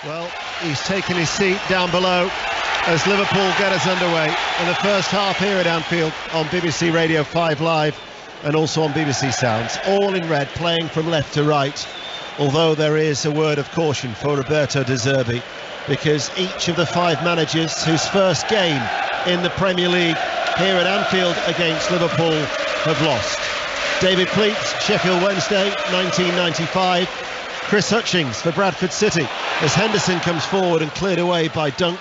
Well, he's taken his seat down below as Liverpool get us underway in the first half here at Anfield on BBC Radio 5 Live and also on BBC Sounds. All in red, playing from left to right, although there is a word of caution for Roberto De Zerbi, because each of the five managers whose first game in the Premier League here at Anfield against Liverpool have lost. David Pleat, Sheffield Wednesday, 1995. Chris Hutchings for Bradford City as Henderson comes forward and cleared away by Dunk.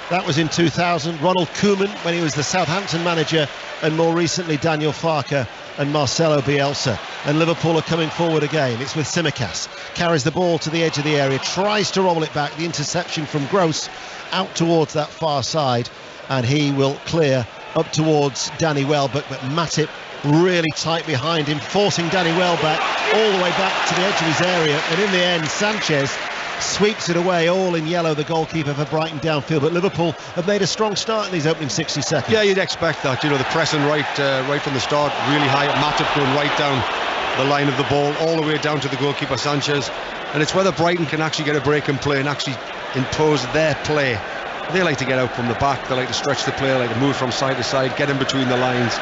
That was in 2000. Ronald Koeman when he was the Southampton manager, and more recently Daniel Farke and Marcelo Bielsa. And Liverpool are coming forward again. It's with Tsimikas. Carries the ball to the edge of the area, tries to roll it back. The interception from Gross out towards that far side, and he will clear up towards Danny Welbeck, but Matip really tight behind him, forcing Danny Welbeck all the way back to the edge of his area, and in the end Sanchez sweeps it away, all in yellow, the goalkeeper for Brighton downfield. But Liverpool have made a strong start in these opening 60 seconds. Yeah, you'd expect that, you know, the pressing right from the start, really high. Matip going right down the line of the ball, all the way down to the goalkeeper Sanchez, and it's whether Brighton can actually get a break and play and actually impose their play. They like to get out from the back, they like to stretch the play, like to move from side to side, get in between the lines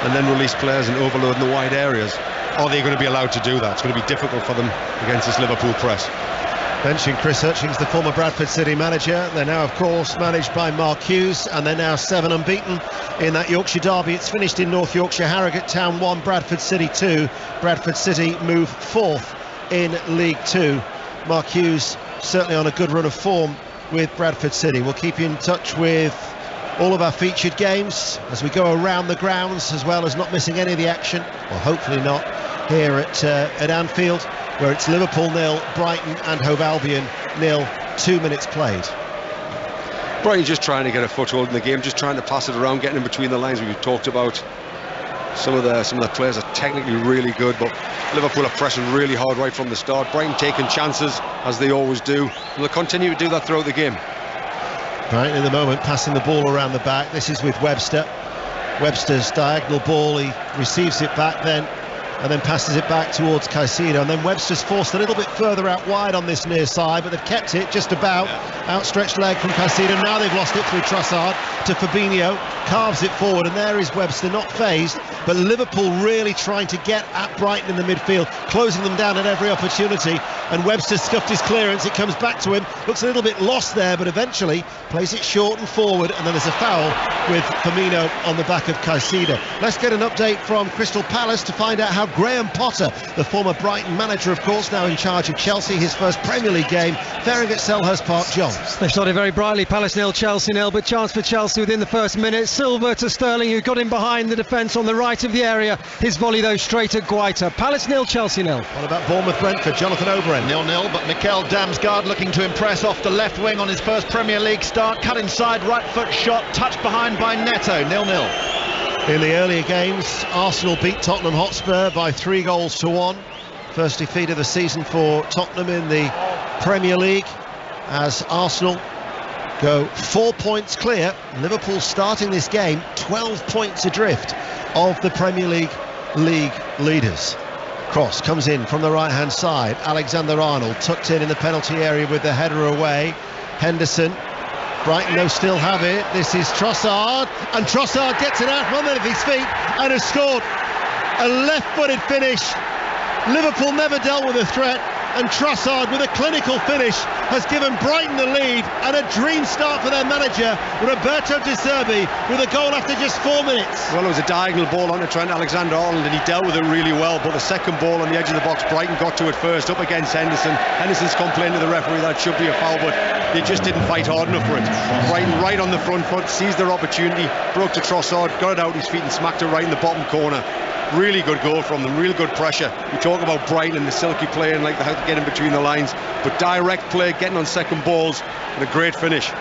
and then release players and overload in the wide areas. Are they going to be allowed to do that? It's going to be difficult for them against this Liverpool press. Benching Chris Hutchings, the former Bradford City manager. They're now, of course, managed by Mark Hughes, and they're now 7 unbeaten in that Yorkshire derby. It's finished in North Yorkshire. Harrogate Town 1, Bradford City 2. Bradford City move 4th in League 2. Mark Hughes certainly on a good run of form with Bradford City. We'll keep you in touch with all of our featured games as we go around the grounds, as well as not missing any of the action, or hopefully not, here at Anfield, where it's Liverpool 0, Brighton and Hove Albion 0, 2 minutes played. Brighton just trying to get a foothold in the game, just trying to pass it around, getting in between the lines. We've talked about some of the players are technically really good, but Liverpool are pressing really hard right from the start. Brighton taking chances, as they always do, and they'll continue to do that throughout the game. Brighton in the moment passing the ball around the back. This is with Webster. Webster's diagonal ball, he receives it back then and then passes it back towards Caicedo, and then Webster's forced a little bit further out wide on this near side, but they've kept it just about. Outstretched leg from Caicedo. Now they've lost it through Trossard to Fabinho, carves it forward, and there is Webster, not phased, but Liverpool really trying to get at Brighton in the midfield, closing them down at every opportunity, and Webster scuffed his clearance. It comes back to him, looks a little bit lost there, but eventually plays it short and forward, and then there's a foul with Firmino on the back of Caicedo. Let's get an update from Crystal Palace to find out how Graham Potter, the former Brighton manager, of course, now in charge of Chelsea, his first Premier League game, faring at Selhurst Park. John. They started very brightly, Palace 0, Chelsea 0, but chance for Chelsea within the first minute. Silva to Sterling, who got in behind the defence on the right of the area. His volley, though, straight at Guaita. Palace 0, Chelsea 0. What about Bournemouth-Brentford? Jonathan Oberon. 0-0, but Mikel Damsgaard looking to impress off the left wing on his first Premier League start. Cut inside, right foot shot, touched behind by Neto. 0-0. In the earlier games, Arsenal beat Tottenham Hotspur by 3-1. First defeat of the season for Tottenham in the Premier League, as Arsenal go 4 points clear. Liverpool starting this game 12 points adrift of the Premier League leaders. Cross comes in from the right hand side. Alexander-Arnold tucked in the penalty area with the header away. Henderson. Brighton though still have it. This is Trossard, and Trossard gets it out from under his feet and has scored. A left-footed finish. Liverpool never dealt with a threat, and Trossard with a clinical finish has given Brighton the lead, and a dream start for their manager Roberto De Zerbi with a goal after just 4 minutes. Well, it was a diagonal ball onto Trent Alexander-Arnold, and he dealt with it really well, but the second ball on the edge of the box, Brighton got to it first, up against Henderson. Henderson's complained to the referee that should be a foul, but they just didn't fight hard enough for it. Brighton right on the front foot, seized their opportunity, broke to Trossard, got it out his feet and smacked it right in the bottom corner. Really good goal from them, real good pressure. We talk about Brighton and the silky play and like how to get in between the lines, but direct play, getting on second balls, and a great finish.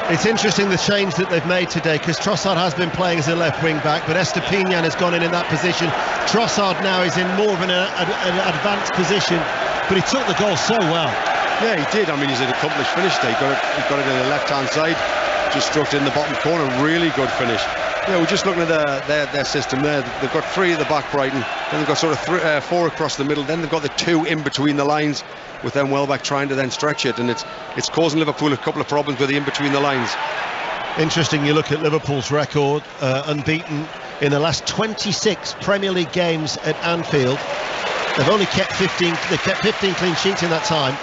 It's interesting the change that they've made today, because Trossard has been playing as a left wing back, but Estepinian has gone in that position. Trossard now is in more of an advanced position, but he took the goal so well. Yeah, he did. I mean, he's an accomplished finish there. He got it in the left hand side, just struck it in the bottom corner. Really good finish. Yeah, we're just looking at their system there. They've got 3 at the back, Brighton, then they've got sort of 4 across the middle, then they've got the 2 in between the lines, with them Welbeck trying to then stretch it, and it's causing Liverpool a couple of problems with the in between the lines. Interesting, you look at Liverpool's record, unbeaten in the last 26 Premier League games at Anfield. They've only kept 15. They've kept 15 clean sheets in that time.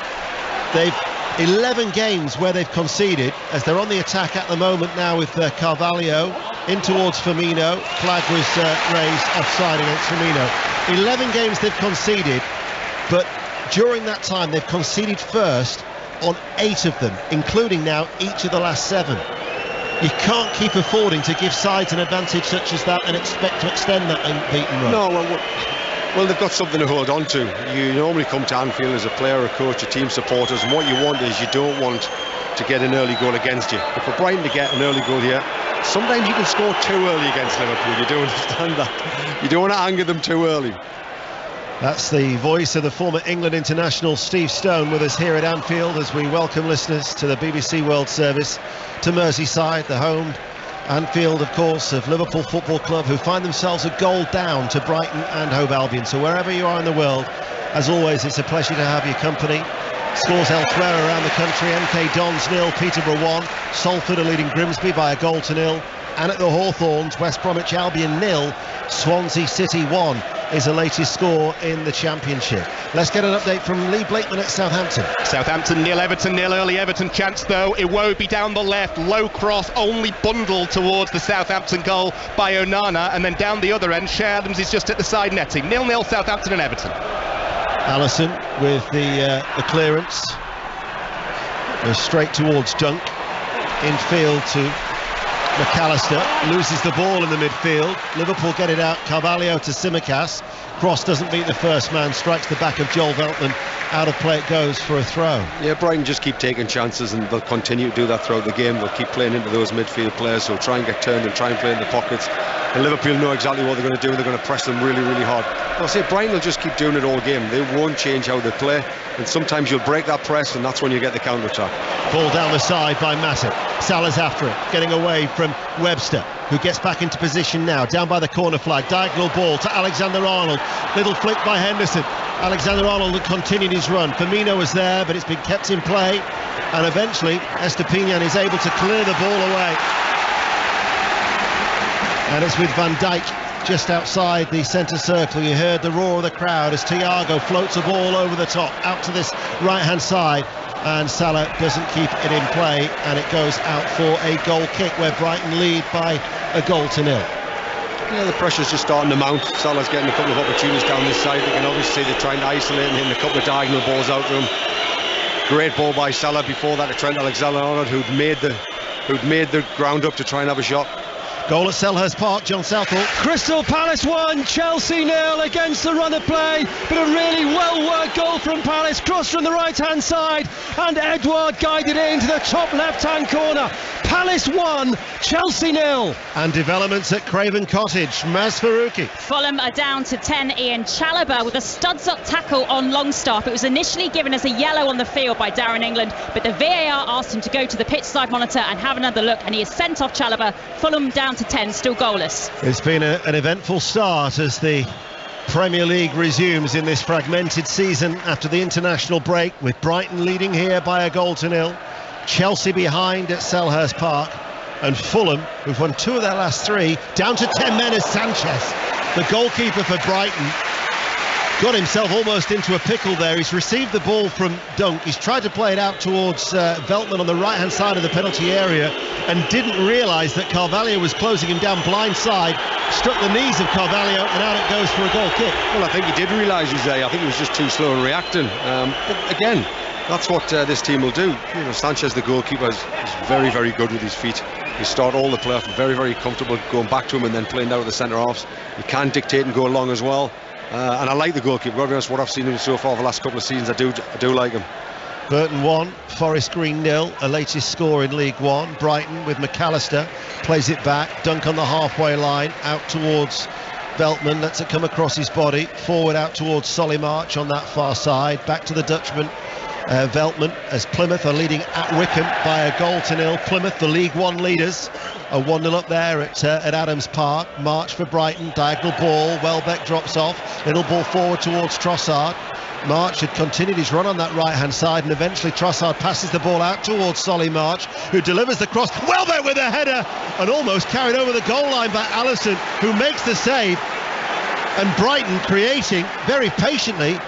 They've 11 games where they've conceded, as they're on the attack at the moment now with Carvalho in towards Firmino. Flag was raised offside against Firmino. 11 games they've conceded, but during that time they've conceded first on 8 of them, including now each of the last 7. You can't keep affording to give sides an advantage such as that and expect to extend that unbeaten run. No, well, they've got something to hold on to. You normally come to Anfield as a player, a coach, a team, supporters, and what you want is you don't want to get an early goal against you. But for Brighton to get an early goal here, sometimes you can score too early against Liverpool. You do understand that. You don't want to anger them too early. That's the voice of the former England international Steve Stone with us here at Anfield as we welcome listeners to the BBC World Service to Merseyside, the home Anfield, of course, of Liverpool Football Club, who find themselves a goal down to Brighton and Hove Albion. So wherever you are in the world, as always, it's a pleasure to have your company. Scores elsewhere around the country: MK Dons 0, Peterborough 1, Salford are leading Grimsby by a goal to 0, and at the Hawthorns, West Bromwich Albion 0, Swansea City 1 is the latest score in the Championship. Let's get an update from Lee Blakeman at Southampton. Southampton 0, Everton 0. Early Everton chance though. Iwobi down the left, low cross, only bundled towards the Southampton goal by Onana, and then down the other end, Shea Adams is just at the side netting. 0-0 Southampton and Everton. Allison with the clearance, goes straight towards Dunk, infield to McAllister, loses the ball in the midfield. Liverpool get it out, Carvalho to Tsimikas. Cross doesn't beat the first man, strikes the back of Joel Veltman. Out of play it goes for a throw. Yeah, Brighton just keep taking chances, and they'll continue to do that throughout the game. They'll keep playing into those midfield players who'll try and get turned and try and play in the pockets. And Liverpool know exactly what they're going to do, and they're going to press them really, really hard. I'll say Brighton will just keep doing it all game. They won't change how they play, and sometimes you'll break that press, and that's when you get the counter-attack. Ball down the side by Matip. Salah's after it, getting away from Webster, who gets back into position now, down by the corner flag. Diagonal ball to Alexander-Arnold. Little flick by Henderson. Alexander-Arnold continued his run. Firmino was there, but it's been kept in play, and eventually Estepinian is able to clear the ball away. And it's with Van Dijk just outside the centre circle. You heard the roar of the crowd as Thiago floats a ball over the top out to this right-hand side, and Salah doesn't keep it in play, and it goes out for a goal kick where Brighton lead by a goal to 0. Yeah, the pressure's just starting to mount. Salah's getting a couple of opportunities down this side. You can obviously see they're trying to isolate and hitting a couple of diagonal balls out to him. Great ball by Salah before that to Trent Alexander-Arnold, who'd made the ground up to try and have a shot. Goal at Selhurst Park, John Southall. Crystal Palace 1, Chelsea 0 against the run of play, but a really well-worked goal from Palace, cross from the right-hand side, and Edouard guided it into the top left-hand corner. Palace 1, Chelsea 0. And developments at Craven Cottage, Maz Faruqi. Fulham are down to 10. Ian Chalobah with a studs-up tackle on Longstaff. It was initially given as a yellow on the field by Darren England, but the VAR asked him to go to the pitch side monitor and have another look, and he has sent off Chalobah. Fulham down to 10, still goalless. It's been an eventful start as the Premier League resumes in this fragmented season after the international break, with Brighton leading here by a goal to 0, Chelsea behind at Selhurst Park, and Fulham, who've won 2 of their last 3, down to 10 men as Sanchez, the goalkeeper for Brighton, got himself almost into a pickle there. He's received the ball from Dunk. He's tried to play it out towards Veltman on the right-hand side of the penalty area and didn't realise that Carvalho was closing him down blindside. Struck the knees of Carvalho, and out it goes for a goal kick. Well, I think he did realise, Jose. I think he was just too slow in reacting. But again, that's what this team will do. You know, Sanchez, the goalkeeper, is very, very good with his feet. You start all the play off very, very comfortable, going back to him and then playing down at the centre-halves. You can dictate and go long as well. And I like the goalkeeper. To be honest, what I've seen him so far the last couple of seasons, I do like him. Burton 1, Forest Green 0, a latest score in League One. Brighton with McAllister, plays it back, Dunk on the halfway line, out towards Veltman, lets it come across his body, forward out towards Solly March on that far side, back to the Dutchman Veltman, as Plymouth are leading at Wickham by a 1-0. Plymouth, the League One leaders, are 1-0 up there at Adams Park. March for Brighton, diagonal ball, Welbeck drops off, little ball forward towards Trossard. March had continued his run on that right hand side, and eventually Trossard passes the ball out towards Solly March, who delivers the cross. Welbeck with a header, and almost carried over the goal line by Allison, who makes the save. And Brighton creating very patiently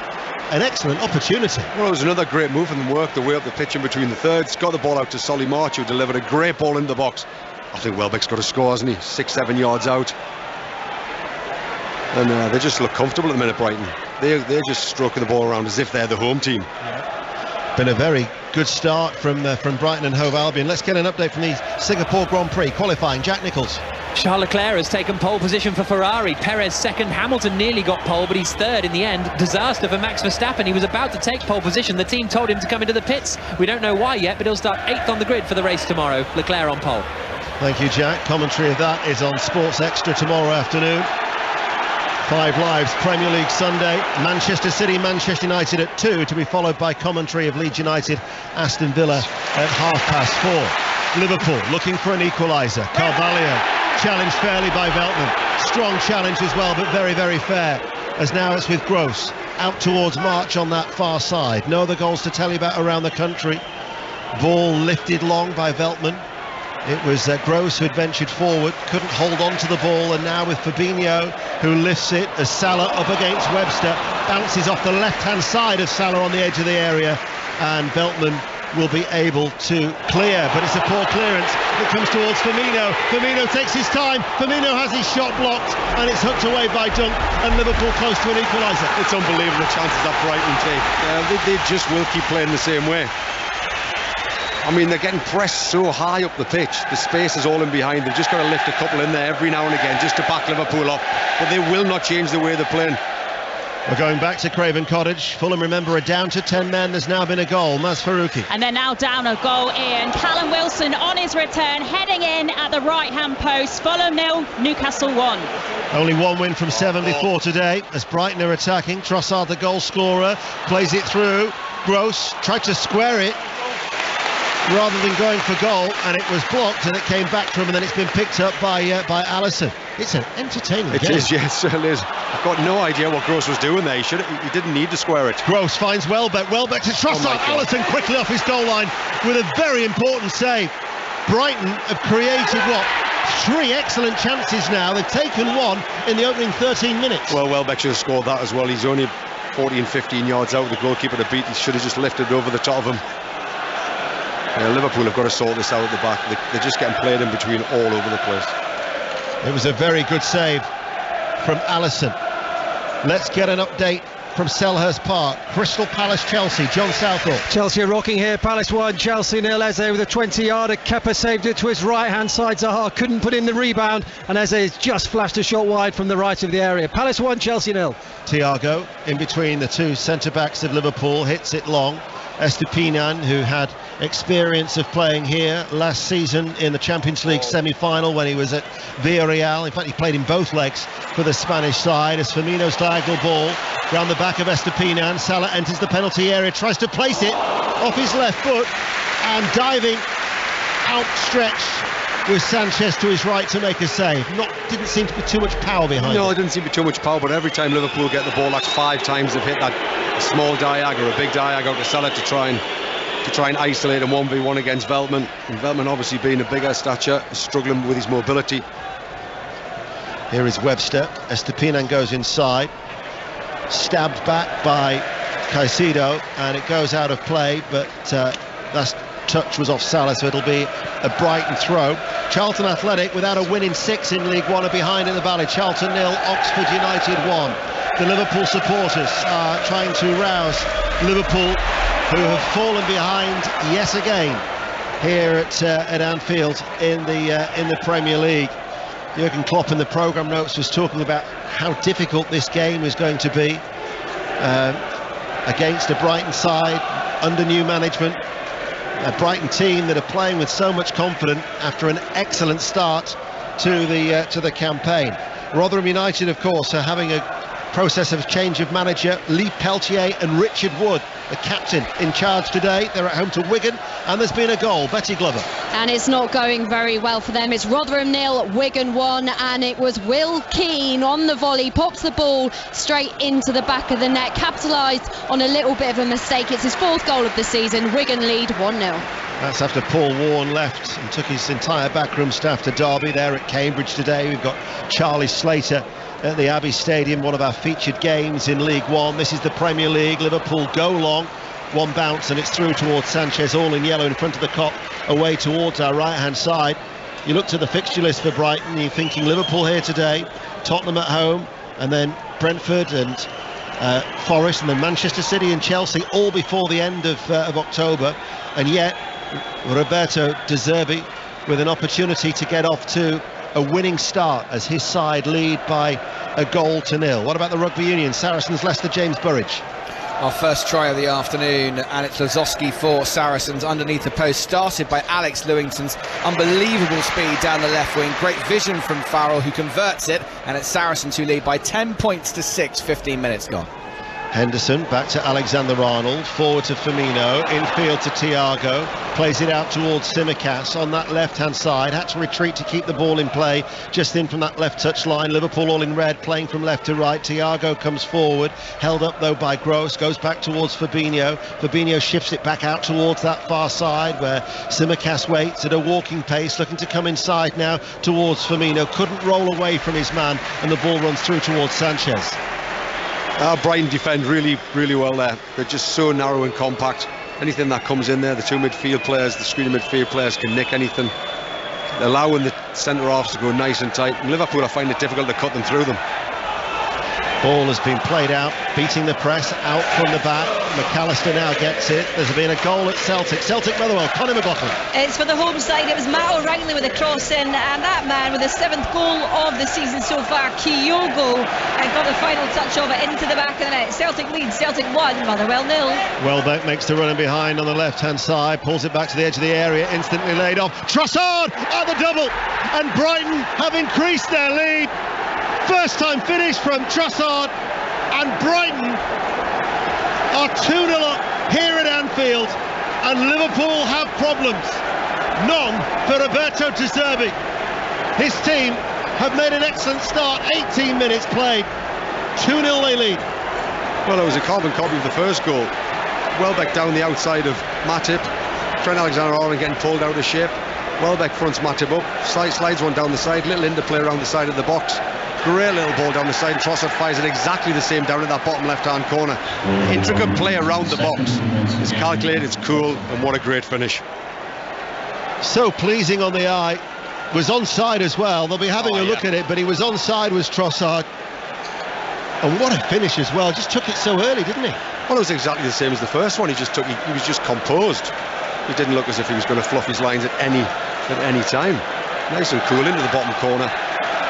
an excellent opportunity. Well, it was another great move from them, worked their way up the pitch in between the thirds, got the ball out to Solly March, who delivered a great ball into the box. I think Welbeck's got a score, hasn't he? 6-7 yards out. And they just look comfortable at the minute, Brighton. They're just stroking the ball around as if they're the home team. Been a very good start from Brighton and Hove Albion. Let's get an update from the Singapore Grand Prix qualifying. Jack Nicholls. Charles Leclerc has taken pole position for Ferrari. Perez second. Hamilton nearly got pole, but he's third in the end. Disaster for Max Verstappen. He was about to take pole position. The team told him to come into the pits. We don't know why yet, but he'll start 8th on the grid for the race tomorrow. Leclerc on pole. Thank you, Jack. Commentary of that is on Sports Extra tomorrow afternoon. 5 Lives Premier League Sunday. Manchester City, Manchester United at 2, to be followed by commentary of Leeds United, Aston Villa at 4:30. Liverpool looking for an equaliser. Carvalho challenged fairly by Veltman. Strong challenge as well, but very, very fair. As now it's with Gross out towards March on that far side. No other goals to tell you about around the country. Ball lifted long by Veltman. It was Gross who had ventured forward, couldn't hold on to the ball, and now with Fabinho, who lifts it as Salah up against Webster, bounces off the left-hand side of Salah on the edge of the area, and Veltman will be able to clear, but it's a poor clearance. It comes towards Firmino. Firmino takes his time. Firmino has his shot blocked, and it's hooked away by Dunk, and Liverpool close to an equaliser. It's unbelievable the chances that Brighton take. They just will keep playing the same way. I mean, they're getting pressed so high up the pitch. The space is all in behind. They've just got to lift a couple in there every now and again just to back Liverpool up. But they will not change the way they're playing. We're going back to Craven Cottage. Fulham, remember, are down to 10 men. There's now been a goal. Maz Faruqi. And they're now down a goal, Ian. Callum Wilson on his return, heading in at the right-hand post. Fulham 0, Newcastle 1. Only one win from 7 before today, as Brighton are attacking. Trossard, the goal scorer, plays it through. Gross tried to square it rather than going for goal, and it was blocked, and it came back to him, and then it's been picked up by Allison. It's an entertaining game. It is, yes, it is. I've got no idea what Gross was doing there. He didn't need to square it. Gross finds Welbeck to Trossard. Allison quickly off his goal line with a very important save. Brighton have created 3 excellent chances now. They've taken one in the opening 13 minutes. Well, Welbeck should have scored that as well. He's only 14, 15 yards out of the goalkeeper to beat. He should have just lifted it over the top of him. Liverpool have got to sort this out at the back. They're just getting played in between all over the place. It was a very good save from Allison. Let's get an update from Selhurst Park. Crystal Palace, Chelsea. John Southall. Chelsea are rocking here. Palace 1, Chelsea 0. Eze with a 20-yarder. Kepa saved it to his right-hand side. Zaha couldn't put in the rebound, and Eze has just flashed a shot wide from the right of the area. Palace 1, Chelsea 0. Thiago in between the 2 centre-backs of Liverpool, hits it long. Estupiñán, who had experience of playing here last season in the Champions League semi-final when he was at Villarreal. In fact, he played in both legs for the Spanish side. As Firmino's diagonal ball round the back of Estupiñán, Salah enters the penalty area, tries to place it off his left foot, and diving outstretched with Sanchez to his right to make a save. Didn't seem to be too much power behind it. No, it didn't seem to be too much power, but every time Liverpool get the ball, that's 5 times they've hit that small diag or a big diag out to Salah to try and isolate him 1v1 against Veltman. And Veltman, obviously being a bigger stature, is struggling with his mobility. Here is Webster. Estupiñán goes inside, stabbed back by Caicedo, and it goes out of play, but that touch was off Salah, so it'll be a Brighton throw. Charlton Athletic, without a win in 6 in League One, are behind in the Valley. Charlton 0, Oxford United 1. The Liverpool supporters are trying to rouse Liverpool, who have fallen behind yet again here at Anfield in the Premier League. Jurgen Klopp in the programme notes was talking about how difficult this game is going to be against a Brighton side under new management. A Brighton team that are playing with so much confidence after an excellent start to the campaign. Rotherham United, of course, are having a process of change of manager. Lee Peltier and Richard Wood, the captain, in charge today. They're at home to Wigan, and there's been a goal. Betty Glover. And it's not going very well for them. It's Rotherham 0, Wigan 1, and it was Will Keane on the volley, pops the ball straight into the back of the net, capitalised on a little bit of a mistake. It's his 4th goal of the season. Wigan lead 1-0. That's after Paul Warne left and took his entire backroom staff to Derby. There at Cambridge today, we've got Charlie Slater at the Abbey Stadium, one of our featured games in League One. This is the Premier League. Liverpool go long, one bounce and it's through towards Sanchez, all in yellow in front of the Kop, away towards our right hand side. You look to the fixture list for Brighton, you're thinking Liverpool here today, Tottenham at home, and then Brentford and Forest, and then Manchester City and Chelsea, all before the end of October. And yet Roberto De Zerbi with an opportunity to get off to a winning start as his side lead by a 1-0. What about the rugby union? Saracens, Leicester, James Burridge. Our first try of the afternoon, and it's Lazowski for Saracens underneath the post, started by Alex Lewington's unbelievable speed down the left wing, great vision from Farrell, who converts it, and it's Saracens who lead by 10 points to 6, 15 minutes gone. Henderson back to Alexander-Arnold, forward to Firmino, infield to Thiago, plays it out towards Tsimikas on that left-hand side, had to retreat to keep the ball in play, just in from that left touch line. Liverpool all in red, playing from left to right. Thiago comes forward, held up though by Gross, goes back towards Fabinho. Fabinho shifts it back out towards that far side where Tsimikas waits at a walking pace, looking to come inside now towards Firmino, couldn't roll away from his man, and the ball runs through towards Sanchez. Brighton defend really, really well there. They're just so narrow and compact. Anything that comes in there, the two midfield players, the screening midfield players can nick anything, allowing the centre-halves to go nice and tight. And Liverpool, I find it difficult to cut them through them. Ball has been played out, beating the press out from the back. McAllister now gets it. There's been a goal at Celtic. Celtic Motherwell, Conor McLaughlin. It's for the home side. It was Matt O'Reilly with a cross in, and that man with the 7th goal of the season so far, Kyogo, and got the final touch of it into the back of the net. Celtic leads, Celtic 1, Motherwell 0. Welbeck makes the run in behind on the left-hand side, pulls it back to the edge of the area, instantly laid off. Trossard at the double, and Brighton have increased their lead. First time finish from Trossard, and Brighton are 2-0 up here at Anfield, and Liverpool have problems. None for Roberto De Zerbi. His team have made an excellent start, 18 minutes played, 2-0 they lead. Well, it was a carbon copy of the first goal. Welbeck down the outside of Matip, Trent Alexander-Arnold getting pulled out of shape. Welbeck fronts Matip up, slides one down the side, little interplay around the side of the box. Great little ball down the side. Trossard fires it exactly the same down at that bottom left-hand corner. Intricate play around the box. It's calculated, it's cool, and what a great finish. So pleasing on the eye. Was onside as well. They'll be having a look at it, but he was onside, was Trossard. And what a finish as well. Just took it so early, didn't he? Well, it was exactly the same as the first one. He was just composed. He didn't look as if he was going to fluff his lines at any time. Nice and cool into the bottom corner.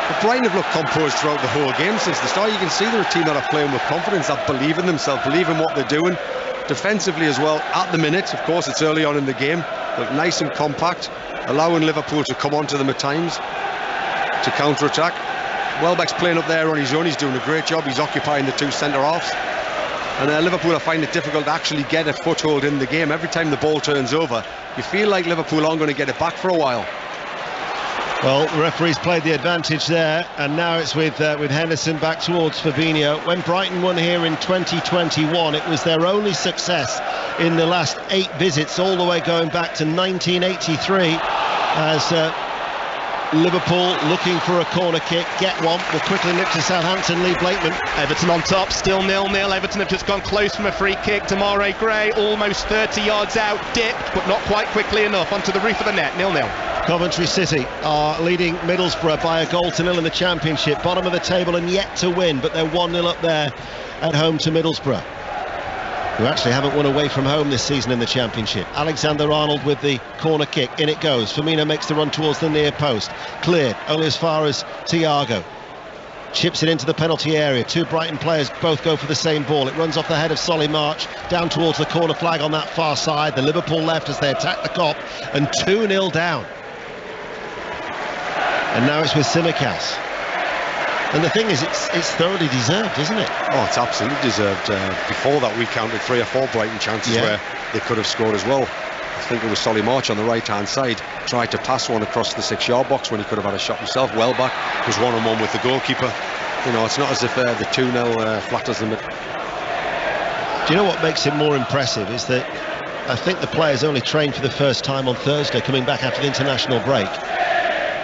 But Brighton have looked composed throughout the whole game since the start. You can see they're a team that are playing with confidence, that believe in themselves, believe in what they're doing. Defensively as well, at the minute, of course it's early on in the game, but nice and compact, allowing Liverpool to come onto them at times to counter-attack. Welbeck's playing up there on his own, he's doing a great job, he's occupying the two centre-halves. And Liverpool are finding it difficult to actually get a foothold in the game. Every time the ball turns over, you feel like Liverpool aren't going to get it back for a while. Well, the referee's played the advantage there, and now it's with Henderson back towards Fabinho. When Brighton won here in 2021, it was their only success in the last 8 visits, all the way going back to 1983, as Liverpool looking for a corner kick, get one, will quickly nip to Southampton, Lee Blakeman. Everton on top, still 0-0. Everton have just gone close from a free kick. Demarai Gray almost 30 yards out, dipped, but not quite quickly enough, onto the roof of the net, 0-0. Coventry City are leading Middlesbrough by a 1-0 in the Championship, bottom of the table and yet to win, but they're 1-0 up there at home to Middlesbrough, who actually haven't won away from home this season in the Championship. Alexander-Arnold with the corner kick, in it goes. Firmino makes the run towards the near post, cleared only as far as Thiago. Chips it into the penalty area. Two Brighton players both go for the same ball. It runs off the head of Solly March down towards the corner flag on that far side. The Liverpool left as they attack the Kop, and 2-0 down. And now it's with Tsimikas. And the thing is, it's thoroughly deserved, isn't it? Oh, it's absolutely deserved. Before that, we counted 3 or 4 Brighton chances where they could have scored as well. I think it was Solly March on the right-hand side, tried to pass one across the 6-yard box when he could have had a shot himself. Well back, was one-on-one with the goalkeeper. You know, it's not as if the 2-0 flatters them. Do you know what makes it more impressive is that I think the players only trained for the first time on Thursday, coming back after the international break.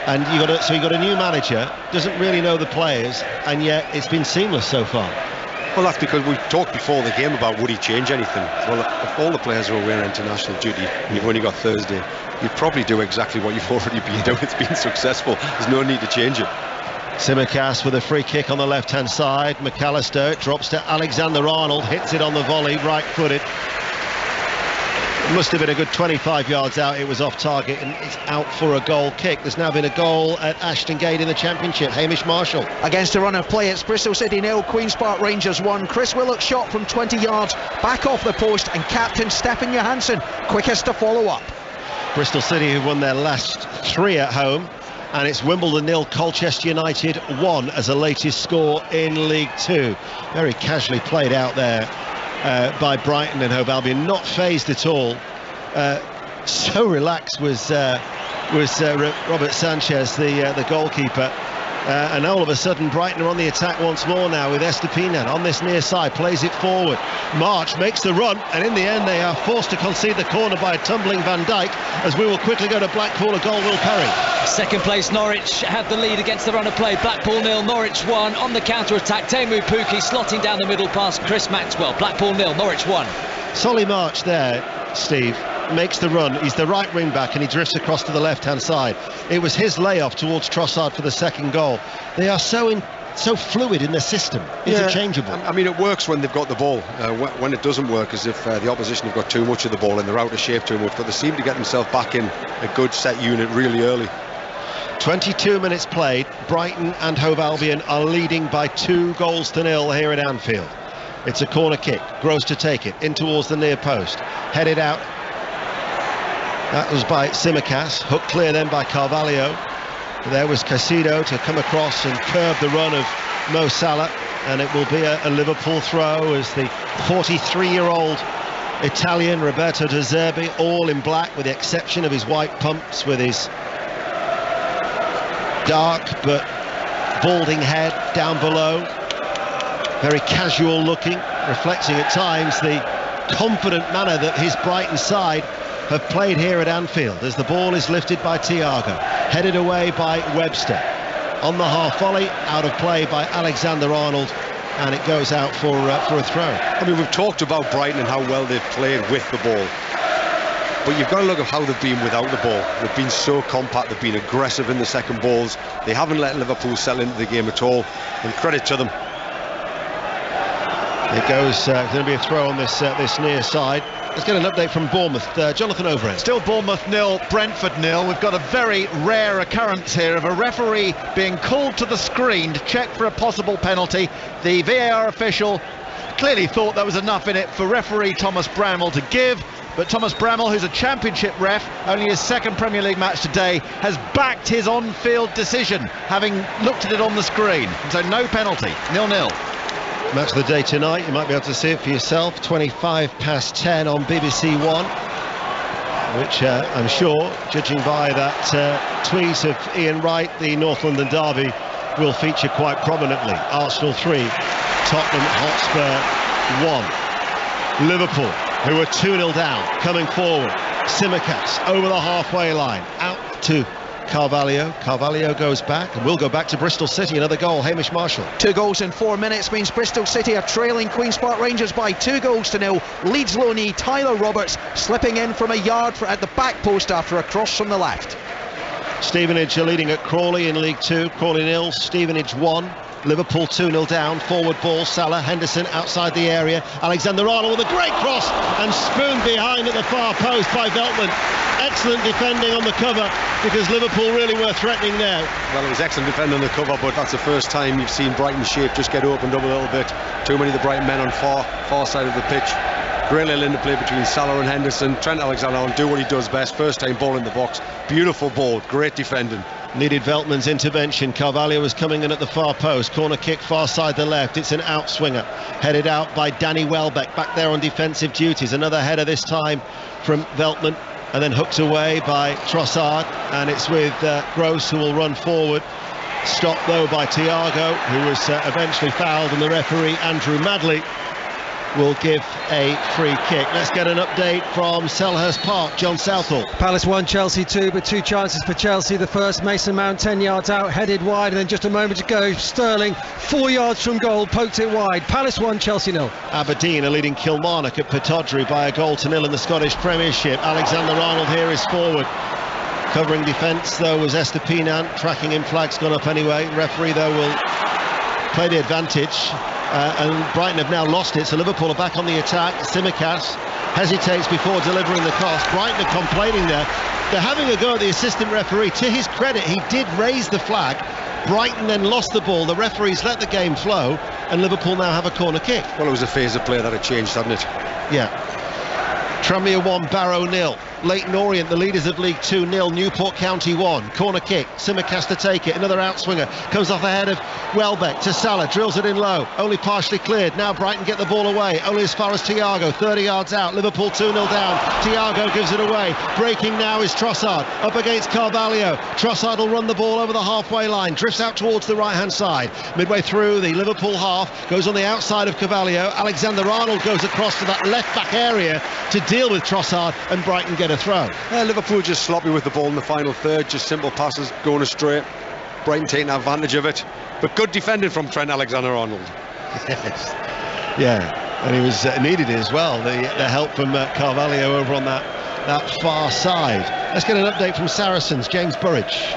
And you've got a new manager, doesn't really know the players, and yet it's been seamless so far. Well, that's because we talked before the game about would he change anything. Well, if all the players are aware of international duty and you've only got Thursday, you'd probably do exactly what you've already been doing. It's been successful. There's no need to change it. Tsimikas with a free kick on the left-hand side. McAllister drops to Alexander-Arnold, hits it on the volley, right-footed. It must have been a good 25 yards out. It was off target and it's out for a goal kick. There's now been a goal at Ashton Gate in the Championship. Hamish Marshall. Against a run of play, it's Bristol City 0, Queen's Park Rangers 1. Chris Willock shot from 20 yards, back off the post, and captain Stefan Johansson quickest to follow up. Bristol City have won their last 3 at home, and it's Wimbledon 0, Colchester United 1 as a latest score in League 2. Very casually played out there by Brighton and Hove Albion, not phased at all. So relaxed was Robert Sanchez, the goalkeeper. And all of a sudden Brighton are on the attack once more now with Estupiñán on this near side, plays it forward. March makes the run, and in the end they are forced to concede the corner by a tumbling Van Dijk, as we will quickly go to Blackpool, a goal Will Perry. Second place Norwich have the lead against the run of play. Blackpool 0, Norwich 1. On the counter-attack, Teemu Pukki slotting down the middle past Chris Maxwell. Blackpool 0, Norwich 1. Solly March there, Steve, makes the run. He's the right wing back and he drifts across to the left hand side. It was his layoff towards Trossard for the second goal. They are so fluid in their system, interchangeable. I mean, it works when they've got the ball. When it doesn't work, as if the opposition have got too much of the ball and they're out of shape too much, but they seem to get themselves back in a good set unit really early. 22 minutes played. Brighton and Hove Albion are leading by 2-0 here at Anfield. It's a corner kick. Gross to take it in towards the near post, headed out. That was by Tsimikas, hooked clear then by Carvalho. There was Caicedo to come across and curb the run of Mo Salah, and it will be a Liverpool throw as the 43-year-old Italian Roberto De Zerbi, all in black with the exception of his white pumps, with his dark but balding head down below, very casual looking, reflecting at times the confident manner that his Brighton side have played here at Anfield, as the ball is lifted by Thiago, headed away by Webster, on the half volley, out of play by Alexander-Arnold, and it goes out for a throw. I mean, we've talked about Brighton and how well they've played with the ball, but you've got to look at how they've been without the ball. They've been so compact, they've been aggressive in the second balls, they haven't let Liverpool settle into the game at all, and credit to them. It goes, going to be a throw on this near side. Let's get an update from Bournemouth. Jonathan Overend. Still Bournemouth 0, Brentford 0. We've got a very rare occurrence here of a referee being called to the screen to check for a possible penalty. The VAR official clearly thought there was enough in it for referee Thomas Bramall to give, but Thomas Bramall, who's a championship ref, only his second Premier League match today, has backed his on-field decision, having looked at it on the screen. So no penalty, 0-0. Match of the day tonight, you might be able to see it for yourself, 10:25 on BBC One, which I'm sure, judging by that tweet of Ian Wright, the North London derby will feature quite prominently. Arsenal 3, Tottenham Hotspur 1. Liverpool, who were 2-0 down, coming forward. Tsimikas over the halfway line, out to Carvalho. Carvalho goes back and will go back to Bristol City. Another goal. Hamish Marshall. 2 goals in 4 minutes means Bristol City are trailing Queen's Park Rangers by 2-0. Leeds loanee Tyler Roberts slipping in from a yard at the back post after a cross from the left. Stevenage are leading at Crawley in League 2. Crawley 0, Stevenage 1. Liverpool 2-0 down. Forward ball. Salah, Henderson outside the area. Alexander-Arnold with a great cross and spoon behind at the far post by Veltman. Excellent defending on the cover, because Liverpool really were threatening there. Well, it was excellent defending on the cover, but that's the first time you've seen Brighton's shape just get opened up a little bit. Too many of the Brighton men on far side of the pitch. Great little interplay between Salah and Henderson. Trent Alexander-Arnold do what he does best. First time ball in the box. Beautiful ball. Great defending. Needed Veltman's intervention. Carvalho was coming in at the far post. Corner kick far side the left. It's an outswinger headed out by Danny Welbeck, back there on defensive duties. Another header this time from Veltman, and then hooked away by Trossard, and it's with Gross, who will run forward. Stopped though by Thiago, who was eventually fouled, and the referee Andrew Madley will give a free kick. Let's get an update from Selhurst Park. John Southall. Palace 1, Chelsea 2, but 2 chances for Chelsea. The first, Mason Mount 10 yards out, headed wide, and then just a moment ago, Sterling 4 yards from goal, poked it wide. Palace 1, Chelsea 0. Aberdeen are leading Kilmarnock at Pittodrie by a goal to nil in the Scottish Premiership. Alexander Arnold here is forward. Covering defence though was Estupiñán, tracking him, flag's gone up anyway. Referee though will play the advantage. And Brighton have now lost it, so Liverpool are back on the attack. Tsimikas hesitates before delivering the cross. Brighton are complaining there. They're having a go at the assistant referee. To his credit, he did raise the flag. Brighton then lost the ball. The referees let the game flow, and Liverpool now have a corner kick. Well, it was a phase of play that had changed, hadn't it? Yeah. Tranmere 1, Barrow 0. Leyton Orient, the leaders of League 2, 0. Newport County 1. Corner kick. Tsimikas to take it. Another outswinger. Comes off the head of Welbeck to Salah. Drills it in low. Only partially cleared. Now Brighton get the ball away. Only as far as Thiago. 30 yards out. Liverpool 2-0 down. Thiago gives it away. Breaking now is Trossard. Up against Carvalho. Trossard will run the ball over the halfway line. Drifts out towards the right-hand side. Midway through the Liverpool half. Goes on the outside of Carvalho. Alexander Arnold goes across to that left-back area to deal with Trossard, and Brighton get a throw. Liverpool just sloppy with the ball in the final third, just simple passes going astray. Brighton taking advantage of it, but good defending from Trent Alexander-Arnold. Yes, yeah, and he was needed as well. The help from Carvalho over on that far side. Let's get an update from Saracens. James Burridge.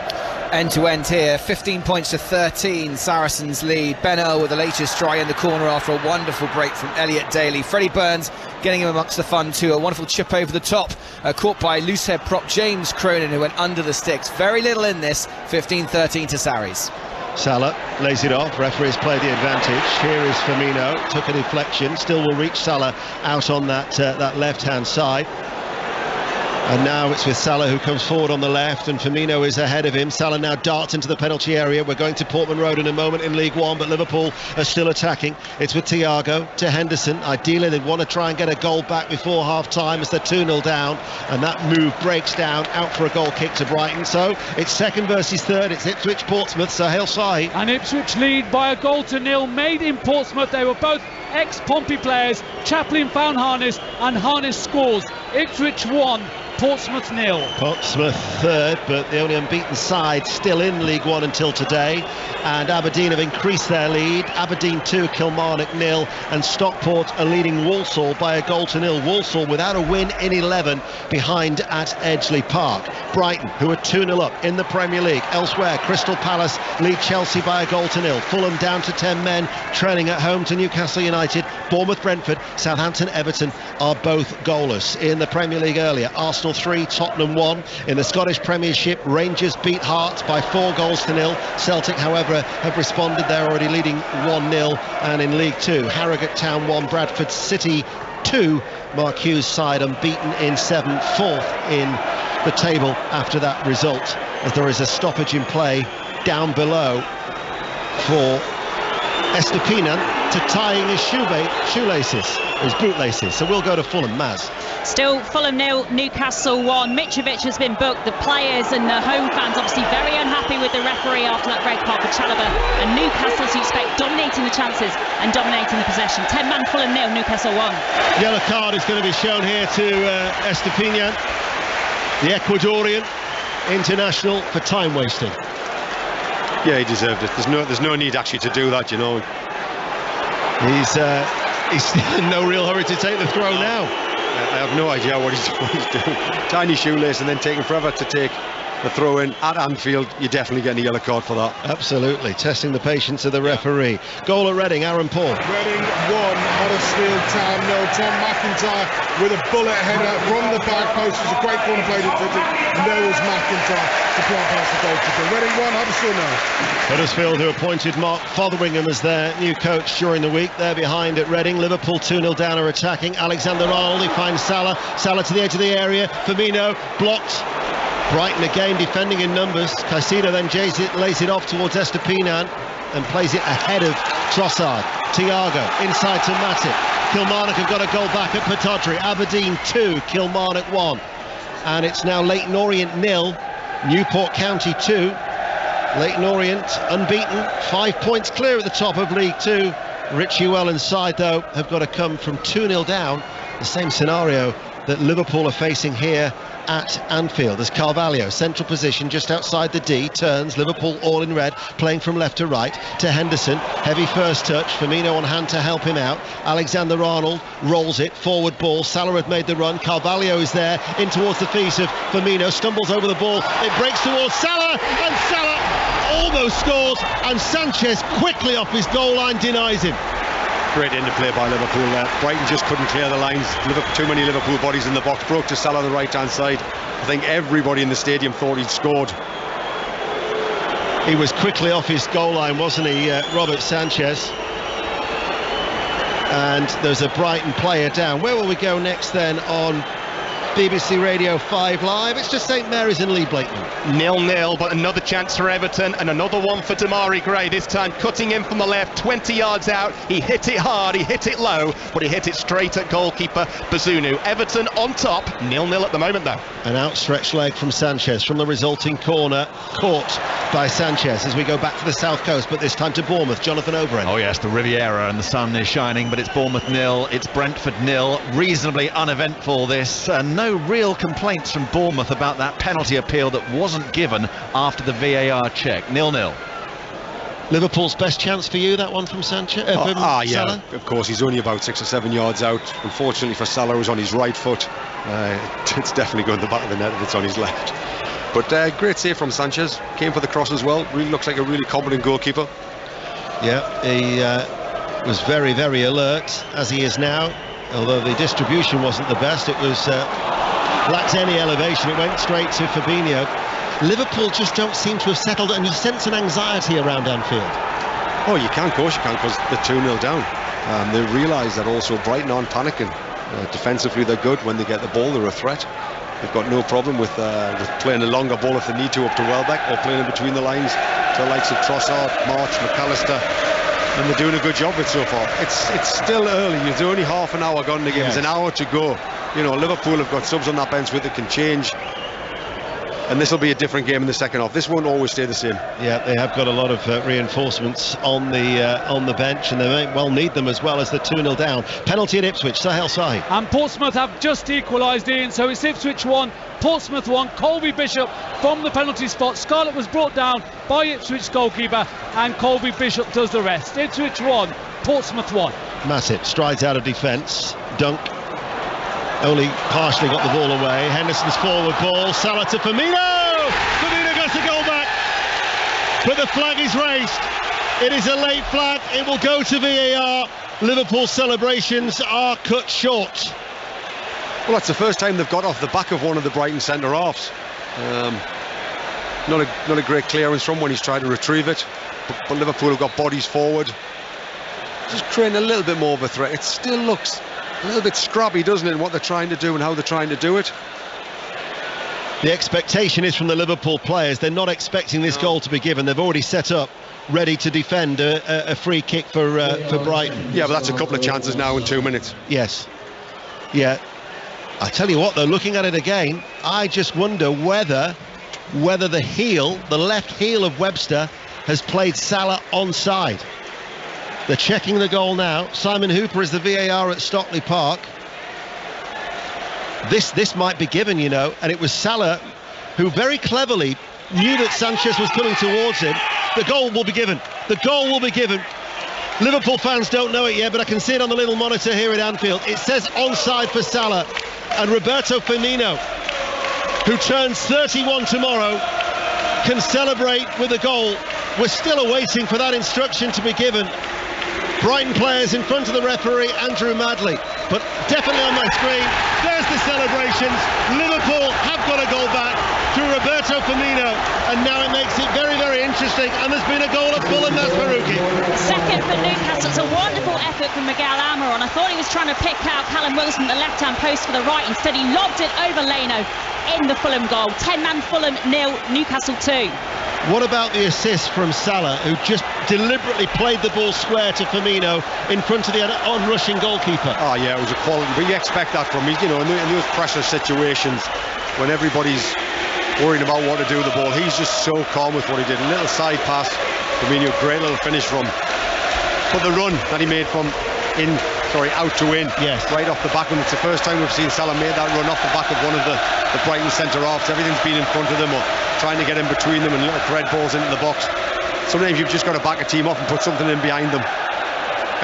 End to end here, 15 points to 13, Saracens lead. Ben Earl with the latest try in the corner after a wonderful break from Elliot Daly. Freddie Burns getting him amongst the fun too. A wonderful chip over the top, caught by loosehead prop James Cronin, who went under the sticks. Very little in this, 15-13 to Sarries. Salah lays it off. Referees play the advantage. Here is Firmino, took a deflection, still will reach Salah out on that left-hand side. And now it's with Salah, who comes forward on the left, and Firmino is ahead of him. Salah now darts into the penalty area. We're going to Portman Road in a moment in League One, but Liverpool are still attacking. It's with Thiago to Henderson. Ideally, they'd want to try and get a goal back before half-time as they're 2-0 down, and that move breaks down, out for a goal kick to Brighton. So it's second versus third. It's Ipswich-Portsmouth, Sahel Sahi. And Ipswich lead by a goal to nil, made in Portsmouth. They were both ex-Pompey players. Chaplin found Harness, and Harness scores. Ipswich 1, Portsmouth 0. Portsmouth third, but the only unbeaten side still in League One until today. And Aberdeen have increased their lead. Aberdeen 2, Kilmarnock 0, and Stockport are leading Walsall by a goal to nil. Walsall without a win in 11 behind at Edgeley Park. Brighton, who are 2-0 up in the Premier League. Elsewhere, Crystal Palace lead Chelsea by a goal to nil. Fulham down to 10 men, trailing at home to Newcastle United. Bournemouth, Brentford, Southampton, Everton are both goalless. In the Premier League earlier, Arsenal 3, Tottenham 1. In the Scottish Premiership, Rangers beat Hearts by 4 goals to nil. Celtic, however, have responded. They're already leading 1-0. And in League 2, Harrogate Town 1, Bradford City 2. Mark Hughes' side unbeaten in 7th, 4th in the table after that result, as there is a stoppage in play down below for Estupiñán to tying his bootlaces. So we'll go to Fulham. Maz. Still Fulham 0, Newcastle 1. Mitrovic has been booked. The players and the home fans obviously very unhappy with the referee after that red card for Chalobah. And Newcastle, as you expect, dominating the chances and dominating the possession. 10-man Fulham 0, Newcastle 1. Yellow card is going to be shown here to Estupiñán, the Ecuadorian international, for time wasting. Yeah, he deserved it. There's no need actually to do that, you know. He's still in no real hurry to take the throw now. I have no idea what he's doing. Tiny shoelace and then taking forever to take the throw in at Anfield. You're definitely getting a yellow card for that. Absolutely. Testing the patience of the referee. Goal at Reading, Aaron Paul. Reading 1, Huddersfield Town 0. Tom McIntyre with a bullet header from the back post. It was a great corner played at City. Noel's McIntyre to plant past the goalkeeper. Reading 1, Huddersfield 0. Huddersfield, who appointed Mark Fotheringham as their new coach during the week. They're behind at Reading. Liverpool 2-0 down, are attacking. Alexander Arnold, he finds Salah. Salah to the edge of the area. Firmino blocked Brighton again defending in numbers. Caicedo then lays it off towards Estupiñán and plays it ahead of Trossard. Thiago inside to Matip. Kilmarnock have got a goal back at Pittodrie. Aberdeen 2, Kilmarnock 1. And it's now Leyton Orient 0, Newport County 2. Leyton Orient unbeaten, 5 points clear at the top of League 2. Richie Wellens' side, though, have got to come from 2-0 down. The same scenario that Liverpool are facing here at Anfield, as Carvalho, central position just outside the D, turns. Liverpool all in red, playing from left to right to Henderson. Heavy first touch, Firmino on hand to help him out. Alexander-Arnold rolls it, forward ball. Salah had made the run, Carvalho is there, in towards the feet of Firmino, stumbles over the ball, it breaks towards Salah, and Salah almost scores, and Sanchez quickly off his goal line denies him. Great interplay by Liverpool there. Brighton just couldn't clear the lines. Too many Liverpool bodies in the box. Broke to Salah on the right hand side. I think everybody in the stadium thought he'd scored. He was quickly off his goal line, wasn't he, Robert Sanchez? And there's a Brighton player down. Where will we go next then on BBC Radio 5 Live? It's just St Mary's and Lee Blakeney. 0-0, but another chance for Everton and another one for Damari Gray, this time cutting in from the left, 20 yards out. He hit it hard, he hit it low, but he hit it straight at goalkeeper Bazunu. Everton on top, 0-0 at the moment though. An outstretched leg from Sanchez from the resulting corner, caught by Sanchez as we go back to the south coast, but this time to Bournemouth. Jonathan Overend. Oh yes, the Riviera, and the sun is shining, but it's Bournemouth 0, it's Brentford 0. Reasonably uneventful this, and no real complaints from Bournemouth about that penalty appeal that wasn't given after the VAR check. 0-0. Liverpool's best chance for you, that one from Sanchez? Yeah, Salah? of course, he's only about 6 or 7 yards out. Unfortunately for Salah, who's on his right foot. It's definitely going to the back of the net if it's on his left. But great save from Sanchez. Came for the cross as well. Really looks like a really competent goalkeeper. Yeah, he was very, very alert, as he is now. Although the distribution wasn't the best, it was lacked any elevation. It went straight to Fabinho. Liverpool just don't seem to have settled, and you sense an anxiety around Anfield. Oh, you can, of course you can, because they're 2-0 down. They realise that also Brighton aren't panicking. Defensively they're good. When they get the ball, they're a threat. They've got no problem with playing a longer ball if they need to up to Welbeck, or playing in between the lines to the likes of Trossard, March, McAllister. And they're doing a good job of it so far. It's still early. There's only half an hour gone in the game. There's an hour to go. You know, Liverpool have got subs on that bench where they can change. And this will be a different game in the second half. This won't always stay the same. Yeah, they have got a lot of reinforcements on the bench, and they may well need them as well as the 2-0 down. Penalty at Ipswich, Sahel Sahi. And Portsmouth have just equalised, Ian, so it's Ipswich 1, Portsmouth 1. Colby Bishop from the penalty spot. Scarlett was brought down by Ipswich goalkeeper, and Colby Bishop does the rest. Ipswich 1, Portsmouth 1. Matip strides out of defence. Dunk only partially got the ball away. Henderson's forward ball. Salah to Firmino. Firmino gets the goal back, but the flag is raised. It is a late flag. It will go to VAR. Liverpool celebrations are cut short. Well, that's the first time they've got off the back of one of the Brighton centre-halves. Not a great clearance from when he's tried to retrieve it, but Liverpool have got bodies forward, just creating a little bit more of a threat. It still looks a little bit scrappy, doesn't it, in what they're trying to do and how they're trying to do it. The expectation is from the Liverpool players. They're not expecting this goal to be given. They've already set up ready to defend a free kick for Brighton. Yeah, but that's a couple of chances now in 2 minutes. Yes. Yeah. I tell you what, though, looking at it again, I just wonder whether the left heel of Webster has played Salah onside. They're checking the goal now. Simon Hooper is the VAR at Stockley Park. This might be given, you know, and it was Salah who very cleverly knew that Sanchez was coming towards him. The goal will be given. The goal will be given. Liverpool fans don't know it yet, but I can see it on the little monitor here at Anfield. It says onside for Salah, and Roberto Firmino, who turns 31 tomorrow, can celebrate with a goal. We're still awaiting for that instruction to be given. Brighton players in front of the referee, Andrew Madley, but definitely on my screen, there's the celebrations. Liverpool have got a goal back through Roberto Firmino, and now it makes it very, very interesting. interesting, and there's been a goal at Fulham. That's Maruki. Second for Newcastle. It's a wonderful effort from Miguel Almiron. I thought he was trying to pick out Callum Wilson at the left-hand post for the right. Instead, he lobbed it over Leno in the Fulham goal. 10-man Fulham 0, Newcastle 2. What about the assist from Salah, who just deliberately played the ball square to Firmino in front of the on-rushing goalkeeper? Oh yeah, it was a quality, but you expect that from him, you know, in those pressure situations when everybody's worrying about what to do with the ball. He's just so calm with what he did. A little side pass, Firmino, great little finish from. But the run that he made from out to in, yes, right off the back, and it's the first time we've seen Salah made that run off the back of one of the Brighton centre-halves. Everything's been in front of them or trying to get in between them and little thread balls into the box. Sometimes you've just got to back a team off and put something in behind them.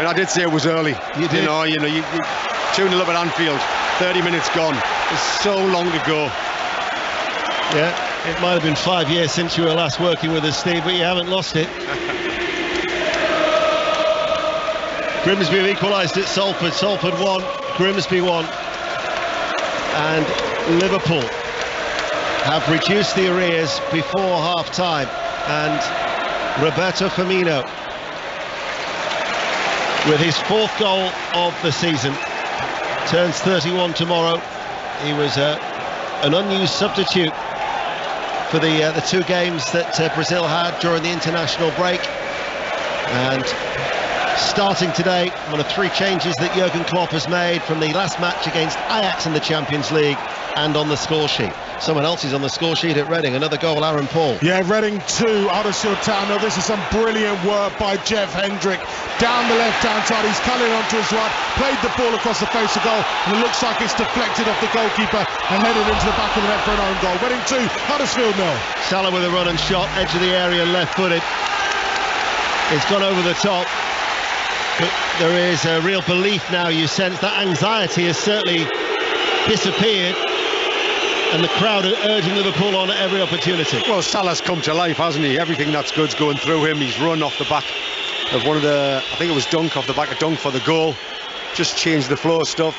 And I did say it was early. You did. You 2-0 up at Anfield, 30 minutes gone. There's so long to go. Yeah, it might have been 5 years since you were last working with us, Steve, but you haven't lost it. Grimsby have equalised at Salford. Salford 1, Grimsby 1. And Liverpool have reduced the arrears before half-time. And Roberto Firmino, with his 4th goal of the season, turns 31 tomorrow. He was an unused substitute for the 2 games that Brazil had during the international break. And starting today, one of 3 changes that Jurgen Klopp has made from the last match against Ajax in the Champions League and on the score sheet. Someone else is on the score sheet at Reading. Another goal, Aaron Paul. Yeah, Reading 2, Huddersfield Town. Now, this is some brilliant work by Jeff Hendrick. Down the left-hand side, he's cutting onto his right, played the ball across the face of goal, and it looks like it's deflected off the goalkeeper and headed into the back of the net for an own goal. Reading 2, Huddersfield 0. Salah with a run and shot, edge of the area, left-footed. It's gone over the top. But there is a real belief now, you sense that anxiety has certainly disappeared, and the crowd are urging Liverpool on at every opportunity. Well, Salah's come to life, hasn't he? Everything that's good's going through him. He's run off the back of one of the, I think it was Dunk, off the back of Dunk for the goal. Just changed the flow of stuff.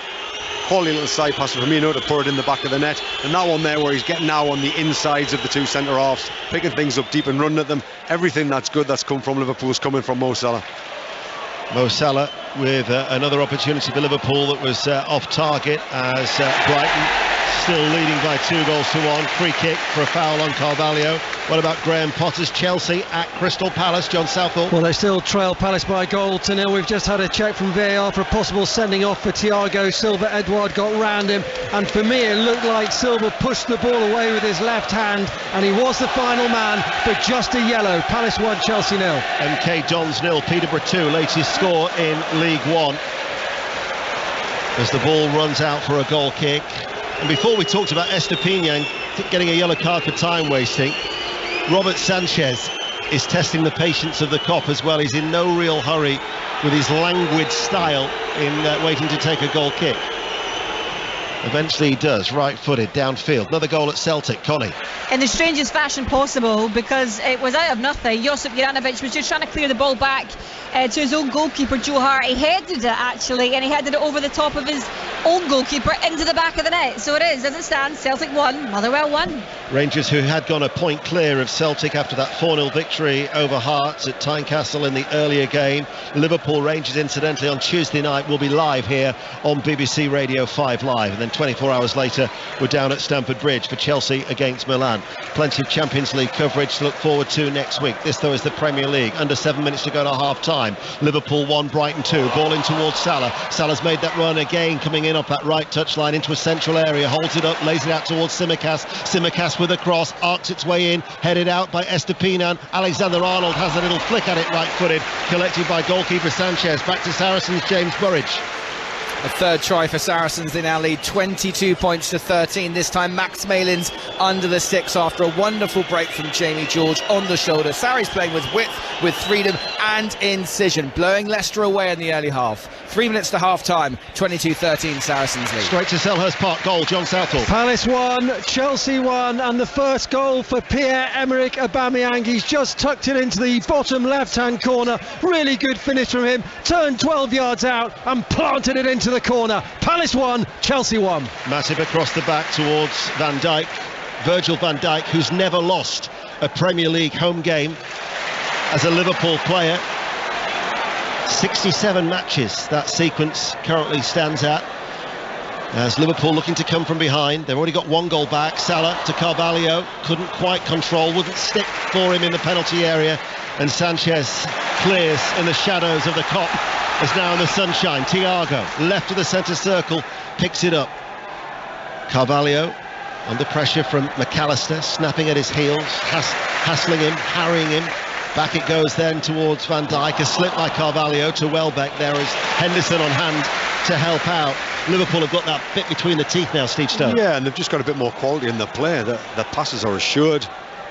Quality little side pass for Firmino to put it in the back of the net. And that one there where he's getting now on the insides of the 2 centre-halves, picking things up deep and running at them. Everything that's good that's come from Liverpool's coming from Mo Salah. Mo Salah with another opportunity for Liverpool that was off target, as Brighton still leading by 2-1. Free kick for a foul on Carvalho. What about Graham Potter's Chelsea at Crystal Palace? John Southall. Well, they still trail Palace by a goal to 0. We've just had a check from VAR for a possible sending off for Thiago Silva. Edouard got round him, and for me it looked like Silva pushed the ball away with his left hand, and he was the final man, but just a yellow. Palace 1, Chelsea 0. MK Dons 0, Peterborough 2, latest score in League One, as the ball runs out for a goal kick. And before we talked about Estepinian getting a yellow card for time wasting, Robert Sanchez is testing the patience of the Kop as well. He's in no real hurry with his languid style in waiting to take a goal kick. Eventually he does, right-footed, downfield. Another goal at Celtic. Connie. In the strangest fashion possible, because it was out of nothing. Josip Juranovic was just trying to clear the ball back to his own goalkeeper, Joe Hart. He headed it, actually, and he headed it over the top of his own goalkeeper into the back of the net. So it is, as it stands, Celtic 1, Motherwell 1. Rangers, who had gone a point clear of Celtic after that 4-0 victory over Hearts at Tynecastle in the earlier game. Liverpool Rangers, incidentally, on Tuesday night will be live here on BBC Radio 5 Live, and then 24 hours later we're down at Stamford Bridge for Chelsea against Milan. Plenty of Champions League coverage to look forward to next week. This, though, is the Premier League. Under 7 minutes to go to half-time. Liverpool 1, Brighton 2. Ball in towards Salah. Salah's made that run again, coming in off that right touchline into a central area. Holds it up, lays it out towards Tsimikas. Tsimikas with a cross, arcs its way in, headed out by Estupiñán. Alexander-Arnold has a little flick at it, right-footed, collected by goalkeeper Sanchez. Back to Saracens, James Burridge. A 3rd try for Saracens. They now lead 22 points to 13. This time Max Malin's under the sticks after a wonderful break from Jamie George on the shoulder. Sarri's playing with width, with freedom and incision, blowing Leicester away in the early half. 3 minutes to half-time, 22-13 Saracens lead. Straight to Selhurst Park, goal, John Southall. Palace 1, Chelsea 1, and the first goal for Pierre-Emerick Aubameyang. He's just tucked it into the bottom left-hand corner. Really good finish from him. Turned 12 yards out and planted it into the corner. Palace 1, Chelsea 1. Massive across the back towards Van Dijk. Virgil van Dijk, who's never lost a Premier League home game as a Liverpool player. 67 matches that sequence currently stands at, as Liverpool looking to come from behind. They've already got one goal back. Salah to Carvalho, couldn't quite control, wouldn't stick for him in the penalty area, and Sanchez clears in the shadows of the Kop. Is now in the sunshine. Thiago left of the centre circle, picks it up. Carvalho under pressure from McAllister, snapping at his heels, hassling him, harrying him. Back it goes then towards Van Dijk. A slip by Carvalho to Welbeck. There is Henderson on hand to help out. Liverpool have got that bit between the teeth now, Steve Stone. Yeah, and they've just got a bit more quality in their play. The passes are assured.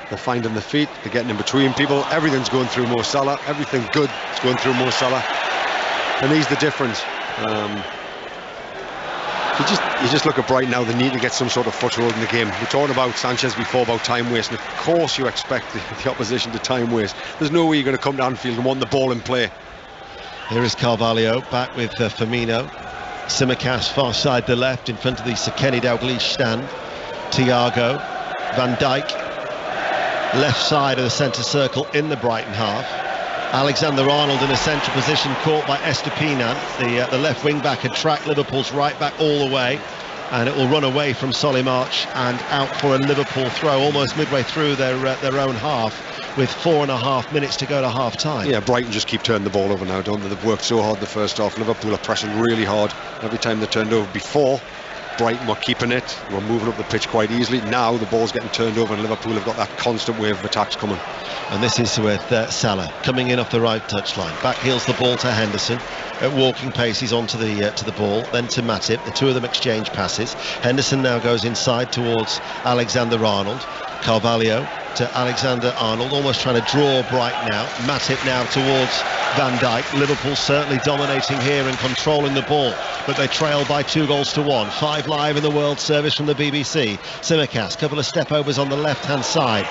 They're finding the feet. They're getting in between people. Everything's going through Mo Salah. Everything good is going through Mo Salah. And he's the difference. You just look at Brighton now. They need to get some sort of foothold in the game. We're talking about Sanchez before, about time waste, and of course you expect the opposition to time waste. There's no way you're going to come to Anfield and want the ball in play. Here is Carvalho back with Firmino. Simicast far side the left in front of the Sekeni Dalglish stand. Thiago, Van Dijk left side of the centre circle in the Brighton half. Alexander-Arnold in a central position, caught by Estupiñán. The left wing back had tracked Liverpool's right back all the way, and it will run away from Solly March and out for a Liverpool throw almost midway through their own half, with 4.5 minutes to go to half time. Yeah, Brighton just keep turning the ball over now, don't they? They've worked so hard the first half. Liverpool are pressing really hard every time they turned over. Before, Brighton were keeping it, were moving up the pitch quite easily. Now the ball's getting turned over and Liverpool have got that constant wave of attacks coming. And this is with Salah coming in off the right touchline. Back heels the ball to Henderson. At walking pace, he's onto the ball, then to Matip. The two of them exchange passes. Henderson now goes inside towards Alexander-Arnold. Carvalho to Alexander-Arnold, almost trying to draw Brighton out. Matip now towards Van Dijk. Liverpool certainly dominating here and controlling the ball, but they trail by 2-1. 5 live in the World Service from the BBC. Simicast, couple of step overs on the left hand side.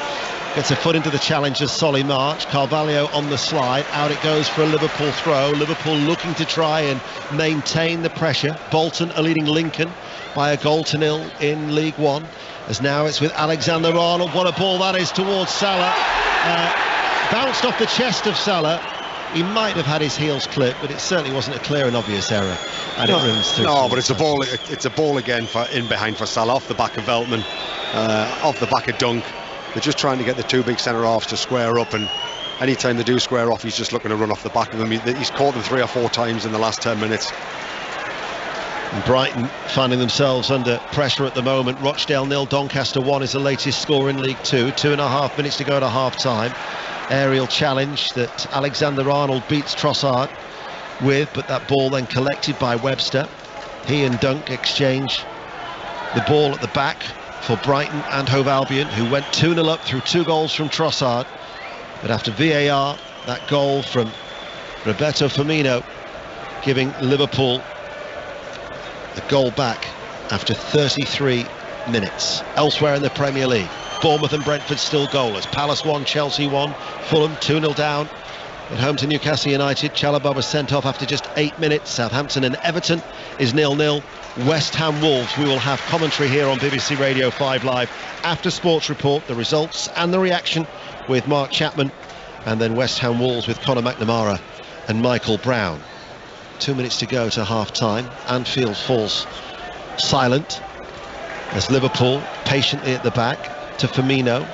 Gets a foot into the challenge as Solly March. Carvalho on the slide. Out it goes for a Liverpool throw. Liverpool looking to try and maintain the pressure. Bolton are leading Lincoln by 1-0 in League One. As now it's with Alexander-Arnold. What a ball that is towards Salah. Bounced off the chest of Salah. He might have had his heels clipped, but it certainly wasn't a clear and obvious error. And it runs through. No, but it's a ball. It's a ball again for in behind for Salah, off the back of Veltman, off the back of Dunk. They're just trying to get the two big centre-halves to square up, and anytime they do square off, he's just looking to run off the back of them. He's caught them 3 or 4 times in the last 10 minutes. And Brighton finding themselves under pressure at the moment. Rochdale 0, Doncaster 1 is the latest score in League 2. 2.5 minutes to go to half-time. Aerial challenge that Alexander-Arnold beats Trossard with, but that ball then collected by Webster. He and Dunk exchange the ball at the back for Brighton and Hove Albion, who went 2-0 up through 2 goals from Trossard. But after VAR, that goal from Roberto Firmino giving Liverpool a goal back after 33 minutes. Elsewhere in the Premier League, Bournemouth and Brentford still goalless. Palace 1, Chelsea 1, Fulham 2-0 down at home to Newcastle United. Chalobah was sent off after just 8 minutes. Southampton and Everton is 0-0. West Ham Wolves, we will have commentary here on BBC Radio 5 Live after Sports Report, the results and the reaction with Mark Chapman, and then West Ham Wolves with Conor McNamara and Michael Brown. 2 minutes to go to half time. Anfield falls silent as Liverpool patiently at the back to Firmino,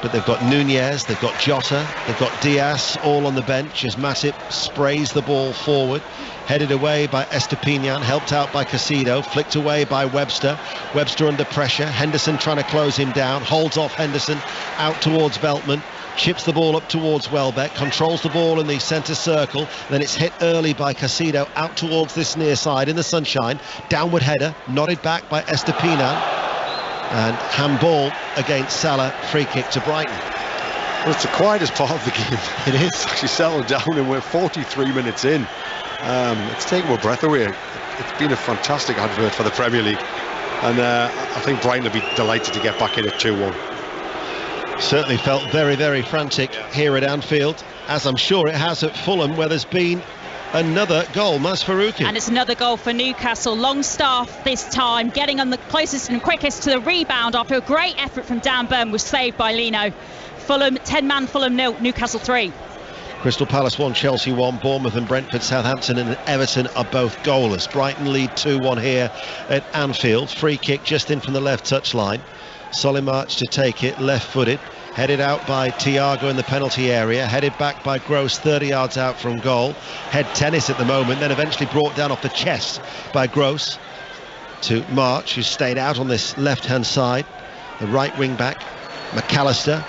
but they've got Nunez, they've got Jota, they've got Diaz all on the bench as Matip sprays the ball forward. Headed away by Estupiñán, helped out by Casido, flicked away by Webster. Webster under pressure, Henderson trying to close him down, holds off Henderson, out towards Veltman, chips the ball up towards Welbeck, controls the ball in the centre circle, then it's hit early by Casido, out towards this near side in the sunshine, downward header, nodded back by Estupiñán, and handball against Salah, free kick to Brighton. Well, it's the quietest part of the game. It is. It's actually settled down and we're 43 minutes in. It's taken my breath away. It's been a fantastic advert for the Premier League, and I think Brighton will be delighted to get back in at 2-1. Certainly felt very, very frantic here at Anfield, as I'm sure it has at Fulham, where there's been another goal. Maz Faruqi. And it's another goal for Newcastle. Longstaff this time getting on the closest and quickest to the rebound after a great effort from Dan Burn was saved by Lino. Fulham 10-man, Fulham 0, Newcastle 3. Crystal Palace 1, Chelsea 1, Bournemouth and Brentford, Southampton and Everton are both goalless. Brighton lead 2-1 here at Anfield. Free kick just in from the left touchline. Solimarch to take it, left-footed. Headed out by Thiago in the penalty area. Headed back by Gross, 30 yards out from goal. Head tennis at the moment, then eventually brought down off the chest by Gross to March, who stayed out on this left-hand side. The right wing-back, McAllister,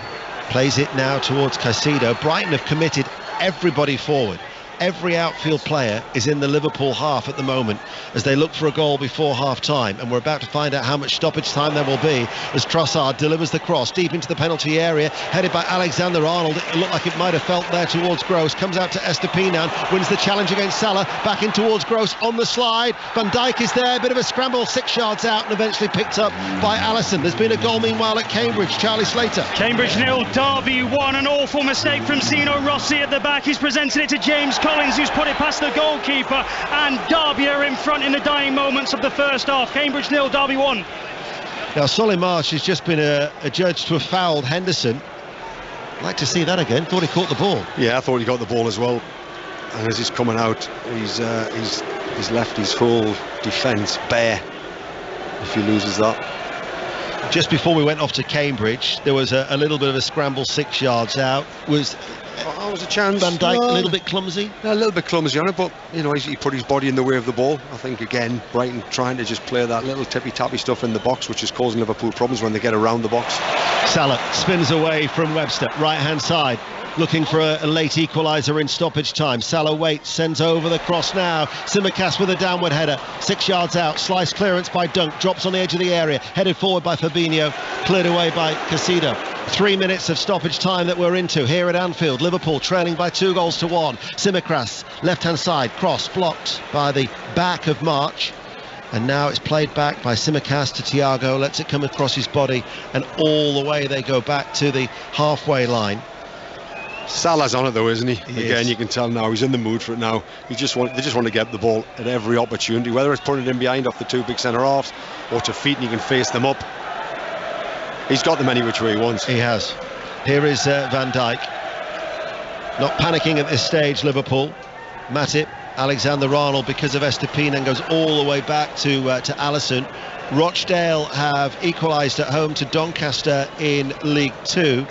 plays it now towards Caicedo. Brighton have committed everybody forward. Every outfield player is in the Liverpool half at the moment as they look for a goal before half-time, and we're about to find out how much stoppage time there will be as Trossard delivers the cross deep into the penalty area, headed by Alexander-Arnold. It looked like it might have felt there towards Gross, comes out to Estupiñán, wins the challenge against Salah, back in towards Gross on the slide. Van Dijk is there, a bit of a scramble, 6 yards out, and eventually picked up by Alisson. There's been a goal meanwhile at Cambridge. Charlie Slater. Cambridge 0, Derby 1. An awful mistake from Zeno Rossi at the back. He's presented it to James Collins, who's put it past the goalkeeper, and Derby are in front in the dying moments of the first half. Cambridge 0, Derby 1. Now Solimarch has just been adjudged to have fouled Henderson. I'd like to see that again. Thought he caught the ball. Yeah, I thought he got the ball as well, and as he's coming out, he's left his whole defence bare if he loses that. Just before we went off to Cambridge, there was a little bit of a scramble 6 yards out. Was a chance. Van Dijk a little bit clumsy? A little bit clumsy on it, but you know, he put his body in the way of the ball. I think again, Brighton trying to just play that little tippy-tappy stuff in the box, which is causing Liverpool problems when they get around the box. Salah spins away from Webster, right-hand side, looking for a late equaliser in stoppage time. Salah waits, sends over the cross now. Tsimikas with a downward header, 6 yards out. Slice clearance by Dunk, drops on the edge of the area, headed forward by Fabinho, cleared away by Caicedo. 3 minutes of stoppage time that we're into here at Anfield. Liverpool trailing by 2-1. Tsimikas, left-hand side, cross blocked by the back of March. And now it's played back by Tsimikas to Thiago, lets it come across his body, and all the way they go back to the halfway line. Salah's on it though, isn't he? Again, you can tell now he's in the mood for it now. They just want to get the ball at every opportunity, whether it's putting it in behind off the two big centre-halves or to feet and he can face them up. He's got them any which way he wants. He has. Here is Van Dijk. Not panicking at this stage, Liverpool. Matip, Alexander-Arnold because of Estupiñán goes all the way back to Alisson. Rochdale have equalised at home to Doncaster in League 2,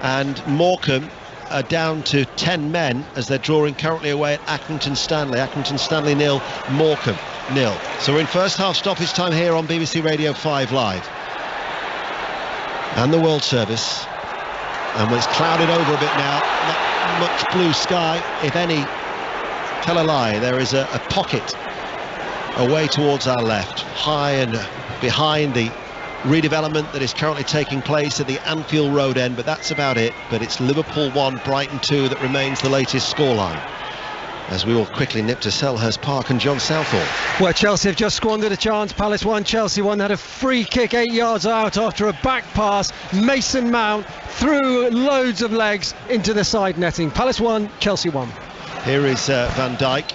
and Morecambe are down to 10 men as they're drawing currently away at Accrington Stanley. Accrington Stanley 0, Morecambe 0. So we're in first half stoppage time here on BBC Radio 5 Live. And the World Service, and it's clouded over a bit now, not much blue sky, if any. Tell a lie, there is a pocket away towards our left, high and behind the redevelopment that is currently taking place at the Anfield Road end, but that's about it. But it's Liverpool 1, Brighton 2 that remains the latest scoreline, as we all quickly nip to Selhurst Park and John Southall. Well, Chelsea have just squandered a chance. Palace 1, Chelsea 1. Had a free kick 8 yards out after a back pass. Mason Mount threw loads of legs into the side netting. Palace 1, Chelsea 1. Here is Van Dijk.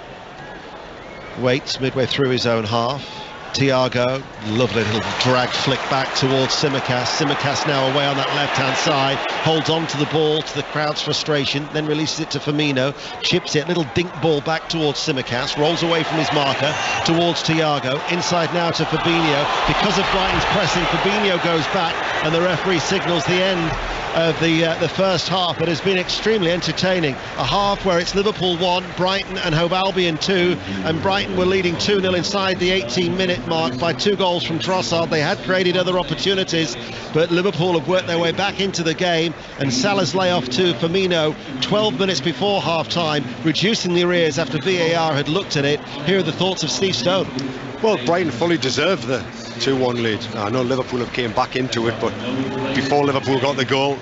Waits midway through his own half. Thiago, lovely little drag flick back towards Tsimikas. Tsimikas now away on that left-hand side, holds on to the ball to the crowd's frustration, then releases it to Firmino, chips it, little dink ball back towards Tsimikas, rolls away from his marker towards Thiago, inside now to Fabinho. Because of Brighton's pressing, Fabinho goes back and the referee signals the end of the first half. It has been extremely entertaining. A half where it's Liverpool 1, Brighton and Hove Albion 2, and Brighton were leading 2-0 inside the 18-minute mark by 2 goals from Trossard. They had created other opportunities, but Liverpool have worked their way back into the game, and Salah's layoff to Firmino 12 minutes before half-time, reducing the arrears after VAR had looked at it. Here are the thoughts of Steve Stone. Well, Brighton fully deserved the 2-1 lead. I know Liverpool have came back into it, but before Liverpool got the goal,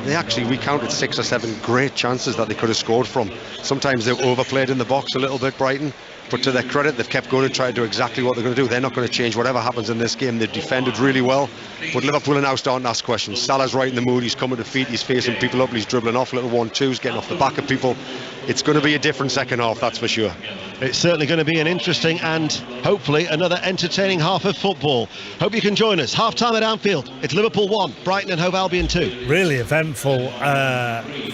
we counted 6 or 7 great chances that they could have scored from. Sometimes they overplayed in the box a little bit, Brighton, but to their credit, they've kept going and tried to do exactly what they're going to do. They're not going to change whatever happens in this game. They've defended really well, but Liverpool are now starting to ask questions. Salah's right in the mood, he's coming to feet, he's facing people up, he's dribbling off little 1-2s, getting off the back of people. it's going to be a different second half, that's for sure. It's certainly going to be an interesting and hopefully another entertaining half of football. Hope you can join us. Half-time at Anfield. It's Liverpool 1, Brighton and Hove Albion 2. Really eventful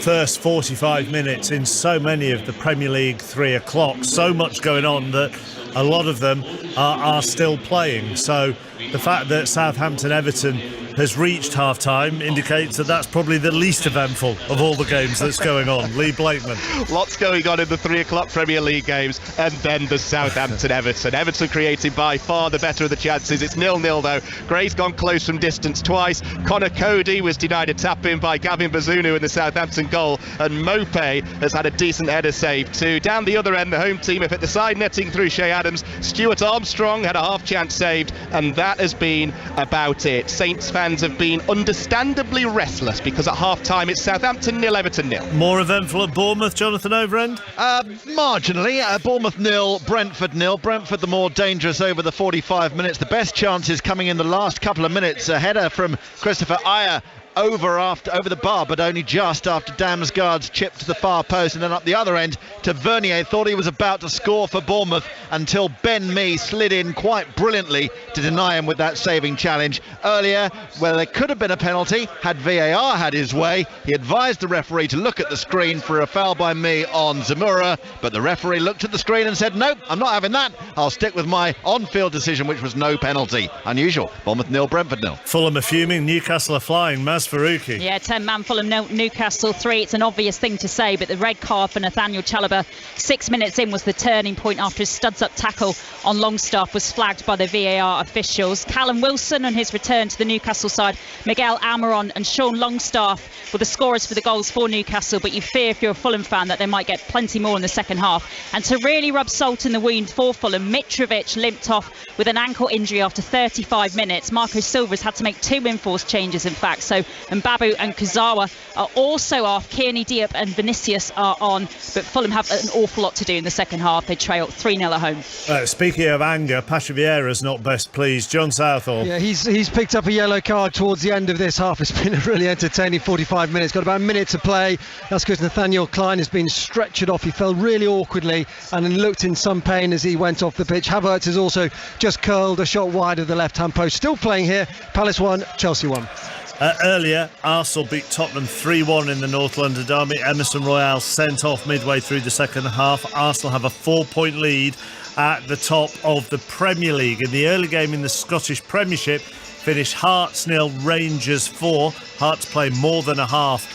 first 45 minutes in so many of the Premier League 3 o'clock. So much going on that a lot of them are still playing. So the fact that Southampton-Everton has reached half-time indicates that that's probably the least eventful of all the games that's going on. Lee Blakeman. Lots going on in the 3 o'clock Premier League games, and then the Southampton-Everton. Everton creating by far the better of the chances. It's 0-0 though. Gray's gone close from distance twice. Connor Cody was denied a tap-in by Gavin Bazunu in the Southampton goal, and Mopé has had a decent header save too. Down the other end, the home team have hit the side netting through Shea Adams. Stuart Armstrong had a half-chance saved, and that has been about it. Saints fans have been understandably restless because at half-time it's Southampton 0, Everton 0. More eventful at Bournemouth, Jonathan Overend? Marginally. Bournemouth 0, Brentford 0. Brentford the more dangerous over the 45 minutes. The best chances coming in the last couple of minutes. A header from Christopher Ayer over the bar, but only just after Damsgaard's chip to the far post, and then up the other end to Vernier. Thought he was about to score for Bournemouth until Ben Mee slid in quite brilliantly to deny him with that saving challenge. Earlier, well, there could have been a penalty had VAR had his way. He advised the referee to look at the screen for a foul by Mee on Zamora, but the referee looked at the screen and said, nope, I'm not having that. I'll stick with my on-field decision, which was no penalty. Unusual. Bournemouth 0, Brentford 0. Fulham are fuming, Newcastle are flying. Faruqi. Yeah, 10-man Fulham, Newcastle 3. It's an obvious thing to say, but the red card for Nathaniel Chalobah 6 minutes in was the turning point after his studs-up tackle on Longstaff was flagged by the VAR officials. Callum Wilson on his return to the Newcastle side, Miguel Almiron and Sean Longstaff were the scorers for the goals for Newcastle, but you fear if you're a Fulham fan that they might get plenty more in the second half. And to really rub salt in the wound for Fulham, Mitrovic limped off with an ankle injury after 35 minutes. Marco Silva's had to make 2 enforced changes, in fact, so Babu and Kuzawa are also off. Kearney, Diop and Vinicius are on, but Fulham have an awful lot to do in the second half. They trail 3-0 at home. Speaking of anger, Pasha Vieira's not best pleased. John Southall. Yeah, he's picked up a yellow card towards the end of this half. It's been a really entertaining 45 minutes. Got about a minute to play. That's because Nathaniel Klein has been stretchered off. He fell really awkwardly and looked in some pain as he went off the pitch. Havertz has also just curled a shot wide of the left-hand post. Still playing here. Palace 1, Chelsea 1. Earlier, Arsenal beat Tottenham 3-1 in the North London derby. Emerson Royale sent off midway through the second half. Arsenal have a 4-point lead at the top of the Premier League. In the early game in the Scottish Premiership, finished Hearts 0, Rangers 4. Hearts play more than a half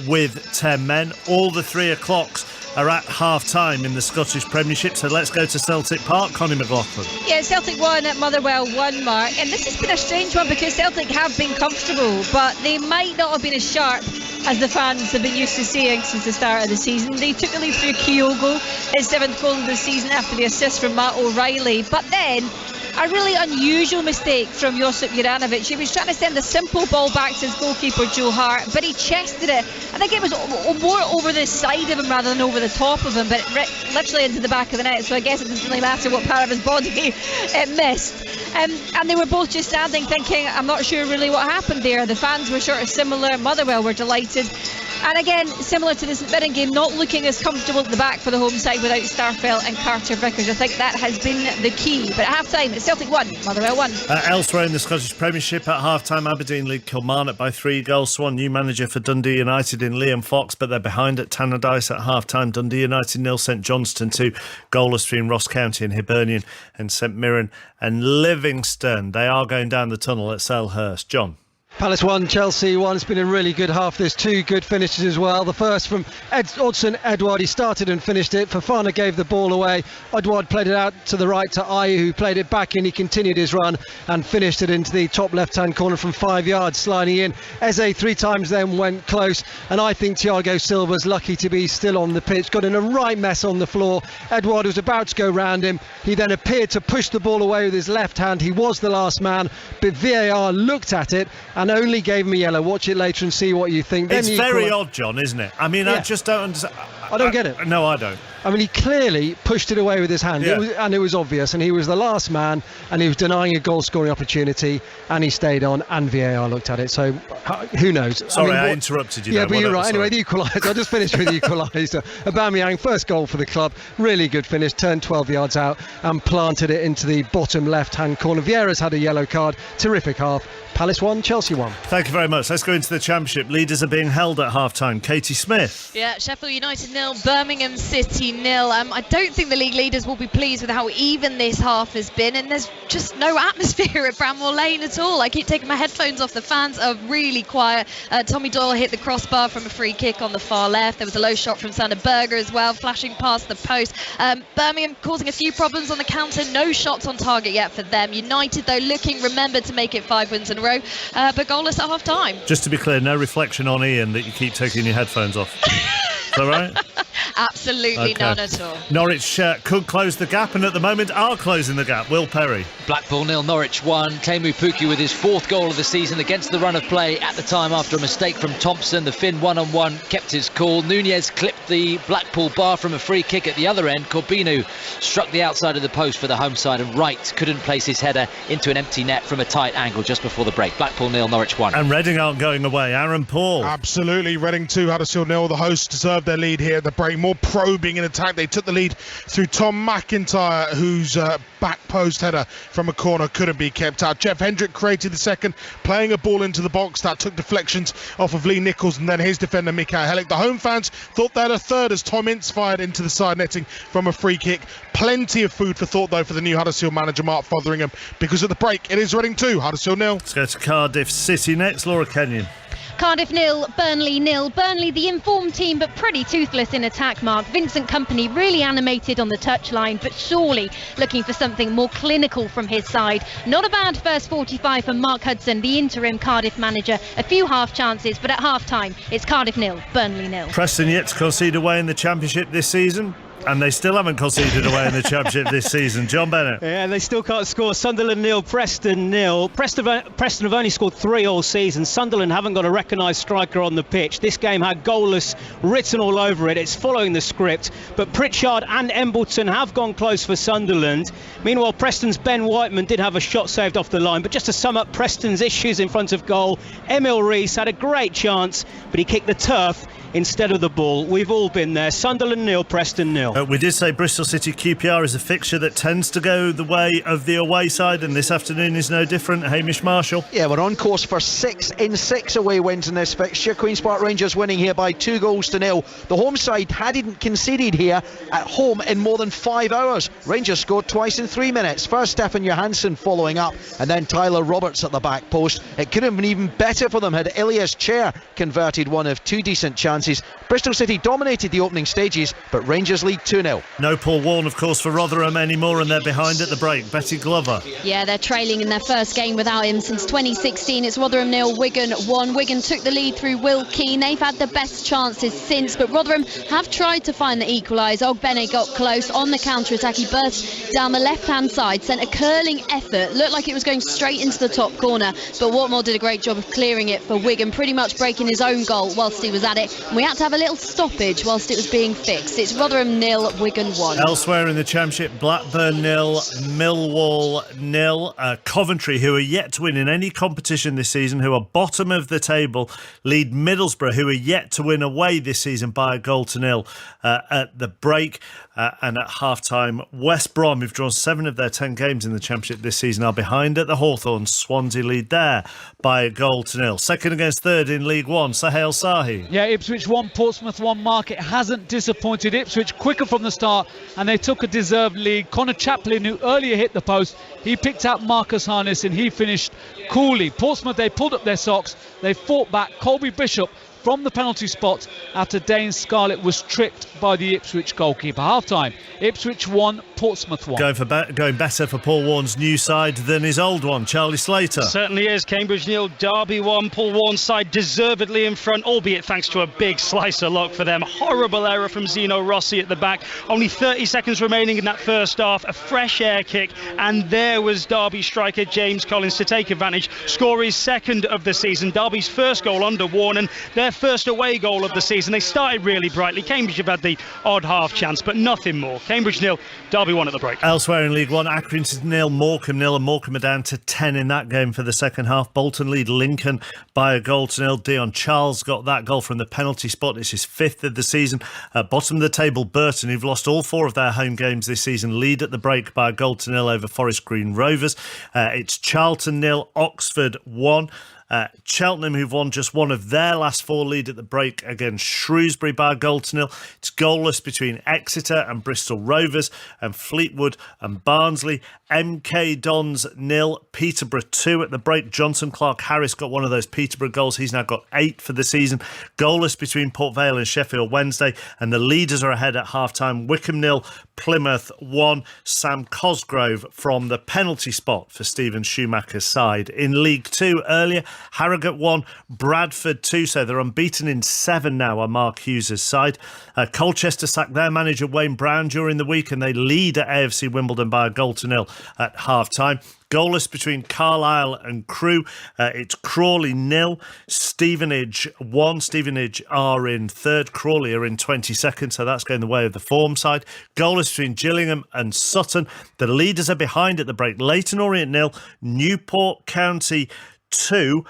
with 10 men. All the 3 o'clocks are at half-time in the Scottish Premiership, so let's go to Celtic Park. Connie McLaughlin. Yeah, Celtic 1 at Motherwell 1, Mark, and this has been a strange one because Celtic have been comfortable, but they might not have been as sharp as the fans have been used to seeing since the start of the season. They took the lead through Kyogo, his 7th goal of the season after the assist from Matt O'Reilly, but then a really unusual mistake from Josip Juranovic. He was trying to send a simple ball back to his goalkeeper Joe Hart, but he chested it. I think it was more over the side of him rather than over the top of him, but literally into the back of the net, so I guess it doesn't really matter what part of his body it missed. And they were both just standing thinking, I'm not sure really what happened there. The fans were sort of similar. Motherwell were delighted. And again, similar to the St Mirren game, not looking as comfortable at the back for the home side without Starfelt and Carter Vickers. I think that has been the key. But at half-time, it's Celtic 1, Motherwell 1. Elsewhere in the Scottish Premiership, at half-time, Aberdeen lead Kilmarnock by 3 goals to 1. New manager for Dundee United in Liam Fox, but they're behind at Tannadice at half-time. Dundee United 0, St Johnstone 2. Goalless between Ross County and Hibernian and St Mirren and Livingston. They are going down the tunnel at Selhurst. John. Palace 1, Chelsea 1. It's been a really good half. There's 2 good finishes as well. The first from Odsonne Edouard. He started and finished it. Fofana gave the ball away. Edouard played it out to the right to Ayew, who played it back in. He continued his run and finished it into the top left-hand corner from 5 yards, sliding in. Eze 3 times then went close, and I think Thiago Silva's lucky to be still on the pitch. Got in a right mess on the floor. Edouard was about to go round him. He then appeared to push the ball away with his left hand. He was the last man, but VAR looked at it and only gave him a yellow. Watch it later and see what you think. It's very odd, John, isn't it? I mean, yeah. I just don't understand. I don't get it. No, I don't. I mean, he clearly pushed it away with his hand, and it was obvious, and he was the last man, and he was denying a goal-scoring opportunity, and he stayed on, and VAR looked at it, so who knows? Sorry, I interrupted you there. Yeah, but you're right. Anyway, the equaliser, I'll just finish with the equaliser. Aubameyang, first goal for the club, really good finish, turned 12 yards out and planted it into the bottom left-hand corner. Vieira's had a yellow card, terrific half. Palace 1, Chelsea 1. Thank you very much. Let's go into the Championship. Leaders are being held at half-time. Katie Smith. Yeah, Sheffield United 0, Birmingham City 0. I don't think the league leaders will be pleased with how even this half has been, and there's just no atmosphere at Bramwell Lane at all. I keep taking my headphones off. The fans are really quiet. Tommy Doyle hit the crossbar from a free kick on the far left. There was a low shot from Sander Berger as well, flashing past the post. Birmingham causing a few problems on the counter. No shots on target yet for them. United, though, remember to make it 5 wins in a row, but goalless at half time. Just to be clear, no reflection on Ian that you keep taking your headphones off. Is that right? Absolutely none at all. Norwich could close the gap, and at the moment are closing the gap. Will Perry. Blackpool 0, Norwich 1. Teemu Pukki with his 4th goal of the season against the run of play at the time after a mistake from Thompson. The Finn 1-on-1 kept his cool. Nunez clipped the Blackpool bar from a free kick at the other end. Corbinu struck the outside of the post for the home side, and Wright couldn't place his header into an empty net from a tight angle just before the break. Blackpool 0, Norwich 1. And Reading aren't going away. Aaron Paul. Absolutely. Reading 2, Huddersfield 0. The hosts deserved their lead here at the break. More probing in attack. They took the lead through Tom McIntyre, whose back post header from a corner couldn't be kept out. Jeff Hendrick created the second, playing a ball into the box that took deflections off of Lee Nichols and then his defender Mikael Hellick. The home fans thought they had a third as Tom Ince fired into the side netting from a free kick. Plenty of food for thought, though, for the new Huddersfield manager Mark Fotheringham, because at the break it is Reading 2, Huddersfield 0. Let's go to Cardiff City next. Laura Kenyon. Cardiff 0, Burnley 0. Burnley, the informed team, but pretty toothless in attack, Mark. Vincent Kompany really animated on the touchline, but surely looking for something more clinical from his side. Not a bad first 45 for Mark Hudson, the interim Cardiff manager. A few half chances, but at half time, it's Cardiff 0, Burnley 0. Preston yet to concede away in the Championship this season. And they still haven't conceded away in the Championship this season. John Bennett. Yeah, they still can't score. Sunderland 0, Preston 0. Preston have only scored 3 all season. Sunderland haven't got a recognised striker on the pitch. This game had goalless written all over it. It's following the script. But Pritchard and Embleton have gone close for Sunderland. Meanwhile, Preston's Ben Whiteman did have a shot saved off the line. But just to sum up Preston's issues in front of goal, Emil Rees had a great chance, but he kicked the turf instead of the ball. We've all been there. Sunderland 0, Preston 0. We did say Bristol City QPR is a fixture that tends to go the way of the away side, and this afternoon is no different. Hamish Marshall. Yeah, we're on course for 6 in 6 away wins in this fixture. Queen's Park Rangers winning here by 2-0. The home side hadn't conceded here at home in more than 5 hours. Rangers scored twice in 3 minutes. First Stefan Johansson following up, and then Tyler Roberts at the back post. It could have been even better for them had Ilias Chair converted one of 2 decent chances. Bristol City dominated the opening stages, but Rangers lead 2-0. No Paul Warne, of course, for Rotherham anymore, and they're behind at the break. Betty Glover. Yeah, they're trailing in their first game without him since 2016. It's Rotherham 0, Wigan 1. Wigan took the lead through Will Keane. They've had the best chances since, but Rotherham have tried to find the equaliser. Ogbene got close on the counter-attack. He burst down the left-hand side, sent a curling effort. Looked like it was going straight into the top corner, but Watmore did a great job of clearing it for Wigan, pretty much breaking his own goal whilst he was at it. And we had to have a little stoppage whilst it was being fixed. It's Rotherham 0, Wigan 1. Elsewhere in the Championship, Blackburn 0, Millwall 0. Coventry, who are yet to win in any competition this season, who are bottom of the table, lead Middlesbrough, who are yet to win away this season by 1-0 at the break. And at half-time, West Brom, who've drawn 7 of their 10 games in the Championship this season, are behind at the Hawthorns. Swansea lead there by 1-0. Second against third in League One, Sahel Sahi. Yeah, Ipswich 1, Portsmouth 1. Market hasn't disappointed. Ipswich quicker from the start, and they took a deserved lead. Connor Chaplin, who earlier hit the post, he picked out Marcus Harness and he finished coolly. Portsmouth, they pulled up their socks. They fought back. Colby Bishop from the penalty spot after Dane Scarlett was tripped by the Ipswich goalkeeper. Half-time, Ipswich 1, Portsmouth 1. Going better for Paul Warne's new side than his old one, Charlie Slater. Certainly is. Cambridge 0, Derby 1. Paul Warne's side deservedly in front, albeit thanks to a big slice of luck for them. Horrible error from Zeno Rossi at the back. Only 30 seconds remaining in that first half. A fresh air kick, and there was Derby striker James Collins to take advantage, score his second of the season. Derby's first goal under Warne, and their their first away goal of the season. They started really brightly. Cambridge have had the odd half chance, but nothing more. Cambridge 0, Derby 1 at the break. Elsewhere in League One, Accrington 0, Morecambe 0, and Morecambe are down to 10 in that game for the second half. Bolton lead Lincoln by 1-0. Dion Charles got that goal from the penalty spot. It's his 5th of the season. At bottom of the table, Burton, who've lost all 4 of their home games this season, lead at the break by 1-0 over Forest Green Rovers. It's Charlton 0, Oxford 1. Cheltenham, who've won just one of their last 4, lead at the break against Shrewsbury by 1-0. It's goalless between Exeter and Bristol Rovers, and Fleetwood and Barnsley. MK Dons 0, Peterborough 2 at the break. Johnson Clark Harris got one of those Peterborough goals. He's now got 8 for the season. Goalless between Port Vale and Sheffield Wednesday, and the leaders are ahead at half-time. Wycombe 0, Plymouth 1. Sam Cosgrove from the penalty spot for Stephen Schumacher's side. In League 2 earlier, Harrogate 1, Bradford 2, so they're unbeaten in 7 now on Mark Hughes' side. Colchester sacked their manager Wayne Brown during the week, and they lead at AFC Wimbledon by 1-0 at half-time. Goalless between Carlisle and Crewe. It's Crawley 0, Stevenage 1. Stevenage are in 3rd, Crawley are in 22nd, so that's going the way of the form side. Goalless between Gillingham and Sutton. The leaders are behind at the break. Leyton Orient 0, Newport County 2.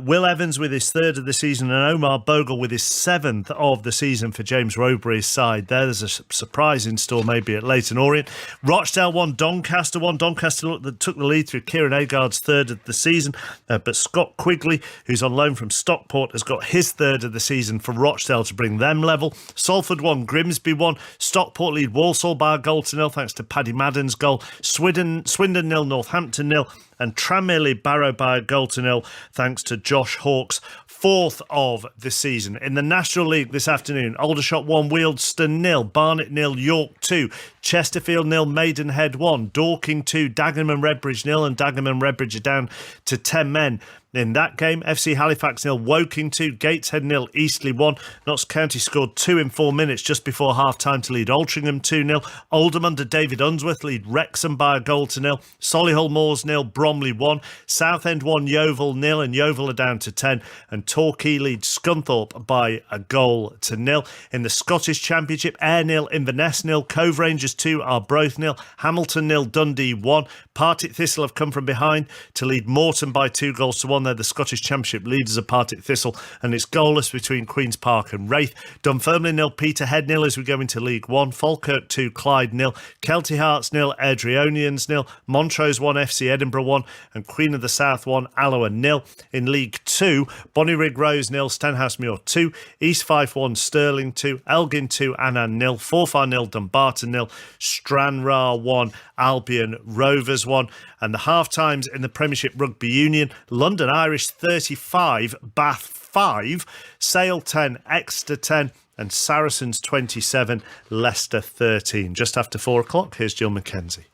Will Evans with his 3rd of the season, and Omar Bogle with his 7th of the season for James Rowberry's side. There's a surprise in store maybe at Leyton Orient. Rochdale 1, Doncaster 1. Doncaster took the lead through Kieran Agard's 3rd of the season, but Scott Quigley, who's on loan from Stockport, has got his 3rd of the season for Rochdale to bring them level. Salford 1, Grimsby 1. Stockport lead Walsall by 1-0 thanks to Paddy Madden's goal. Swindon 0, Northampton 0. And Tranmere lead Barrow by 1-0 thanks to Josh Hawke's 4th of the season. In the National League this afternoon, Aldershot 1, Wealdstone 0, Barnet 0, York 2, Chesterfield 0, Maidenhead 1, Dorking 2, Dagenham and Redbridge 0, and Dagenham and Redbridge are down to 10 men. In that game, FC Halifax 0, Woking 2, Gateshead 0, Eastleigh 1. Notts County scored 2 in 4 minutes just before half-time to lead Altrincham 2-0. Oldham under David Unsworth lead Wrexham by 1-0. Solihull Moors 0, Bromley 1. Southend 1, Yeovil 0, and Yeovil are down to 10. And Torquay leads Scunthorpe by 1-0. In the Scottish Championship, Ayr 0, Inverness 0, Cove Rangers 2, Arbroath 0, Hamilton 0, Dundee 1. Partick Thistle have come from behind to lead Morton by 2-1. They're the Scottish Championship leaders of Partick Thistle, and it's goalless between Queen's Park and Wraith. Dunfermline 0, Peterhead 0 as we go into League 1. Falkirk 2, Clyde 0, Kelty Hearts 0, Airdrieonians 0, Montrose 1, FC Edinburgh 1, and Queen of the South 1, Alloa 0. In League 2, Bonnyrigg Rose 0, Stenhousemuir 2, East Fife 1, Stirling 2, Elgin 2, Annan 0, Forfar 0, Dumbarton 0, Stranraer 1, Albion Rovers 1. And the half-times in the Premiership Rugby Union, London Irish 35, Bath 5, Sale 10, Exeter 10, and Saracens 27, Leicester 13. Just after 4 o'clock, here's Jill Mackenzie.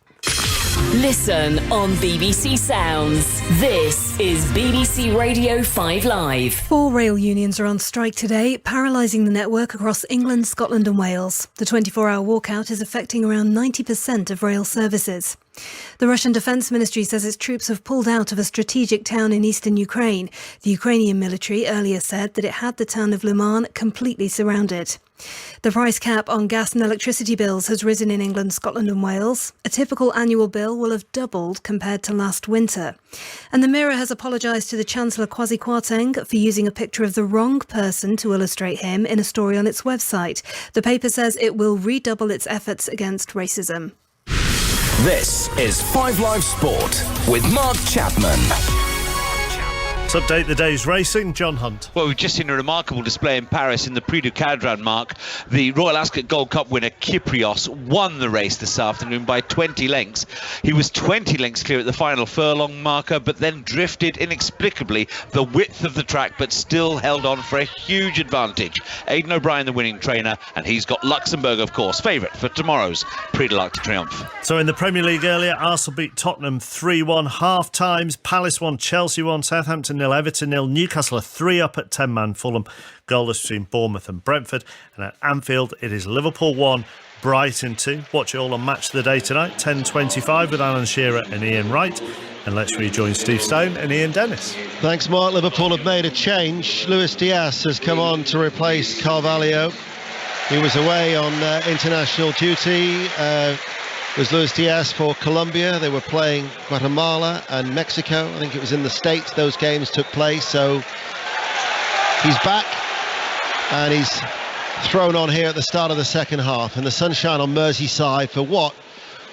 Listen on BBC Sounds. This is BBC Radio 5 Live. 4 rail unions are on strike today, paralysing the network across England, Scotland and Wales. The 24-hour walkout is affecting around 90% of rail services. The Russian Defence Ministry says its troops have pulled out of a strategic town in eastern Ukraine. The Ukrainian military earlier said that it had the town of Liman completely surrounded. The price cap on gas and electricity bills has risen in England, Scotland and Wales. A typical annual bill will have doubled compared to last winter. And the Mirror has apologised to the Chancellor Kwasi Kwarteng for using a picture of the wrong person to illustrate him in a story on its website. The paper says it will redouble its efforts against racism. This is 5 Live Sport with Mark Chapman. Let's update the day's racing. John Hunt. Well, we've just seen a remarkable display in Paris in the Prix du Cadran, Mark. The Royal Ascot Gold Cup winner Kyprios won the race this afternoon by 20 lengths. He was 20 lengths clear at the final furlong marker, but then drifted inexplicably the width of the track, but still held on for a huge advantage. Aidan O'Brien, the winning trainer, and he's got Luxembourg, of course, favourite for tomorrow's Prix de l'Arc de Triomphe. So in the Premier League earlier, Arsenal beat Tottenham 3-1 half times. Palace won, Chelsea won, Southampton 0, Everton 0, Newcastle are 3 up at 10-man. Fulham goalless between Bournemouth and Brentford. And at Anfield, it is Liverpool 1, Brighton 2. Watch it all on Match of the Day tonight, 10:25 with Alan Shearer and Ian Wright. And let's rejoin Steve Stone and Ian Dennis. Thanks, Mark. Liverpool have made a change. Luis Diaz has come on to replace Carvalho. He was away on international duty. Was Luis Diaz for Colombia. They were playing Guatemala and Mexico. I think it was in the States those games took place. So he's back and he's thrown on here at the start of the second half. And the sunshine on Merseyside for what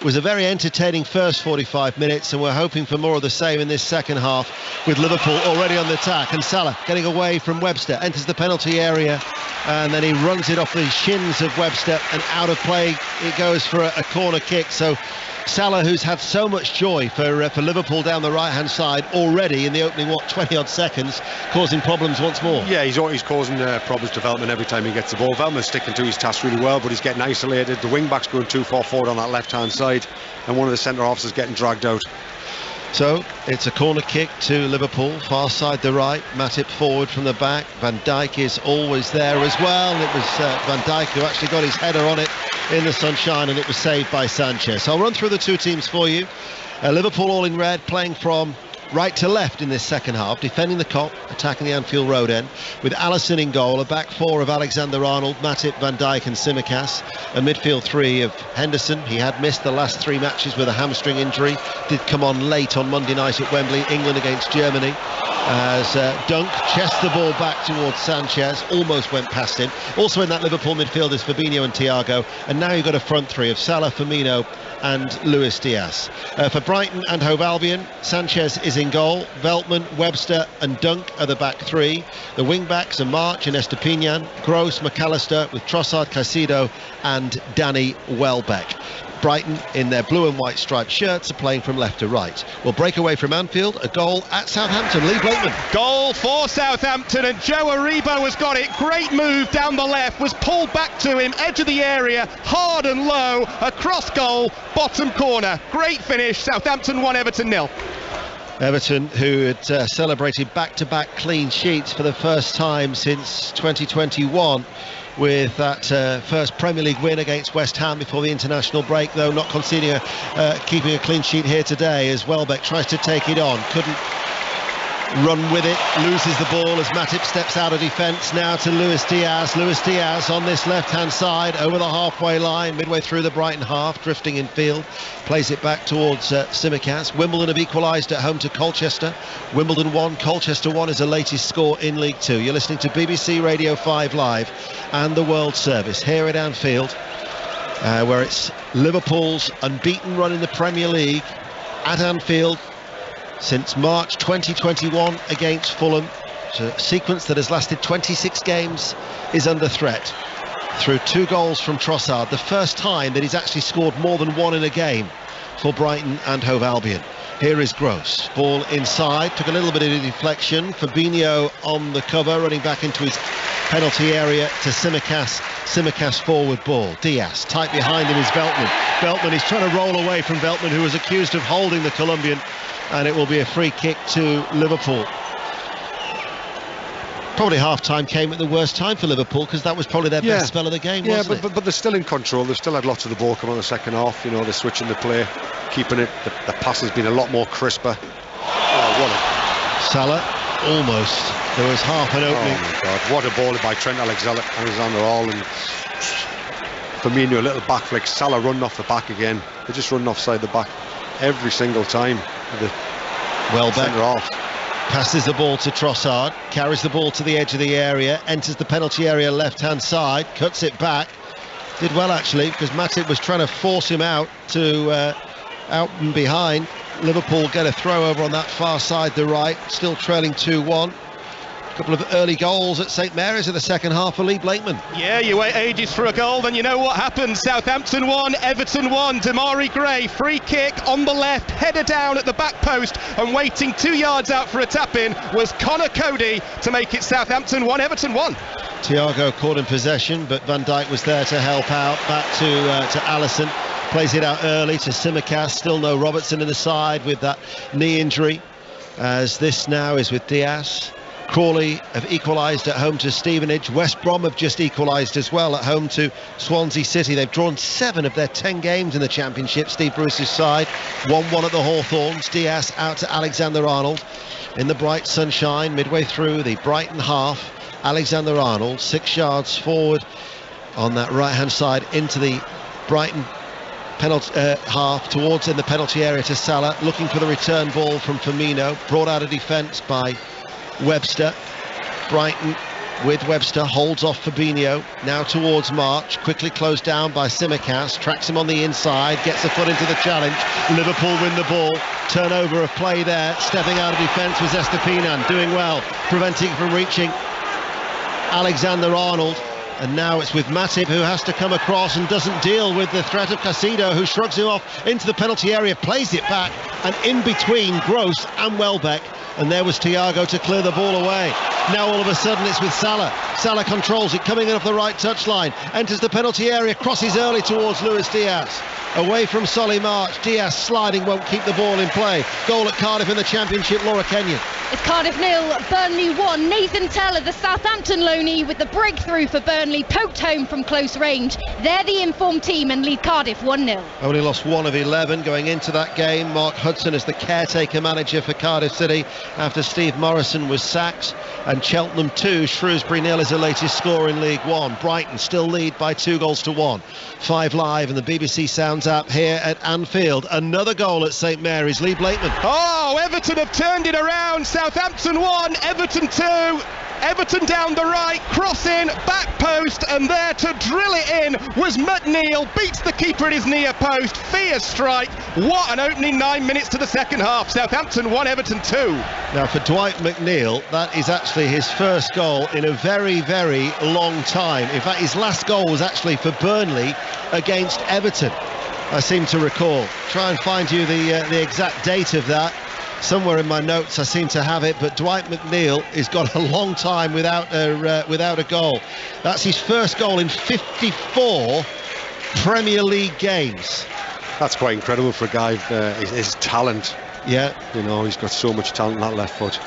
was a very entertaining first 45 minutes, and we're hoping for more of the same in this second half, with Liverpool already on the attack. And Salah getting away from Webster, enters the penalty area, and then he runs it off the shins of Webster, and out of play it goes for a corner kick. So Salah, who's had so much joy for Liverpool down the right hand side already in the opening 20 odd seconds, causing problems once more. Yeah, he's causing problems to Veltman every time he gets the ball. Veltman's sticking to his task really well, but he's getting isolated. The wing back's going too far forward on that left hand side, and one of the centre halves is getting dragged out. So it's a corner kick to Liverpool, far side the right. Matip forward from the back. Van Dijk is always there as well. It was Van Dijk who actually got his header on it in the sunshine, and it was saved by Sanchez. I'll run through the two teams for you. Liverpool all in red, playing from right to left in this second half, defending the Kop, attacking the Anfield Road end, with Alisson in goal, a back four of Alexander-Arnold, Matip, Van Dijk and Tsimikas, a midfield three of Henderson. He had missed the last three matches with a hamstring injury, did come on late on Monday night at Wembley, England against Germany, as Dunk chests the ball back towards Sanchez, almost went past him. Also in that Liverpool midfield is Fabinho and Thiago, and now you've got a front three of Salah, Firmino and Luis Diaz. For Brighton and Hove Albion, Sanchez is in goal, Veltman, Webster and Dunk are the back three. The wing backs are March and Estepinian, Gross, McAllister, with Trossard, Caicedo and Danny Welbeck. Brighton in their blue and white striped shirts are playing from left to right. We'll break away from Anfield, a goal at Southampton. Lee Blakeman. Goal for Southampton, and Joe Aribo has got it. Great move down the left, was pulled back to him, edge of the area, hard and low, across goal, bottom corner. Great finish. Southampton 1, Everton 0. Everton, who had celebrated back-to-back clean sheets for the first time since 2021, with that first Premier League win against West Ham before the international break, though not conceding keeping a clean sheet here today, as Welbeck tries to take it on, couldn't run with it, loses the ball as Matip steps out of defence. Now to Luis Diaz. Luis Diaz on this left hand side over the halfway line, midway through the Brighton half, drifting in field, plays it back towards Tsimikas. Wimbledon have equalised at home to Colchester. Wimbledon 1, Colchester 1 is the latest score in League 2. You're listening to BBC Radio 5 Live and the World Service here at Anfield, where it's Liverpool's unbeaten run in the Premier League at Anfield since March 2021 against Fulham. It's a sequence that has lasted 26 games, is under threat through 2 goals from Trossard, the first time that he's actually scored more than one in a game for Brighton and Hove Albion. Here is Gross, ball inside, took a little bit of a deflection. Fabinho on the cover, running back into his penalty area to Tsimikas. Tsimikas forward ball. Diaz tight behind him is Veltman. Veltman is trying to roll away from Veltman, who was accused of holding the Colombian, and it will be a free kick to Liverpool. Probably half-time came at the worst time for Liverpool, because that was probably their best spell of the game, wasn't it? But they're still in control. They've still had lots of the ball come on the second half. You know, they're switching the play, keeping it. The pass has been a lot more crisper. Salah, almost. There was half an opening. Oh my God, what a ball by Trent Alexander-Arnold. Firmino, a little back flick. Salah running off the back again. They're just running offside the back every single time. Welbeck passes the ball to Trossard, carries the ball to the edge of the area, enters the penalty area left hand side, cuts it back. Did well actually, because Matip was trying to force him out to out and behind. Liverpool get a throw over on that far side, the right, still trailing 2-1. A couple of early goals at St Mary's in the second half for Lee Blakeman. Yeah, you wait ages for a goal, then you know what happens. Southampton 1, Everton 1. Damari Gray, free kick on the left, header down at the back post, and waiting 2 yards out for a tap-in was Connor Cody to make it Southampton 1, Everton 1. Thiago caught in possession, but Van Dijk was there to help out. Back to Alisson, plays it out early to Tsimikas. Still no Robertson in the side with that knee injury, as this now is with Diaz. Crawley have equalised at home to Stevenage. West Brom have just equalised as well at home to Swansea City. They've drawn 7 of their 10 games in the Championship, Steve Bruce's side. 1-1 at the Hawthorns. Diaz out to Alexander-Arnold in the bright sunshine midway through the Brighton half. Alexander-Arnold 6 yards forward on that right-hand side into the Brighton penalty half, towards in the penalty area to Salah, looking for the return ball from Firmino, brought out of defence by Webster. Brighton with Webster, holds off Fabinho, now towards March, quickly closed down by Tsimikas, tracks him on the inside, gets a foot into the challenge. Liverpool win the ball, turnover of play there, stepping out of defence was Estupiñán, doing well, preventing from reaching Alexander-Arnold. And now it's with Matip, who has to come across and doesn't deal with the threat of Casido, who shrugs him off into the penalty area, plays it back, and in between Gross and Welbeck. And there was Thiago to clear the ball away. Now all of a sudden it's with Salah. Salah controls it, coming in off the right touchline, enters the penalty area, crosses early towards Luis Diaz. Away from Solly March. Diaz sliding, won't keep the ball in play. Goal at Cardiff in the Championship, Laura Kenyon. It's Cardiff 0, Burnley 1. Nathan Teller, the Southampton loanee, with the breakthrough for Burnley, poked home from close range. They're the informed team and lead Cardiff 1-0. Only lost 1 of 11 going into that game. Mark Hudson is the caretaker manager for Cardiff City after Steve Morrison was sacked. And Cheltenham 2, Shrewsbury 0 is the latest score in League One. Brighton still lead by 2-1. 5 Live and the BBC Sounds app here at Anfield. Another goal at St Mary's. Lee Blakeman. Oh, Everton have turned it around. Southampton 1, Everton 2. Everton down the right, cross in, back post, and there to drill it in was McNeil. Beats the keeper at his near post. Fierce strike. What an opening 9 minutes to the second half. Southampton 1, Everton 2. Now for Dwight McNeil, that is actually his first goal in a very, very long time. In fact, his last goal was actually for Burnley against Everton, I seem to recall. Try and find you the exact date of that. Somewhere in my notes I seem to have it, but Dwight McNeil has got a long time without a goal. That's his first goal in 54 Premier League games. That's quite incredible for a guy, his talent. Yeah. You know, he's got so much talent in that left foot.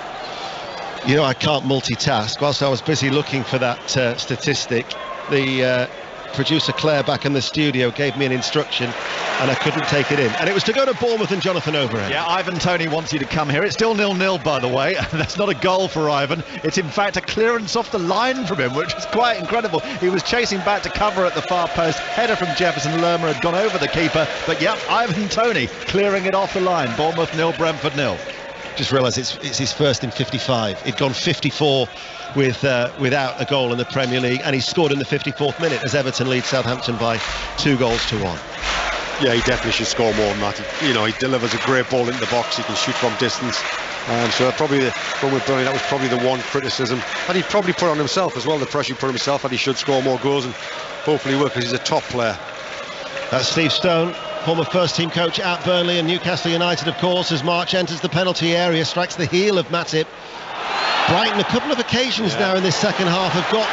You know, I can't multitask. Whilst I was busy looking for that statistic, the producer Claire back in the studio gave me an instruction and I couldn't take it in, and it was to go to Bournemouth and Jonathan Overend. Yeah, Ivan Toney wants you to come here. It's still 0-0, by the way. That's not a goal for Ivan. It's in fact a clearance off the line from him, which is quite incredible. He was chasing back to cover at the far post. Header from Jefferson Lerma had gone over the keeper, but yep, Ivan Toney clearing it off the line. Bournemouth 0, Brentford 0. Just realised it's his first in 55. He'd gone 54 without a goal in the Premier League, and he scored in the 54th minute as Everton lead Southampton by 2-1. Yeah, he definitely should score more than that. He delivers a great ball into the box. He can shoot from distance. So probably that was probably the one criticism that he'd probably put on himself as well. The pressure he put on himself, that he should score more goals, and hopefully he will, because he's a top player. That's Steve Stone, former first-team coach at Burnley and Newcastle United, of course, as March enters the penalty area, strikes the heel of Matip. Brighton, a couple of occasions now in this second half, have got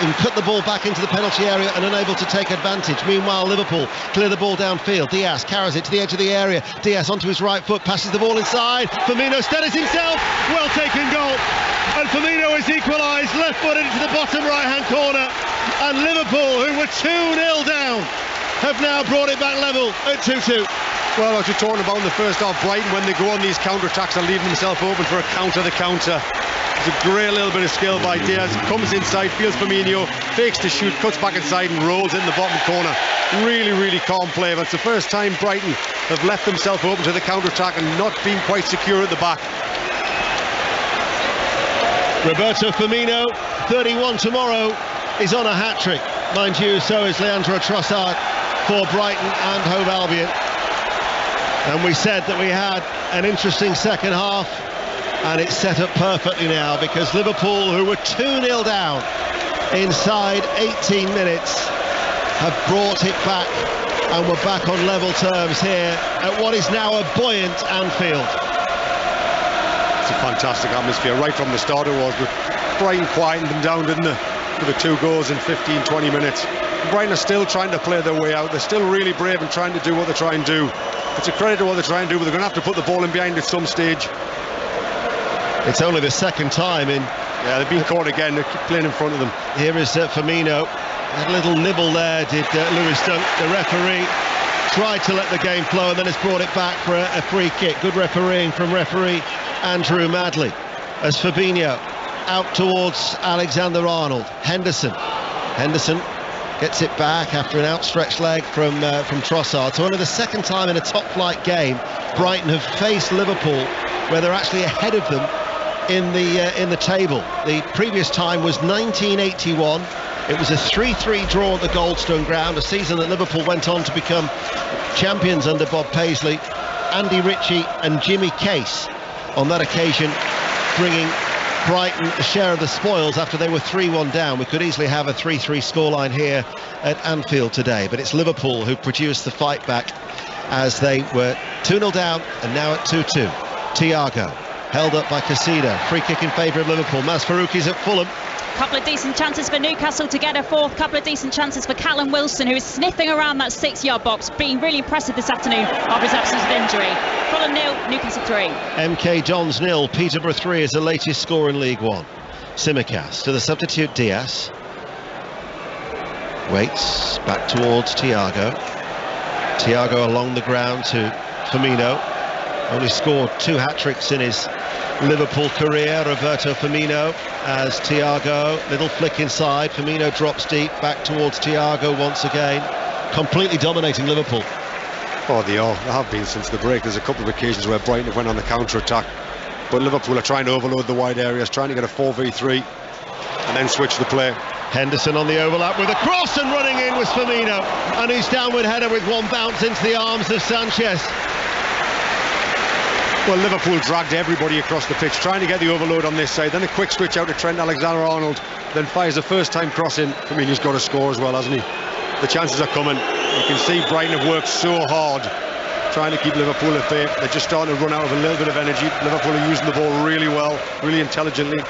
and cut the ball back into the penalty area and unable to take advantage. Meanwhile, Liverpool clear the ball downfield. Diaz carries it to the edge of the area. Diaz onto his right foot, passes the ball inside. Firmino steadies himself. Well taken goal. And Firmino is equalised, left-footed into the bottom right-hand corner. And Liverpool, who were 2-0 down, have now brought it back level at 2-2. Well, as you're talking about in the first half, Brighton, when they go on these counter-attacks, are leaving themselves open for a counter-the-counter. It's a great little bit of skill by Diaz. Comes inside, feels Firmino, fakes the shoot, cuts back inside and rolls in the bottom corner. Really, really calm play. But it's the first time Brighton have left themselves open to the counter-attack and not been quite secure at the back. Roberto Firmino, 31 tomorrow, is on a hat-trick. Mind you, so is Leandro Trossard for Brighton and Hove Albion. And we said that we had an interesting second half, and it's set up perfectly now, because Liverpool, who were 2-0 down inside 18 minutes, have brought it back and we're back on level terms here at what is now a buoyant Anfield. It's a fantastic atmosphere right from the start. It was, but Brighton quietened them down, didn't they, with the 2 goals in 15-20 minutes. Brighton are still trying to play their way out. They're still really brave and trying to do what they try and do. It's a credit to what they're trying to do, but they're going to have to put the ball in behind at some stage. It's only the second time in. Yeah, they've been caught again. They're playing in front of them. Here is Firmino. Had a little nibble there, did Lewis Dunk. The referee tried to let the game flow and then has brought it back for a free kick. Good refereeing from referee Andrew Madley. As Fabinho out towards Alexander-Arnold. Henderson gets it back after an outstretched leg from Trossard. So only the second time in a top-flight game Brighton have faced Liverpool where they're actually ahead of them in the table. The previous time was 1981. It was a 3-3 draw at the Goldstone Ground, a season that Liverpool went on to become champions under Bob Paisley. Andy Ritchie and Jimmy Case on that occasion bringing Brighton a share of the spoils after they were 3-1 down. We could easily have a 3-3 scoreline here at Anfield today, but it's Liverpool who produced the fight back as they were 2-0 down and now at 2-2. Thiago held up by Casido. Free kick in favour of Liverpool. Mazfarouki's at Fulham. Couple of decent chances for Newcastle to get a fourth. Couple of decent chances for Callum Wilson, who is sniffing around that 6-yard box, being really impressive this afternoon after his absence of injury. Fulham 0, Newcastle 3. MK Dons 0, Peterborough 3 is the latest score in League One. Simicast to the substitute Diaz. Waits back towards Thiago. Thiago along the ground to Firmino. Only scored 2 hat-tricks in his Liverpool career, Roberto Firmino. As Thiago, little flick inside, Firmino drops deep, back towards Thiago once again, completely dominating Liverpool. Oh, they have been since the break. There's a couple of occasions where Brighton have went on the counter-attack, but Liverpool are trying to overload the wide areas, trying to get a 4v3 and then switch the play. Henderson on the overlap with a cross, and running in was Firmino, and his downward header with one bounce into the arms of Sanchez. Well, Liverpool dragged everybody across the pitch, trying to get the overload on this side. Then a quick switch out to Trent Alexander-Arnold, then fires a first-time cross in. I mean, he's got to score as well, hasn't he? The chances are coming. You can see Brighton have worked so hard trying to keep Liverpool at bay. They're just starting to run out of a little bit of energy. Liverpool are using the ball really well, really intelligently.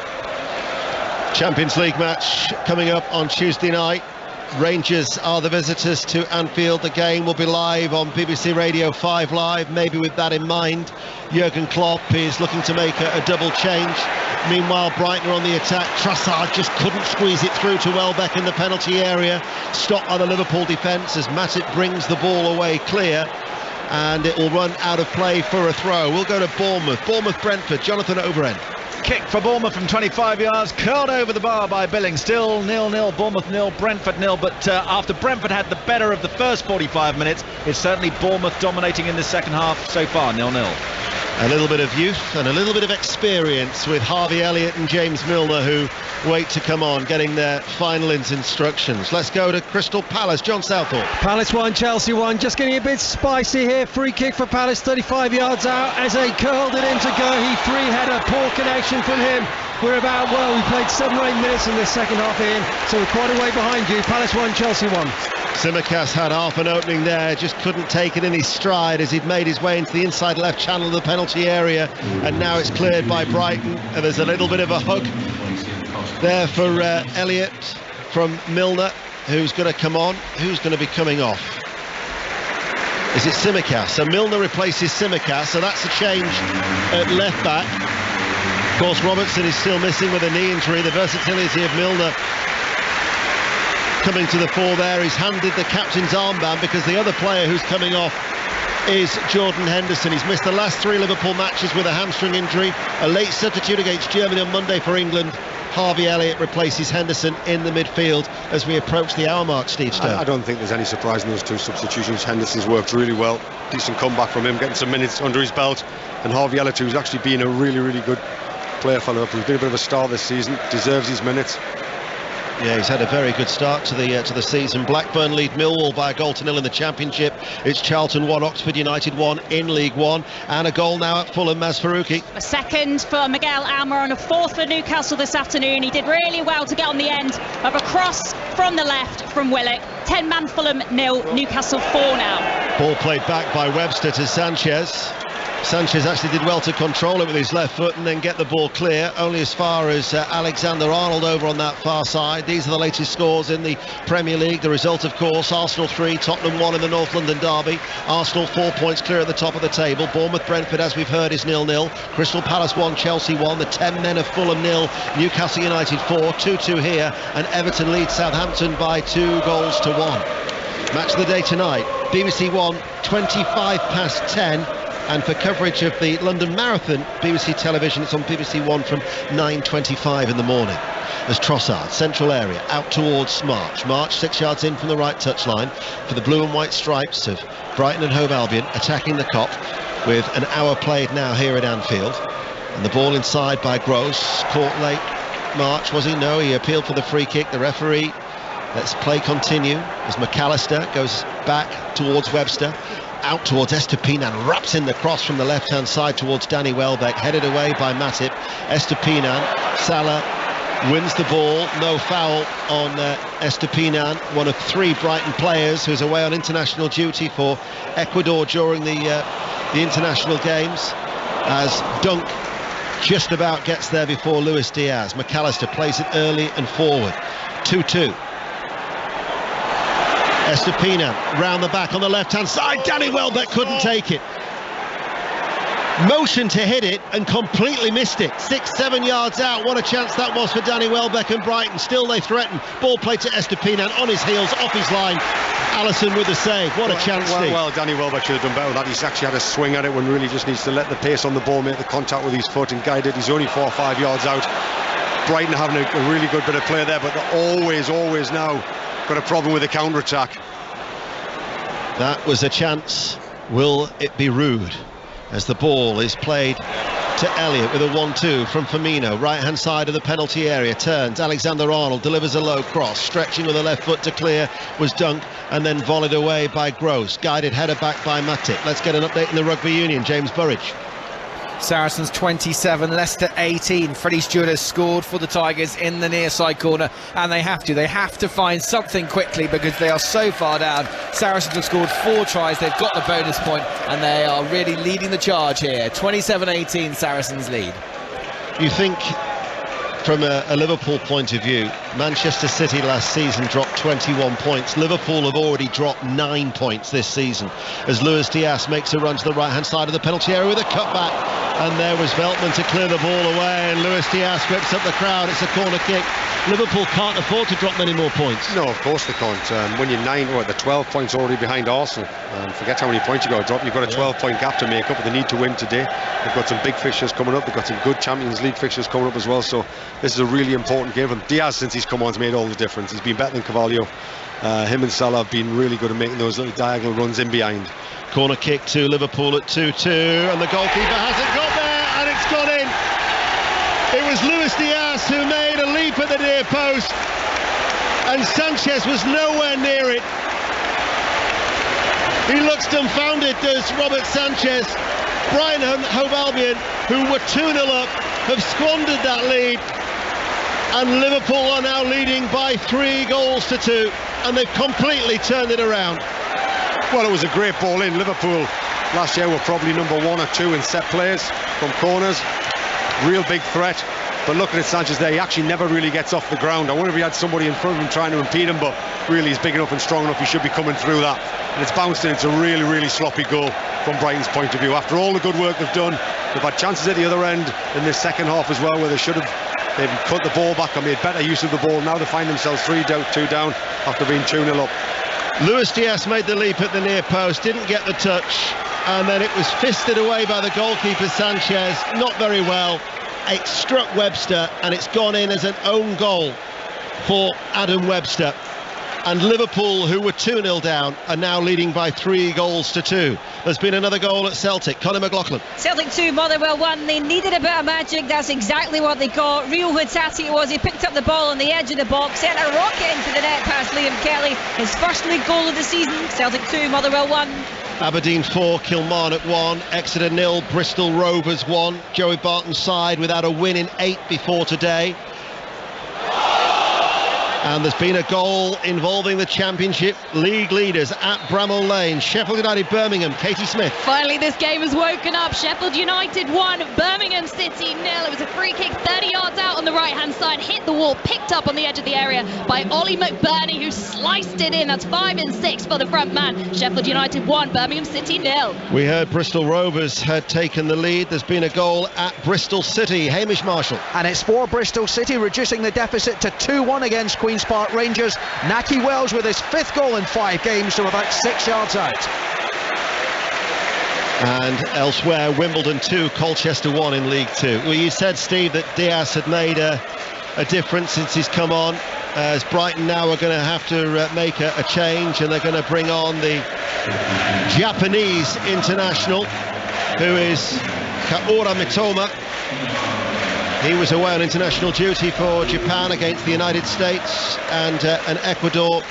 Champions League match coming up on Tuesday night. Rangers are the visitors to Anfield. The game will be live on BBC Radio 5 Live. Maybe with that in mind, Jurgen Klopp is looking to make a double change. Meanwhile, Brighton are on the attack. Trossard just couldn't squeeze it through to Welbeck in the penalty area. Stopped by the Liverpool defence as Matip brings the ball away clear. And it will run out of play for a throw. We'll go to Bournemouth. Brentford, Jonathan Overend. Kick for Bournemouth from 25 yards, curled over the bar by Billing. Still 0-0, Bournemouth 0, Brentford 0. But after Brentford had the better of the first 45 minutes, it's certainly Bournemouth dominating in the second half so far, 0-0. A little bit of youth and a little bit of experience with Harvey Elliott and James Milner, who wait to come on, getting their final instructions. Let's go to Crystal Palace. John Southall. Palace 1, Chelsea 1. Just getting a bit spicy here. Free kick for Palace, 35 yards out. Eze curled it in to Guehi. 3-header, poor connection from him. We're about, we played 7 or 8 minutes in the second half, Ian, so we're quite a way behind you. Palace 1, Chelsea 1. Simicast had half an opening there, just couldn't take it in his stride as he'd made his way into the inside left channel of the penalty area, and now it's cleared by Brighton, and there's a little bit of a hug there for Elliott from Milner, who's going to come on. Who's going to be coming off? Is it Simicast? So Milner replaces Simicast, so that's a change at left back. Of course, Robertson is still missing with a knee injury. The versatility of Milner coming to the fore there. He's handed the captain's armband because the other player who's coming off is Jordan Henderson. He's missed the last 3 Liverpool matches with a hamstring injury. A late substitute against Germany on Monday for England. Harvey Elliott replaces Henderson in the midfield as we approach the hour mark, Steve Stone. I don't think there's any surprise in those 2 substitutions. Henderson's worked really well. Decent comeback from him, getting some minutes under his belt. And Harvey Elliott, who's actually been a really, really good player for Liverpool. He's been a bit of a star this season, deserves his minutes. Yeah, he's had a very good start to the season. Blackburn lead Millwall by a 1-0 in the Championship. It's Charlton 1, Oxford United 1 in League One, and a goal now at Fulham. Mazfarouki. A second for Miguel Almiron and a fourth for Newcastle this afternoon. He did really well to get on the end of a cross from the left from Willock. 10-man Fulham 0, Newcastle 4 now. Ball played back by Webster to Sanchez. Sanchez actually did well to control it with his left foot and then get the ball clear, only as far as Alexander-Arnold over on that far side. These are the latest scores in the Premier League. The result, of course, Arsenal 3, Tottenham 1 in the North London derby. Arsenal 4 points clear at the top of the table. Bournemouth-Brentford, as we've heard, is 0-0. Crystal Palace 1, Chelsea 1. The 10 men of Fulham 0, Newcastle United 4, 2-2 here, and Everton leads Southampton by 2 goals to 1. Match of the day tonight, BBC One, 10:25, and for coverage of the London Marathon, BBC Television, it's on BBC One from 9:25 in the morning. There's Trossard, central area, out towards March. March 6 yards in from the right touchline for the blue and white stripes of Brighton and Hove Albion, attacking the Kop with an hour played now here at Anfield. And the ball inside by Gross, caught late. March, was he? No, he appealed for the free kick. The referee lets play continue as McAllister goes back towards Webster, out towards Estupiñán, wraps in the cross from the left-hand side towards Danny Welbeck, headed away by Matip. Estupiñán, Salah wins the ball, no foul on Estupiñán, one of 3 Brighton players who's away on international duty for Ecuador during the international games, as Dunk just about gets there before Luis Diaz. McAllister plays it early and forward. 2-2. Estupiñán round the back on the left-hand side. Danny Welbeck couldn't take it. Motion to hit it and completely missed it. 6-7 yards out. What a chance that was for Danny Welbeck and Brighton. Still they threaten. Ball played to Estupiñán on his heels, off his line. Alisson with the save. What a chance, Steve. Well, Danny Welbeck should have done better with that. He's actually had a swing at it when really just needs to let the pace on the ball make the contact with his foot and guide it. He's only 4 or 5 yards out. Brighton having a really good bit of play there, but they're always now got a problem with the counter-attack. That was a chance. Will it be rude? As the ball is played to Elliott with a 1-2 from Firmino, right hand side of the penalty area, turns, Alexander-Arnold delivers a low cross, stretching with the left foot to clear was Dunk, and then volleyed away by Gross, guided header back by Matip. Let's get an update in the Rugby Union. James Burridge. Saracens 27, Leicester 18. Freddie Stewart has scored for the Tigers in the near side corner, and they have to find something quickly because they are so far down. Saracens have scored 4 tries, they've got the bonus point, and they are really leading the charge here. 27-18 Saracens lead. You think, from a Liverpool point of view, Manchester City last season dropped 21 points. Liverpool have already dropped 9 points this season as Luis Diaz makes a run to the right hand side of the penalty area with a cutback, and there was Veltman to clear the ball away, and Luis Diaz whips up the crowd. It's a corner kick. Liverpool can't afford to drop many more points. No, of course they can't. When you're 12 points already behind Arsenal, forget how many points you've got to drop. You've got a 12-point gap to make up, but they need to win today. They've got some big fixtures coming up. They've got some good Champions League fixtures coming up as well, so this is a really important game for them. Diaz, since he's come on, has made all the difference. He's been better than Carvalho. Him and Salah have been really good at making those little diagonal runs in behind. Corner kick to Liverpool at 2-2, and the goalkeeper hasn't got there, and it's gone in. It was Luis Diaz who made a leap at the near post, and Sanchez was nowhere near it. He looks dumbfounded, does Robert Sanchez. Brighton and Hove Albion, who were 2-0 up, have squandered that lead, and Liverpool are now leading by 3 goals to 2, and they've completely turned it around. Well, it was a great ball in. Liverpool last year were probably number 1 or 2 in set plays from corners. Real big threat. But looking at Sanchez there, he actually never really gets off the ground. I wonder if he had somebody in front of him trying to impede him, but really he's big enough and strong enough, he should be coming through that. And it's bounced in. It's a really, really sloppy goal from Brighton's point of view. After all the good work they've done, they've had chances at the other end in this second half as well, where they've cut the ball back and made better use of the ball. Now they find themselves 3-2 down after being 2-0 up. Luis Diaz made the leap at the near post, didn't get the touch, and then it was fisted away by the goalkeeper Sanchez, not very well. It struck Webster, and it's gone in as an own goal for Adam Webster. And Liverpool, who were 2-0 down, are now leading by 3 goals to 2. There's been another goal at Celtic. Conor McLaughlin. Celtic 2, Motherwell 1. They needed a bit of magic. That's exactly what they got. Rio Hutati it was. He picked up the ball on the edge of the box, sent a rocket into the net past Liam Kelly. His first league goal of the season. Celtic 2, Motherwell 1. Aberdeen 4, Kilmarnock 1, Exeter 0, Bristol Rovers 1. Joey Barton's side without a win in 8 before today. And there's been a goal involving the Championship League leaders at Bramall Lane. Sheffield United Birmingham, Katie Smith. Finally this game has woken up. Sheffield United 1, Birmingham City 0. It was a free kick 30 yards out on the right hand side, hit the wall, picked up on the edge of the area by Ollie McBurney, who sliced it in. That's 5 and 6 for the front man. Sheffield United 1, Birmingham City 0. We heard Bristol Rovers had taken the lead. There's been a goal at Bristol City. Hamish Marshall. And it's for Bristol City, reducing the deficit to 2-1 against Queen's Park Rangers. Naki Wells with his 5th goal in 5 games from about 6 yards out. And elsewhere, Wimbledon 2, Colchester 1 in League 2. Well, you said, Steve, that Diaz had made a difference since he's come on. As Brighton now are going to have to make a change, and they're going to bring on the Japanese international, who is Kaora Mitoma. He was away on international duty for Japan against the United States and Ecuador,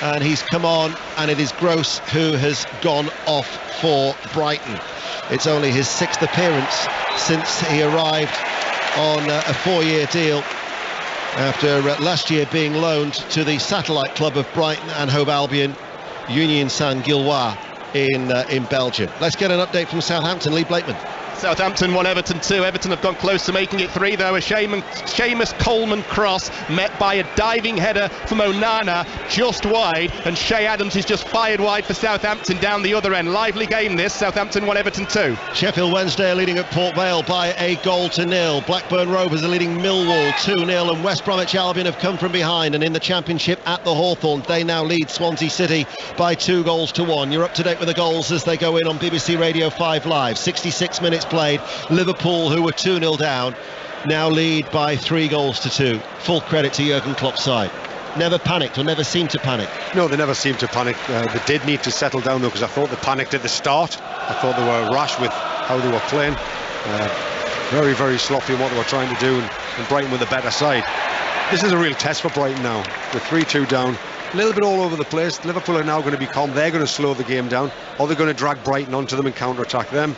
and he's come on, and it is Gross who has gone off for Brighton. It's only his 6th appearance since he arrived on a 4-year deal after last year being loaned to the satellite club of Brighton and Hove Albion, Union Saint-Gilloise in Belgium. Let's get an update from Southampton. Lee Blakeman. Southampton 1, Everton 2. Everton have gone close to making it 3, though. A Seamus Coleman cross met by a diving header from Onana just wide, and Shea Adams is just fired wide for Southampton down the other end. Lively game this. Southampton 1, Everton 2. Sheffield Wednesday are leading at Port Vale by 1-0. Blackburn Rovers are leading Millwall 2-0, and West Bromwich Albion have come from behind, and in the Championship at the Hawthorn they now lead Swansea City by 2-1. You're up to date with the goals as they go in on BBC Radio 5 Live. 66 minutes played. Liverpool, who were 2-0 down, now lead by 3-2. Full credit to Jurgen Klopp's side. Never panicked, or never seemed to panic. No, they never seemed to panic. They did need to settle down, though, because I thought they panicked at the start. I thought they were rash with how they were playing. Very, very sloppy in what they were trying to do, and Brighton with a better side. This is a real test for Brighton now. They're 3-2 down. A little bit all over the place. Liverpool are now going to be calm. They're going to slow the game down, or they're going to drag Brighton onto them and counter-attack them.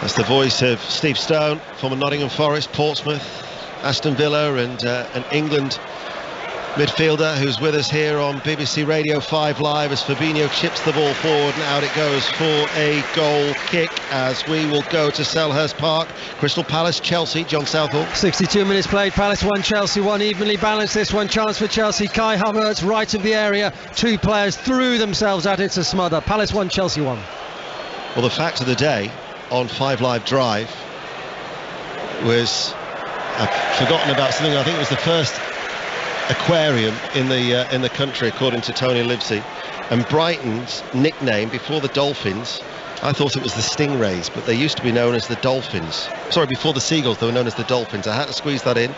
That's the voice of Steve Stone, former Nottingham Forest, Portsmouth, Aston Villa and an England midfielder who's with us here on BBC Radio 5 Live as Fabinho chips the ball forward, and out it goes for a goal kick as we will go to Selhurst Park. Crystal Palace, Chelsea, John Southall. 62 minutes played, Palace 1, Chelsea 1, evenly balanced this one. Chance for Chelsea, Kai Havertz right of the area, 2 players threw themselves at it to smother. Palace 1, Chelsea 1. Well, the fact of the day on 5 Live Drive was, I've forgotten about something. I think it was the first aquarium in the country, according to Tony Livesey, and Brighton's nickname before the Dolphins, I thought it was the Stingrays, but they used to be known as the Dolphins. Sorry, before the Seagulls they were known as the Dolphins. I had to squeeze that in,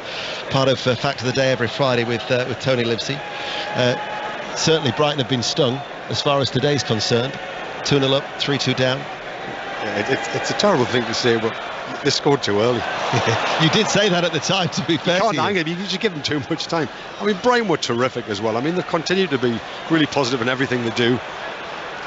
part of Fact of the Day every Friday with Tony Livesey. Certainly Brighton have been stung as far as today's concerned. 2-0 up, 3-2 down. Yeah, it's a terrible thing to say, but they scored too early. You did say that at the time, to be fair. You can't hang it, you just give them too much time. I mean, Brighton were terrific as well. I mean, they've continued to be really positive in everything they do.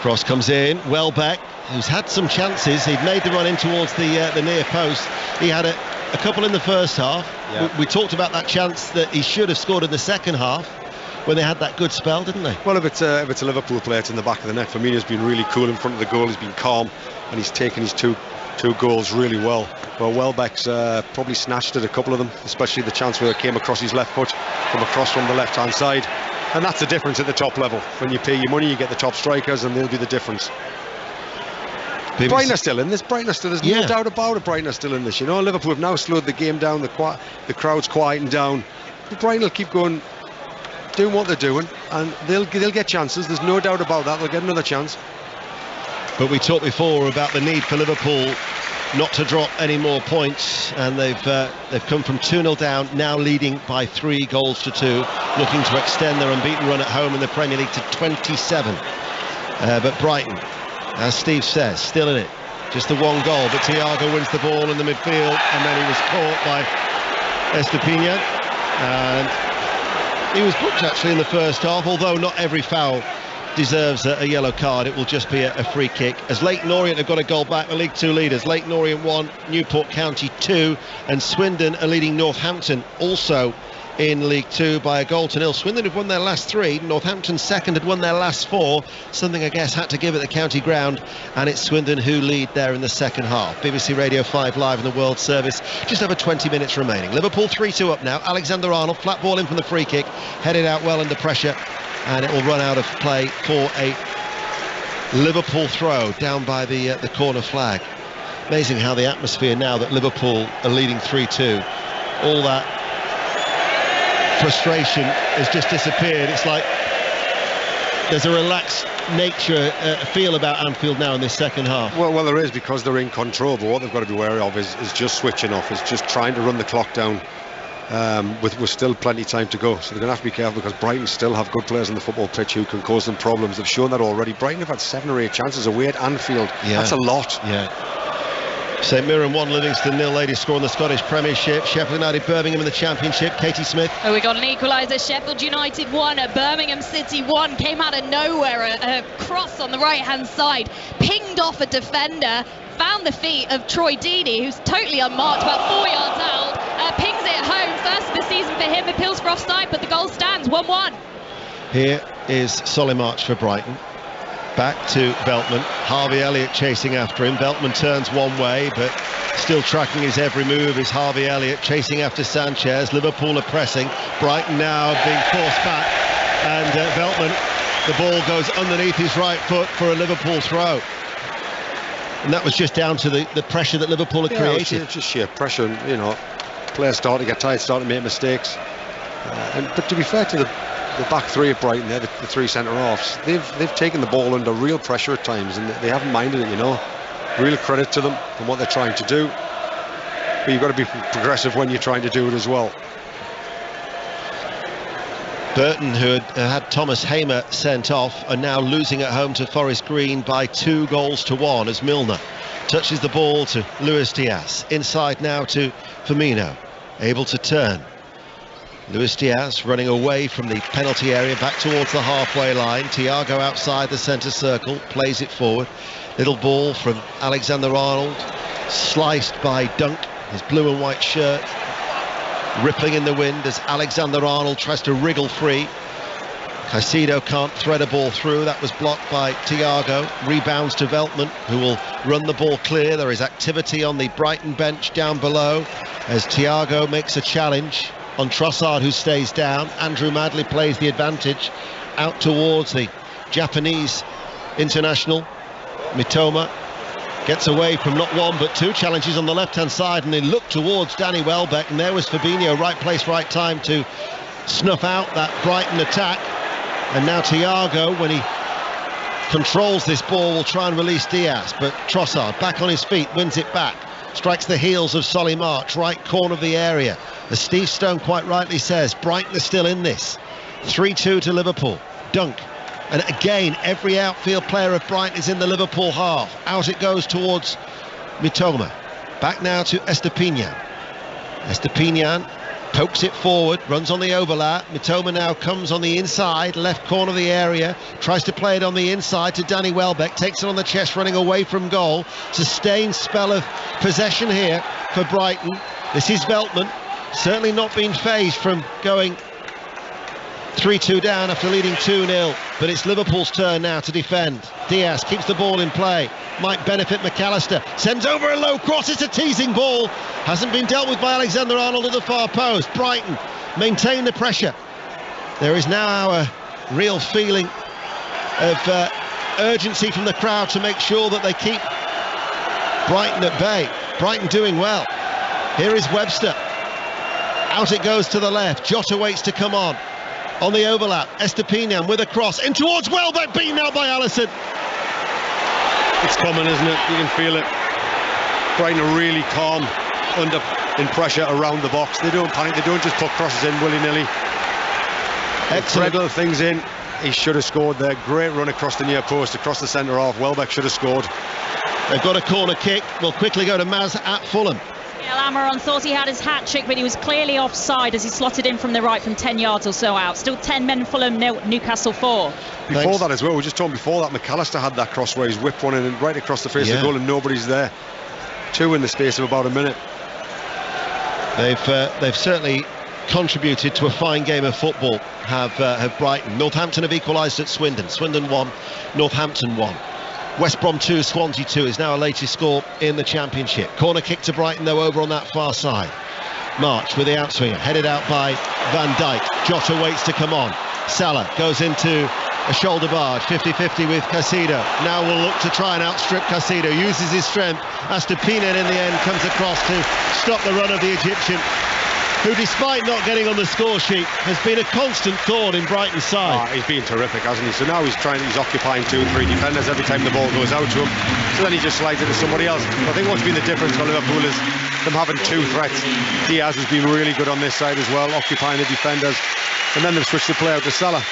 Cross comes in, Welbeck, who's had some chances. He'd made the run in towards the near post. He had a couple in the first half. Yeah. We talked about that chance that he should have scored in the second half when they had that good spell, didn't they? Well, if it's a Liverpool player, it's in the back of the net. Firmino's been really cool in front of the goal. He's been calm, and he's taken his two goals really well. Well, Welbeck's probably snatched at a couple of them, especially the chance where it came across his left foot, come across from the left-hand side. And that's the difference at the top level. When you pay your money, you get the top strikers, and they'll be the difference. Brighton are still in this. There's no doubt about it. Brighton are still in this. You know, Liverpool have now slowed the game down. The crowd's quieting down. But Brighton will keep going, doing what they're doing, and they'll get chances. There's no doubt about that. They'll get another chance. But we talked before about the need for Liverpool not to drop any more points, and they've come from 2-0 down, now leading by 3-2, looking to extend their unbeaten run at home in the Premier League to 27. But Brighton, as Steve says, still in it. Just the one goal, but Thiago wins the ball in the midfield, and then he was caught by Estepinha, and he was booked actually in the first half, although not every foul deserves a yellow card. It will just be a free kick, as Leyton Orient have got a goal back, the League 2 leaders. Leyton Orient 1, Newport County 2, and Swindon are leading Northampton also in League Two by 1-0. Swindon have won their last 3. Northampton second had won their last 4. Something I guess had to give at the county ground, and it's Swindon who lead there in the second half. BBC Radio 5 Live in the World Service. Just over 20 minutes remaining. Liverpool 3-2 up now. Alexander-Arnold, flat ball in from the free kick, headed out well under pressure, and it will run out of play for a Liverpool throw down by the corner flag. Amazing how the atmosphere now that Liverpool are leading 3-2, all that frustration has just disappeared. It's like there's a relaxed nature, feel about Anfield now in this second half. Well, there is, because they're in control, but what they've got to be wary of is just switching off, is just trying to run the clock down with still plenty of time to go. So they're going to have to be careful, because Brighton still have good players on the football pitch who can cause them problems. They've shown that already. Brighton have had 7 or 8 chances away at Anfield. Yeah. That's a lot. Yeah. St Mirren 1, Livingston 0. Ladies score in the Scottish Premiership. Sheffield United, Birmingham in the Championship. Katie Smith. Oh, we got an equaliser. Sheffield United 1, Birmingham City 1. Came out of nowhere. A cross on the right-hand side, pinged off a defender, found the feet of Troy Deeney, who's totally unmarked, about 4 yards out. Pings it home. First of the season for him. Appeals for offside, but the goal stands 1-1. Here is Solly March for Brighton. Back to Veltman. Harvey Elliott chasing after him. Veltman turns one way, but still tracking his every move is Harvey Elliott, chasing after Sanchez. Liverpool are pressing. Brighton now being forced back, and Veltman, the ball goes underneath his right foot for a Liverpool throw. And that was just down to the pressure that Liverpool had created. It's just sheer pressure, you know. Players start to get tired, start to make mistakes. But to be fair to the back 3 of Brighton, the 3 centre-halves, they've taken the ball under real pressure at times, and they haven't minded it, you know. Real credit to them and what they're trying to do. But you've got to be progressive when you're trying to do it as well. Burton, who had Thomas Hamer sent off, are now losing at home to Forest Green by 2-1 as Milner touches the ball to Luis Diaz. Inside now to Firmino, able to turn. Luis Diaz running away from the penalty area back towards the halfway line. Thiago outside the centre circle, plays it forward. Little ball from Alexander-Arnold, sliced by Dunk, his blue and white shirt rippling in the wind as Alexander-Arnold tries to wriggle free. Caicedo can't thread a ball through. That was blocked by Thiago. Rebounds to Veltman, who will run the ball clear. There is activity on the Brighton bench down below as Thiago makes a challenge on Trossard, who stays down. Andrew Madley plays the advantage out towards the Japanese international. Mitoma gets away from not one but 2 challenges on the left-hand side, and they look towards Danny Welbeck, and there was Fabinho, right place, right time to snuff out that Brighton attack. And now Thiago, when he controls this ball, will try and release Diaz, but Trossard back on his feet, wins it back, strikes the heels of Solly March, right corner of the area. As Steve Stone quite rightly says, Brighton are still in this. 3-2 to Liverpool. Dunk. And again, every outfield player of Brighton is in the Liverpool half. Out it goes towards Mitoma. Back now to Estepinian. Estepinian pokes it forward, runs on the overlap. Mitoma now comes on the inside, left corner of the area, tries to play it on the inside to Danny Welbeck, takes it on the chest, running away from goal. Sustained spell of possession here for Brighton. This is Veltman, certainly not been phased from going 3-2 down after leading 2-0, but it's Liverpool's turn now to defend. Diaz keeps the ball in play, might benefit McAllister, sends over a low cross, it's a teasing ball, hasn't been dealt with by Alexander-Arnold at the far post. Brighton maintain the pressure. There is now a real feeling of urgency from the crowd to make sure that they keep Brighton at bay. Brighton doing well. Here is Webster, out it goes to the left. Jota waits to come on the overlap. Estepinian with a cross in towards Welbeck, beaten out by Alisson. It's coming, isn't it? You can feel it. Brighton are really calm in pressure around the box. They don't panic, they don't just put crosses in willy-nilly. Excellent little things in. He should have scored there. Great run across the near post, across the centre half. Welbeck should have scored. They've got a corner kick. We'll quickly go to Maz at Fulham. Almiron thought he had his hat-trick, but he was clearly offside as he slotted in from the right from 10 yards or so out. Still 10 men, Fulham, Newcastle 4. Before that as well, we were just talking before that, McAllister had that cross where he's whipped one in right across the face of the goal and nobody's there. 2 in the space of about a minute. They've certainly contributed to a fine game of football have Brighton. Northampton have equalised at Swindon. Swindon 1, Northampton 1. West Brom 2, Swansea 2 is now our latest score in the Championship. Corner kick to Brighton though over on that far side. March with the outswinger, headed out by Van Dijk. Jota waits to come on. Salah goes into a shoulder barge, 50-50 with Caicedo. Now will look to try and outstrip Caicedo, uses his strength. Astapinen in the end comes across to stop the run of the Egyptian, who, despite not getting on the score sheet, has been a constant thorn in Brighton's side. He's been terrific, hasn't he? So now he's occupying 2 and 3 defenders every time the ball goes out to him. So then he just slides it to somebody else. I think what's been the difference for Liverpool is them having 2 threats. Diaz has been really good on this side as well, occupying the defenders. And then they've switched the play out to Salah.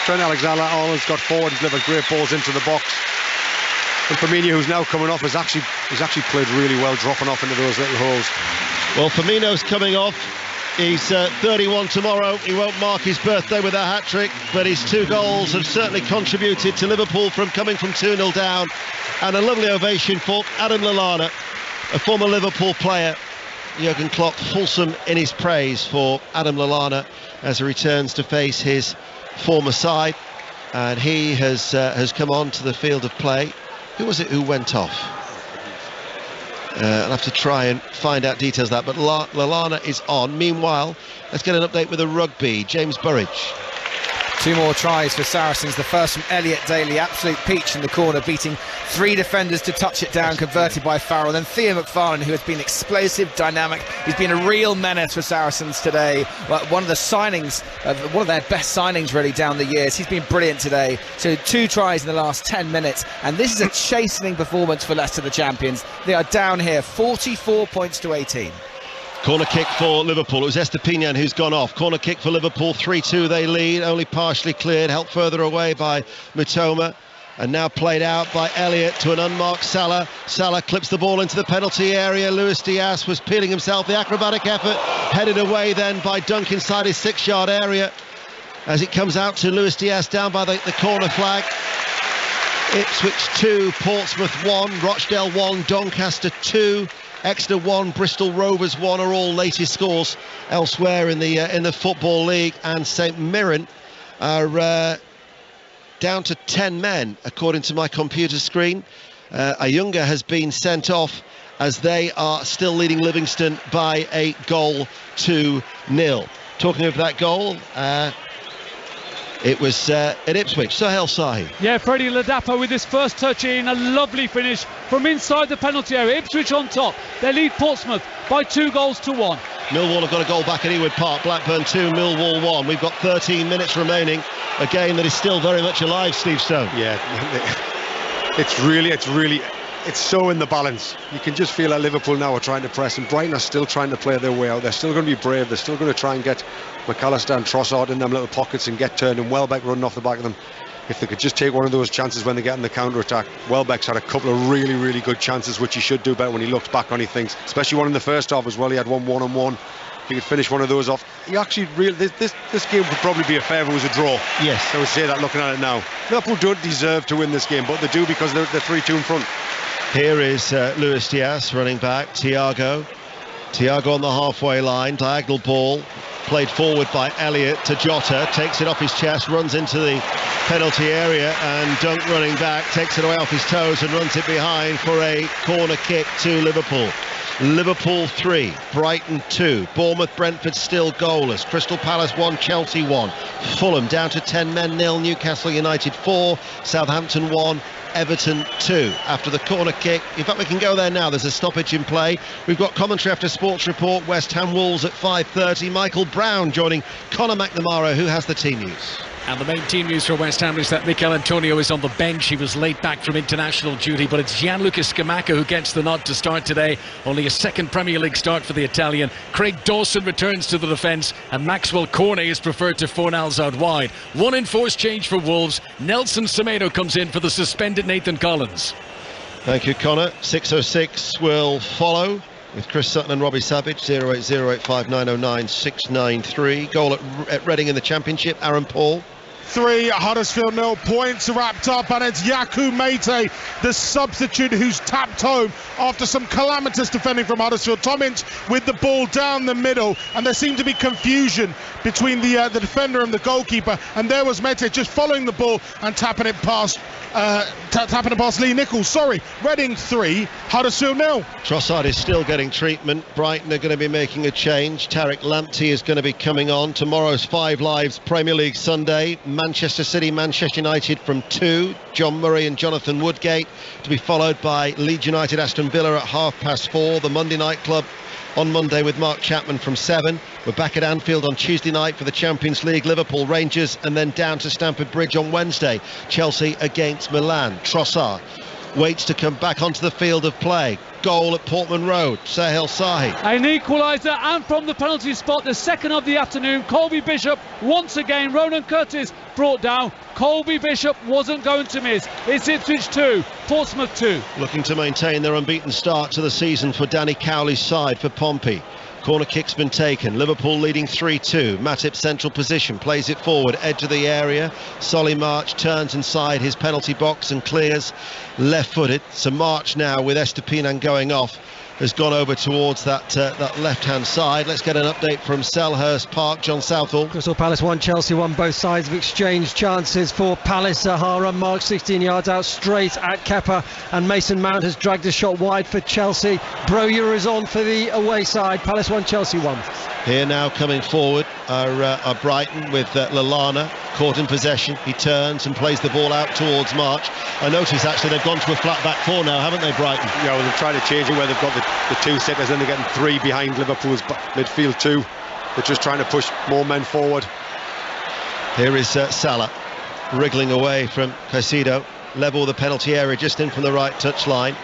Trent Alexander-Arnold's got forward and delivered great balls into the box. And Firmino, who's now coming off, has actually played really well, dropping off into those little holes. Well, Firmino's coming off. He's 31 tomorrow. He won't mark his birthday with a hat-trick, but his 2 goals have certainly contributed to Liverpool from coming from 2-0 down. And a lovely ovation for Adam Lallana, a former Liverpool player. Jurgen Klopp fulsome in his praise for Adam Lallana as he returns to face his former side. And he has come on to the field of play. Who was it who went off? I'll have to try and find out details of that, but Lallana is on. Meanwhile, let's get an update with the rugby. James Burridge. 2 more tries for Saracens. The first from Elliot Daly, absolute peach in the corner, beating 3 defenders to touch it down, converted by Farrell. Then Theo McFarlane, who has been explosive, dynamic. He's been a real menace for Saracens today. One of the signings, one of their best signings really down the years. He's been brilliant today. So 2 tries in the last 10 minutes, and this is a chastening performance for Leicester, the champions. They are down here, 44 points to 18. Corner kick for Liverpool. It was Estepinian who's gone off. Corner kick for Liverpool, 3-2 they lead, only partially cleared, helped further away by Mitoma, and now played out by Elliott to an unmarked Salah. Salah clips the ball into the penalty area. Luis Diaz was peeling himself, the acrobatic effort, headed away then by Dunk inside his 6-yard area as it comes out to Luis Diaz down by the corner flag. Ipswich 2, Portsmouth 1, Rochdale 1, Doncaster 2, Exeter 1, Bristol Rovers 1 are all latest scores elsewhere in the Football League, and St Mirren are down to 10 men according to my computer screen. Ayunga has been sent off as they are still leading Livingston by 8-0. Talking of that goal, it was at Ipswich. Sahel Sahi. Yeah, Freddie Ladapo with his first touch in, a lovely finish from inside the penalty area. Ipswich on top. They lead Portsmouth by 2-1. Millwall have got a goal back at Ewood Park. Blackburn 2, Millwall 1. We've got 13 minutes remaining. A game that is still very much alive, Steve Stone. Yeah, it's so in the balance. You can just feel that Liverpool now are trying to press, and Brighton are still trying to play their way out. They're still going to be brave. They're still going to try and get McAllister and Trossard in them little pockets and get turned, and Welbeck running off the back of them. If they could just take one of those chances when they get in the counter-attack. Welbeck's had a couple of really, really good chances, which he should do better when he looks back on he thinks, especially one in the first half as well. He had one-on-one. He could finish one of those off. He actually this game could probably be a fair if it was a draw. Yes, I would say that looking at it now. Liverpool don't deserve to win this game, but they do because they're 3-2 in front. Here is Luis Diaz running back. Thiago on the halfway line, diagonal ball played forward by Elliott to Jota, takes it off his chest, runs into the penalty area, and Dunk running back takes it away off his toes and runs it behind for a corner kick to Liverpool. Liverpool 3, Brighton 2, Bournemouth, Brentford still goalless, Crystal Palace 1, Chelsea 1, Fulham down to 10 men 0, Newcastle United 4, Southampton 1, Everton 2. After the corner kick, in fact we can go there now, there's a stoppage in play. We've got commentary after Sports Report, West Ham Wolves at 5:30, Michael Brown joining Conor McNamara, who has the team news. And the main team news for West Ham is that Mikel Antonio is on the bench. He was late back from international duty, but it's Gianluca Scamacca who gets the nod to start today. Only a second Premier League start for the Italian. Craig Dawson returns to the defence, and Maxwell Cornet is preferred to Fornals out wide. One enforced change for Wolves. Nelson Semedo comes in for the suspended Nathan Collins. Thank you, Connor. 6:06 will follow with Chris Sutton and Robbie Savage. 08085909693. Goal at Reading in the Championship, Aaron Paul. 3, Huddersfield 0. Points wrapped up, and it's Yaku Mate, the substitute, who's tapped home after some calamitous defending from Huddersfield. Tom Ince with the ball down the middle, and there seemed to be confusion between the defender and the goalkeeper, and there was Mate just following the ball and tapping it past Lee Nichols. Sorry, Reading 3, Huddersfield 0. Trossard is still getting treatment. Brighton are going to be making a change. Tariq Lamptey is going to be coming on. Tomorrow's 5 Lives Premier League Sunday. Manchester City, Manchester United from 2. John Murray and Jonathan Woodgate, to be followed by Leeds United, Aston Villa at 4:30. The Monday Night Club on Monday with Mark Chapman from 7. We're back at Anfield on Tuesday night for the Champions League, Liverpool, Rangers, and then down to Stamford Bridge on Wednesday, Chelsea against Milan. Trossard waits to come back onto the field of play. Goal at Portman Road, Sahel Sahi. An equaliser, and from the penalty spot, the second of the afternoon, Colby Bishop once again. Ronan Curtis brought down. Colby Bishop wasn't going to miss. It's Ipswich 2, Portsmouth 2. Looking to maintain their unbeaten start to the season for Danny Cowley's side for Pompey. Corner kick's been taken. Liverpool leading 3-2. Matip central position, plays it forward, edge of the area. Solly March turns inside his penalty box and clears left-footed. So March now, with Estupiñán going off, has gone over towards that left-hand side. Let's get an update from Selhurst Park. John Southall. Crystal Palace 1, Chelsea 1. Both sides have exchanged chances for Palace. Sahara marked 16 yards out straight at Kepa, and Mason Mount has dragged a shot wide for Chelsea. Broja is on for the away side. Palace 1, Chelsea 1. Here now coming forward are Brighton with Lallana caught in possession. He turns and plays the ball out towards March. I notice actually they've gone to a flat back 4 now, haven't they, Brighton? Yeah, well, they've tried to change it where they've got the 2 sitters, and they're getting 3 behind Liverpool's midfield 2. They're just trying to push more men forward. Here is Salah wriggling away from Caicedo, level with the penalty area, just in from the right touch line.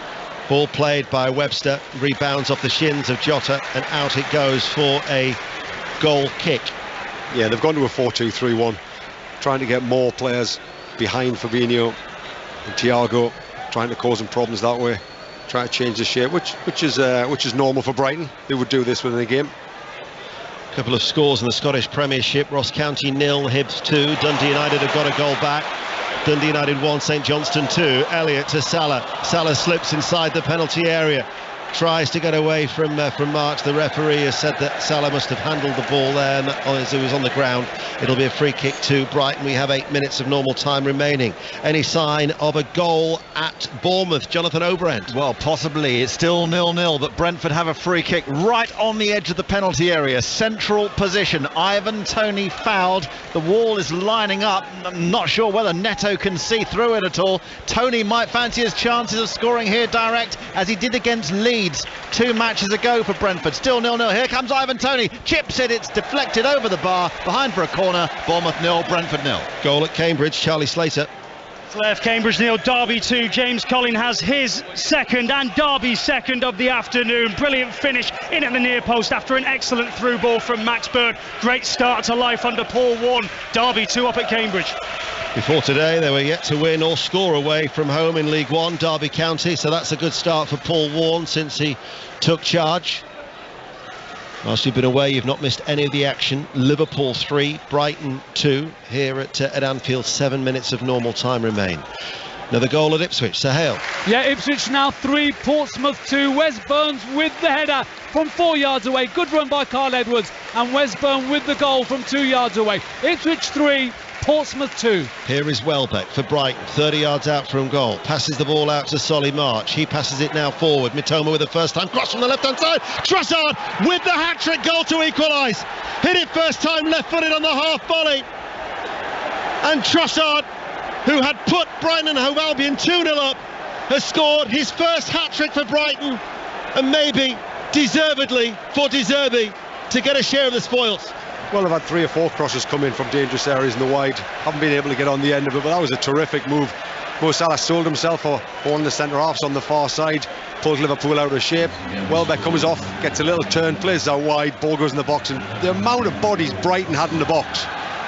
Ball played by Webster, rebounds off the shins of Jota, and out it goes for a goal kick. Yeah, they've gone to a 4-2-3-1, trying to get more players behind Fabinho and Thiago, trying to cause them problems that way, trying to change the shape, which is normal for Brighton. They would do this within the game. A couple of scores in the Scottish Premiership. Ross County 0, Hibs 2. Dundee United have got a goal back. Dundee United 1, St Johnstone 2. Elliott to Salah. Salah slips inside the penalty area. Tries to get away from March. The referee has said that Salah must have handled the ball there as he was on the ground. It'll be a free kick to Brighton. We have 8 minutes of normal time remaining. Any sign of a goal at Bournemouth? Jonathan O'Brien. Well, possibly. It's still 0-0, but Brentford have a free kick right on the edge of the penalty area. Central position. Ivan Toney fouled. The wall is lining up. I'm not sure whether Neto can see through it at all. Toney might fancy his chances of scoring here direct, as he did against Leeds 2 matches ago for Brentford. Still 0-0. Here comes Ivan Toney. Chips it. It's deflected over the bar. Behind for a corner. Bournemouth 0, Brentford 0. Goal at Cambridge. Charlie Slater. Left Cambridge 0, Derby 2. James Collin has his second and Derby's second of the afternoon. Brilliant finish in at the near post after an excellent through ball from Max Bird. Great start to life under Paul Warne. Derby 2 up at Cambridge. Before today, they were yet to win or score away from home in League One, Derby County, so that's a good start for Paul Warne since he took charge. Whilst you've been away, you've not missed any of the action. Liverpool 3, Brighton 2 here at Anfield. 7 minutes of normal time remain. Another goal at Ipswich. Sahel. Yeah, Ipswich now 3, Portsmouth 2. Wes Burns with the header from 4 yards away. Good run by Carl Edwards, and Wes Burns with the goal from 2 yards away. Ipswich 3, Portsmouth 2. Here is Welbeck for Brighton, 30 yards out from goal. Passes the ball out to Solly March. He passes it now forward. Mitoma with the first time cross from the left-hand side. Trossard with the hat-trick goal to equalise. Hit it first time left-footed on the half volley. And Trossard, who had put Brighton and Hove Albion 2-0 up, has scored his first hat-trick for Brighton, and maybe deservedly for De Zerbi to get a share of the spoils. Well, they've had 3 or 4 crosses come in from dangerous areas in the wide. Haven't been able to get on the end of it, but that was a terrific move. Mo Salah sold himself for one of the centre-halves on the far side, pulls Liverpool out of shape. Welbeck comes off, gets a little turn, plays out wide, ball goes in the box, and the amount of bodies Brighton had in the box,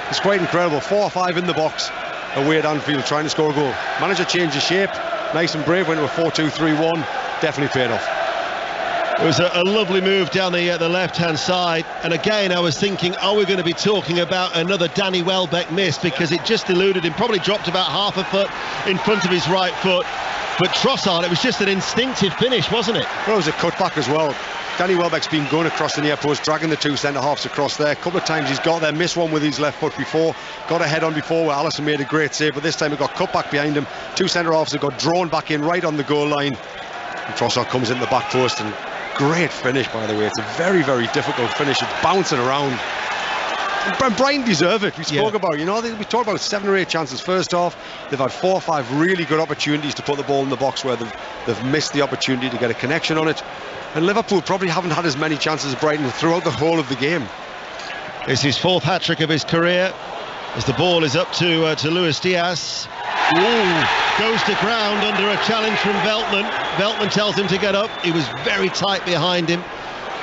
it's quite incredible. 4 or 5 in the box away at Anfield trying to score a goal. Manager changed his shape, nice and brave, went to a 4-2-3-1, definitely paid off. It was a lovely move down the left-hand side, and again I was thinking, are we going to be talking about another Danny Welbeck miss, because it just eluded him, probably dropped about half a foot in front of his right foot. But Trossard, it was just an instinctive finish, wasn't it? Well, it was a cutback as well. Danny Welbeck's been going across the near post, dragging the two centre-halves across there. A couple of times he's got there, missed one with his left foot before, got a head on before where Alisson made a great save, but this time it got cut back behind him. Two centre-halves have got drawn back in right on the goal line. And Trossard comes in the back post, and great finish, by the way. It's a very, very difficult finish. It's bouncing around. And Brighton deserve it. We spoke about, we talked about 7 or 8 chances first half. They've had 4 or 5 really good opportunities to put the ball in the box where they've missed the opportunity to get a connection on it. And Liverpool probably haven't had as many chances as Brighton throughout the whole of the game. It's his 4th hat-trick of his career, as the ball is up to Luis Diaz. Goes to ground under a challenge from Veltman. Veltman tells him to get up. He was very tight behind him,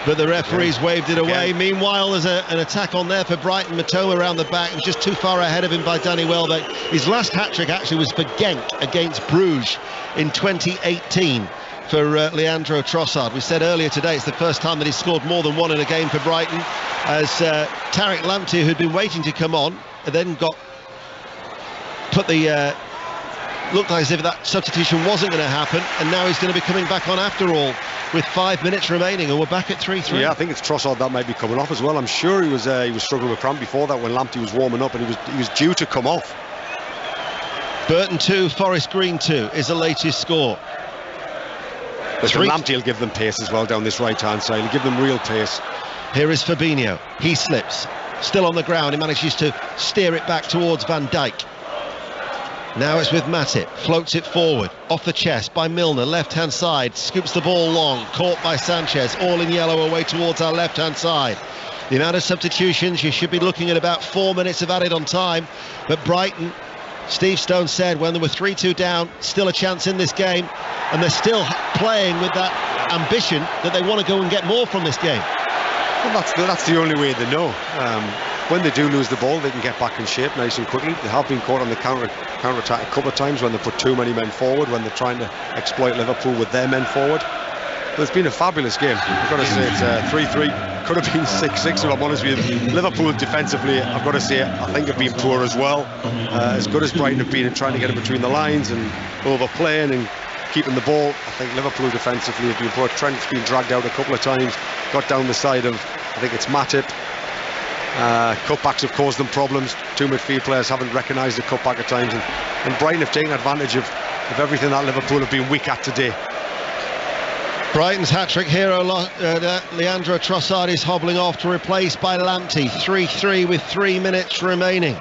but the referees waved it away. Meanwhile, there's an attack on there for Brighton. Matoma around the back. He was just too far ahead of him by Danny Welbeck. His last hat-trick actually was for Genk against Bruges in 2018 for Leandro Trossard. We said earlier today it's the first time that he's scored more than one in a game for Brighton, as Tariq Lamptey, who'd been waiting to come on, then looked like as if that substitution wasn't going to happen, and now he's going to be coming back on after all with 5 minutes remaining, and we're back at 3-3. Yeah, I think it's Trossard that might be coming off as well. I'm sure he was struggling with cramp before that when Lamptey was warming up, and he was due to come off. Burton 2, Forest Green 2 is the latest score. Lamptey will give them pace as well down this right-hand side. He'll give them real pace. Here is Fabinho. He slips. Still on the ground. He manages to steer it back towards Van Dijk. Now it's with Matip. Floats it forward. Off the chest by Milner. Left-hand side. Scoops the ball long. Caught by Sanchez. All in yellow away towards our left-hand side. The amount of substitutions, you should be looking at about 4 minutes of added on time. But Brighton, Steve Stone said when there were 3-2 down, still a chance in this game, and they're still playing with that ambition that they want to go and get more from this game. Well, that's the only way they know. When they do lose the ball, they can get back in shape nice and quickly. They have been caught on the counter-attack a couple of times when they put too many men forward, when they're trying to exploit Liverpool with their men forward. But it's been a fabulous game. I've got to say it's 3-3. Could have been 6-6 if I'm honest with you. Liverpool defensively, I've got to say, I think have been poor as well. As good as Brighton have been in trying to get it between the lines and overplaying and keeping the ball, I think Liverpool defensively have been poor. Trent's been dragged out a couple of times, got down the side of, I think it's Matip. Cutbacks have caused them problems. 2 midfield players haven't recognised the cutback at times, and Brighton have taken advantage of everything that Liverpool have been weak at today. Brighton's hat-trick hero Leandro Trossard is hobbling off to replace by Lamptey. 3-3 with 3 minutes remaining.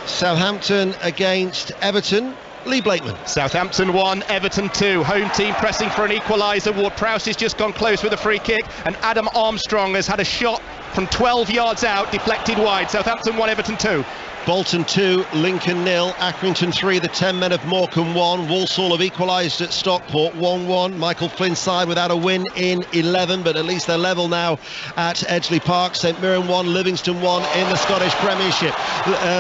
Southampton against Everton. Lee Blakeman. Southampton 1, Everton 2. Home team pressing for an equaliser. Ward-Prowse has just gone close with a free kick, and Adam Armstrong has had a shot from 12 yards out, deflected wide. Southampton 1, Everton 2. Bolton 2, Lincoln 0, Accrington 3, the 10 men of Morecambe 1. Walsall have equalised at Stockport 1-1. Michael Flynn's side without a win in 11, but at least they're level now at Edgeley Park. St Mirren 1, Livingston 1 in the Scottish Premiership.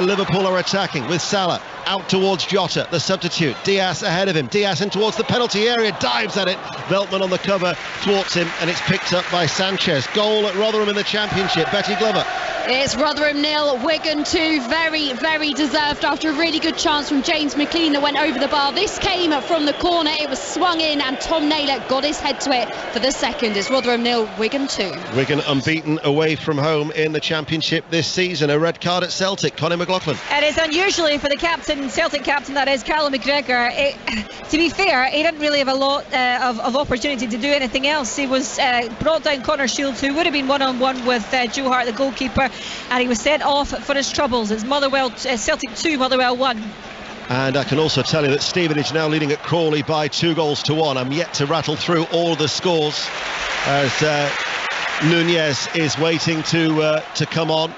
Liverpool are attacking with Salah out towards Jota, the substitute. Diaz ahead of him. Diaz in towards the penalty area, dives at it. Veltman on the cover, thwarts him, and it's picked up by Sanchez. Goal at Rotherham in the Championship. Betty Glover. It's Rotherham 0, Wigan 2. Very, very deserved after a really good chance from James McLean that went over the bar. This came from the corner. It was swung in, and Tom Naylor got his head to it for the second. It's Rotherham 0, Wigan 2. Wigan unbeaten away from home in the Championship this season. A red card at Celtic. Conor McLaughlin. It is unusually for the captain, Celtic captain, that is Callum McGregor. To be fair, he didn't really have a lot of opportunity to do anything else. He was brought down Connor Shields, who would have been one-on-one with Joe Hart, the goalkeeper, and he was sent off for his troubles. It's Motherwell Celtic 2, Motherwell 1. And I can also tell you that Stevenage now leading at Crawley by 2-1. I'm yet to rattle through all the scores as Nunez is waiting to come on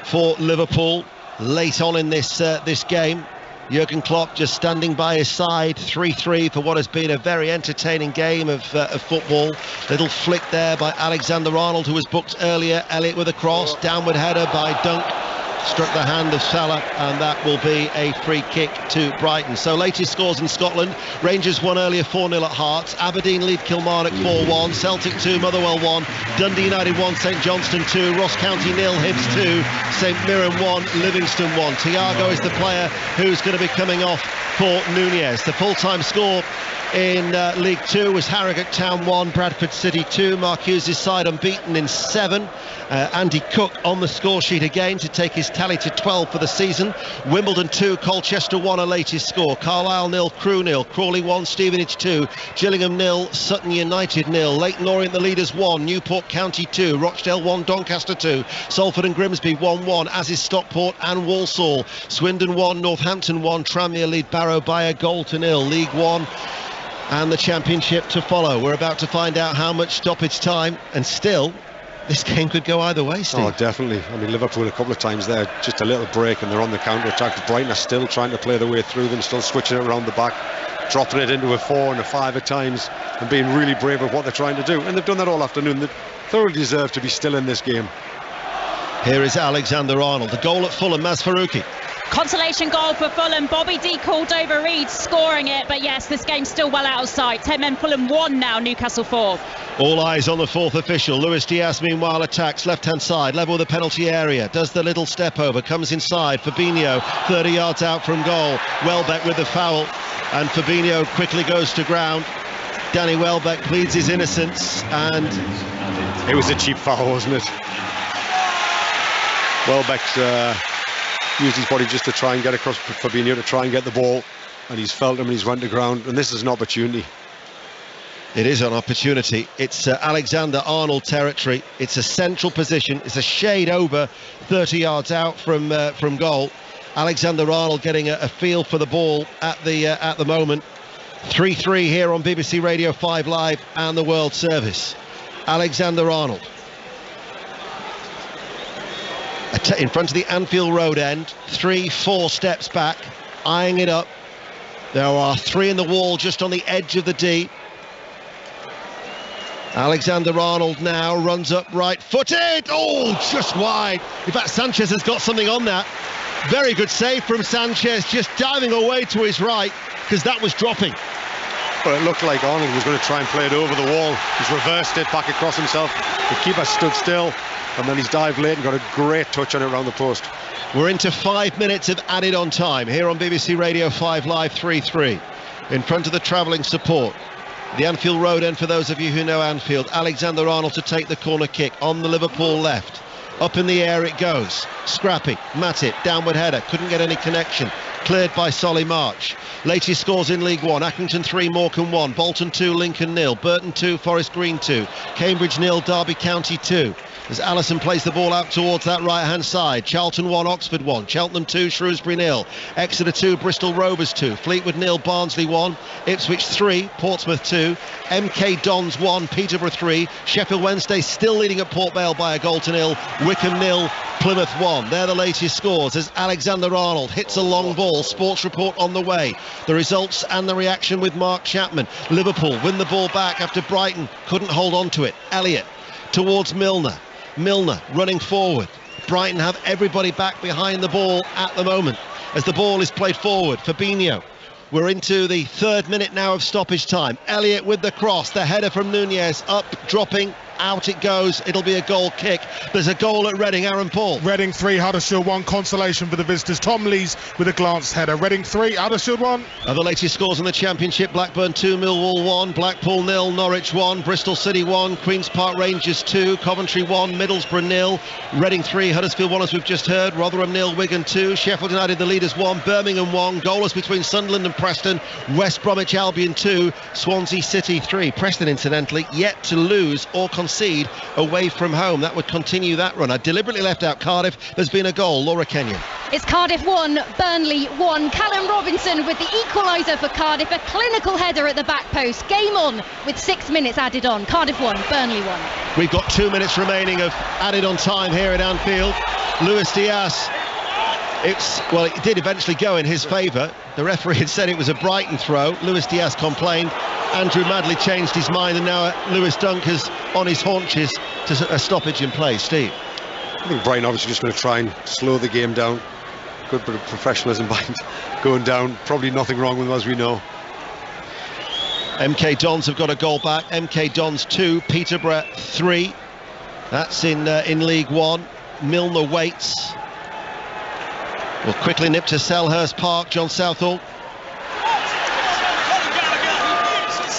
for Liverpool late on in this game. Jurgen Klopp just standing by his side. 3-3 for what has been a very entertaining game of football. Little flick there by Alexander-Arnold, who was booked earlier. Elliott with a cross, downward header by Dunk, struck the hand of Salah, and that will be a free kick to Brighton. So latest scores in Scotland: Rangers won earlier 4-0 at Hearts, Aberdeen lead Kilmarnock 4-1, Celtic 2, Motherwell 1, Dundee United 1, St Johnstone 2, Ross County 0, Hibs 2, St Mirren 1, Livingston 1. Thiago is the player who's going to be coming off for Nunez. The full-time score in League 2 was Harrogate Town 1, Bradford City 2. Mark Hughes' side unbeaten in 7. Andy Cook on the score sheet again to take his tally to 12 for the season. Wimbledon 2, Colchester 1, a latest score. Carlisle 0, Crewe 0, Crawley 1, Stevenage 2, Gillingham 0, Sutton United 0, Leyton Orient the leaders 1, Newport County 2, Rochdale 1, Doncaster 2, Salford and Grimsby 1-1, as is Stockport and Walsall. Swindon 1, Northampton 1, Tranmere lead Barrow by a goal to 0. League 1 and the Championship to follow. We're about to find out how much stoppage time, and still this game could go either way, Steve. Oh, definitely. I mean, Liverpool a couple of times there, just a little break and they're on the counter-attack. Brighton are still trying to play their way through them, still switching it around the back, dropping it into a 4 and a 5 at times, and being really brave with what they're trying to do. And they've done that all afternoon. They thoroughly deserve to be still in this game. Here is Alexander-Arnold. The goal at Fulham, Maz Farouki. Consolation goal for Fulham. Bobby D. Cordova-Reid scoring it, but yes, this game's still well out of sight. 10 men Fulham 1 now, Newcastle 4. All eyes on the fourth official. Luis Diaz meanwhile attacks left-hand side, level with the penalty area, does the little step over, comes inside. Fabinho 30 yards out from goal. Welbeck with the foul, and Fabinho quickly goes to ground. Danny Welbeck pleads his innocence, and it was a cheap foul, wasn't it? Welbeck's used his body just to try and get across Fabinho, to try and get the ball, and he's felt him and he's went to ground, and this is an opportunity. It is an opportunity. It's Alexander-Arnold territory. It's a central position. It's a shade over 30 yards out from goal. Alexander-Arnold getting a feel for the ball at the moment. 3-3 here on BBC Radio 5 Live and the World Service. Alexander-Arnold in front of the Anfield Road end, 3-4 steps back, eyeing it up. There are 3 in the wall just on the edge of the D. Alexander-Arnold now runs up right-footed. Oh, just wide. In fact, Sanchez has got something on that. Very good save from Sanchez, just diving away to his right, because that was dropping. But it looked like Arnold was going to try and play it over the wall. He's reversed it back across himself. The keeper stood still, and then he's dived late and got a great touch on it around the post. We're into 5 minutes of added on time here on BBC Radio 5 Live. 3-3 in front of the travelling support. The Anfield Road end for those of you who know Anfield. Alexander-Arnold to take the corner kick on the Liverpool left. Up in the air it goes. Scrappy, Matip, downward header, couldn't get any connection. Cleared by Solly March. Latest scores in League 1. Accrington 3, Morecambe 1, Bolton 2, Lincoln 0, Burton 2, Forest Green 2, Cambridge 0, Derby County 2. As Allison plays the ball out towards that right-hand side. Charlton 1, Oxford 1, Cheltenham 2, Shrewsbury 0, Exeter 2, Bristol Rovers 2, Fleetwood 0, Barnsley 1, Ipswich 3, Portsmouth 2, MK Dons 1, Peterborough 3, Sheffield Wednesday still leading at Port Vale by a goal to 0, Wickham 0, Plymouth 1. They're the latest scores as Alexander-Arnold hits a long ball. Sports Report on the way. The results and the reaction with Mark Chapman. Liverpool win the ball back after Brighton couldn't hold on to it. Elliott towards Milner. Milner running forward. Brighton have everybody back behind the ball at the moment as the ball is played forward. Fabinho. We're into the 3rd minute now of stoppage time. Elliott with the cross, the header from Nunez, up, dropping, out it goes. It'll be a goal kick. There's a goal at Reading. Aaron Paul. Reading 3, Huddersfield 1. Consolation for the visitors. Tom Lees with a glanced header. Reading 3, Huddersfield 1. The latest scores in the Championship: Blackburn 2, Millwall 1, Blackpool 0, Norwich 1, Bristol City 1, Queen's Park Rangers 2, Coventry 1, Middlesbrough 0, Reading 3, Huddersfield 1 as we've just heard, Rotherham 0, Wigan 2, Sheffield United the leaders 1, Birmingham 1, goalless between Sunderland and Preston, West Bromwich Albion 2, Swansea City 3. Preston, incidentally, yet to lose or concede away from home. That would continue that run. I deliberately left out Cardiff. There's been a goal. Laura Kenyon. It's Cardiff 1, Burnley 1. Callum Robinson with the equaliser for Cardiff. A clinical header at the back post. Game on with 6 minutes added on. Cardiff 1, Burnley 1. We've got 2 minutes remaining of added on time here at Anfield. Luis Diaz. It did eventually go in his favour. The referee had said it was a Brighton throw. Luis Diaz complained. Andrew Madley changed his mind, and now Lewis Dunk is on his haunches to a stoppage in play. Steve. I think Brighton obviously just going to try and slow the game down. Good bit of professionalism behind going down. Probably nothing wrong with them, as we know. MK Dons have got a goal back. MK Dons 2, Peterborough 3. That's in League One. Milner waits. Will quickly nip to Selhurst Park. John Southall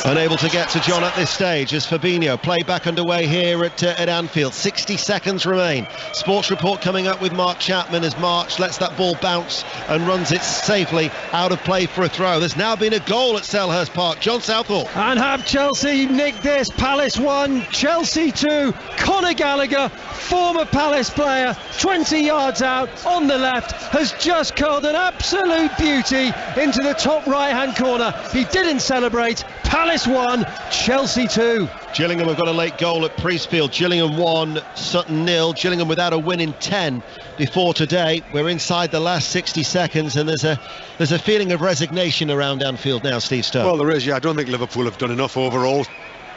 unable to get to John at this stage as Fabinho play back underway here at Anfield. 60 seconds remain. Sports Report coming up with Mark Chapman as March lets that ball bounce and runs it safely out of play for a throw. There's now been a goal at Selhurst Park. John Southall. And have Chelsea nicked this? Palace 1, Chelsea 2. Conor Gallagher, former Palace player, 20 yards out on the left, has just curled an absolute beauty into the top right hand corner. He didn't celebrate. Palace 1, Chelsea 2. Gillingham have got a late goal at Priestfield. Gillingham 1, Sutton 0. Gillingham without a win in 10 before today. We're inside the last 60 seconds and there's a feeling of resignation around Anfield now, Steve Stone. Well, there is, yeah. I don't think Liverpool have done enough overall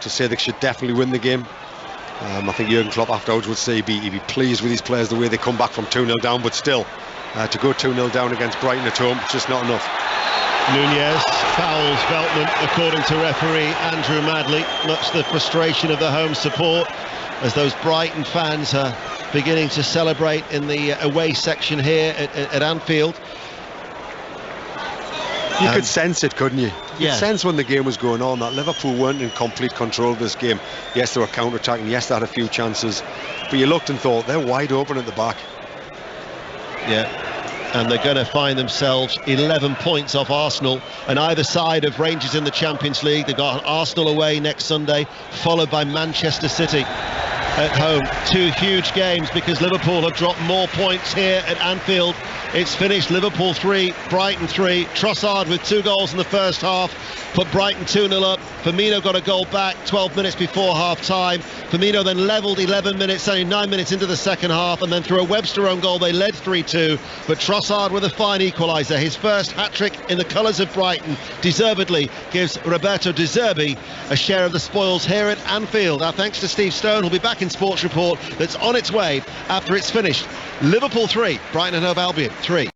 to say they should definitely win the game. I think Jurgen Klopp afterwards would say he'd be pleased with his players the way they come back from 2-0 down, but still, to go 2-0 down against Brighton at home, it's just not enough. Nunez fouls Veltman, according to referee Andrew Madley, much the frustration of the home support as those Brighton fans are beginning to celebrate in the away section here at Anfield. You could sense it, couldn't you? You Yeah. could sense when the game was going on that Liverpool weren't in complete control of this game. Yes, they were counter-attacking, yes, they had a few chances, but you looked and thought, they're wide open at the back. Yeah. And they're going to find themselves 11 points off Arsenal and either side of Rangers in the Champions League. They've got Arsenal away next Sunday, followed by Manchester City at home. 2 huge games because Liverpool have dropped more points here at Anfield. It's finished Liverpool 3, Brighton 3. Trossard with 2 goals in the first half put Brighton 2-0 up. Firmino got a goal back 12 minutes before half-time. Firmino then levelled 11 minutes, only 9 minutes into the second half, and then through a Webster own goal they led 3-2. But Trossard with a fine equaliser, his first hat-trick in the colours of Brighton, deservedly gives Roberto De Zerbi a share of the spoils here at Anfield. Our thanks to Steve Stone, who'll be back in Sports Report that's on its way after it's finished. Liverpool 3, Brighton and Hove Albion 3.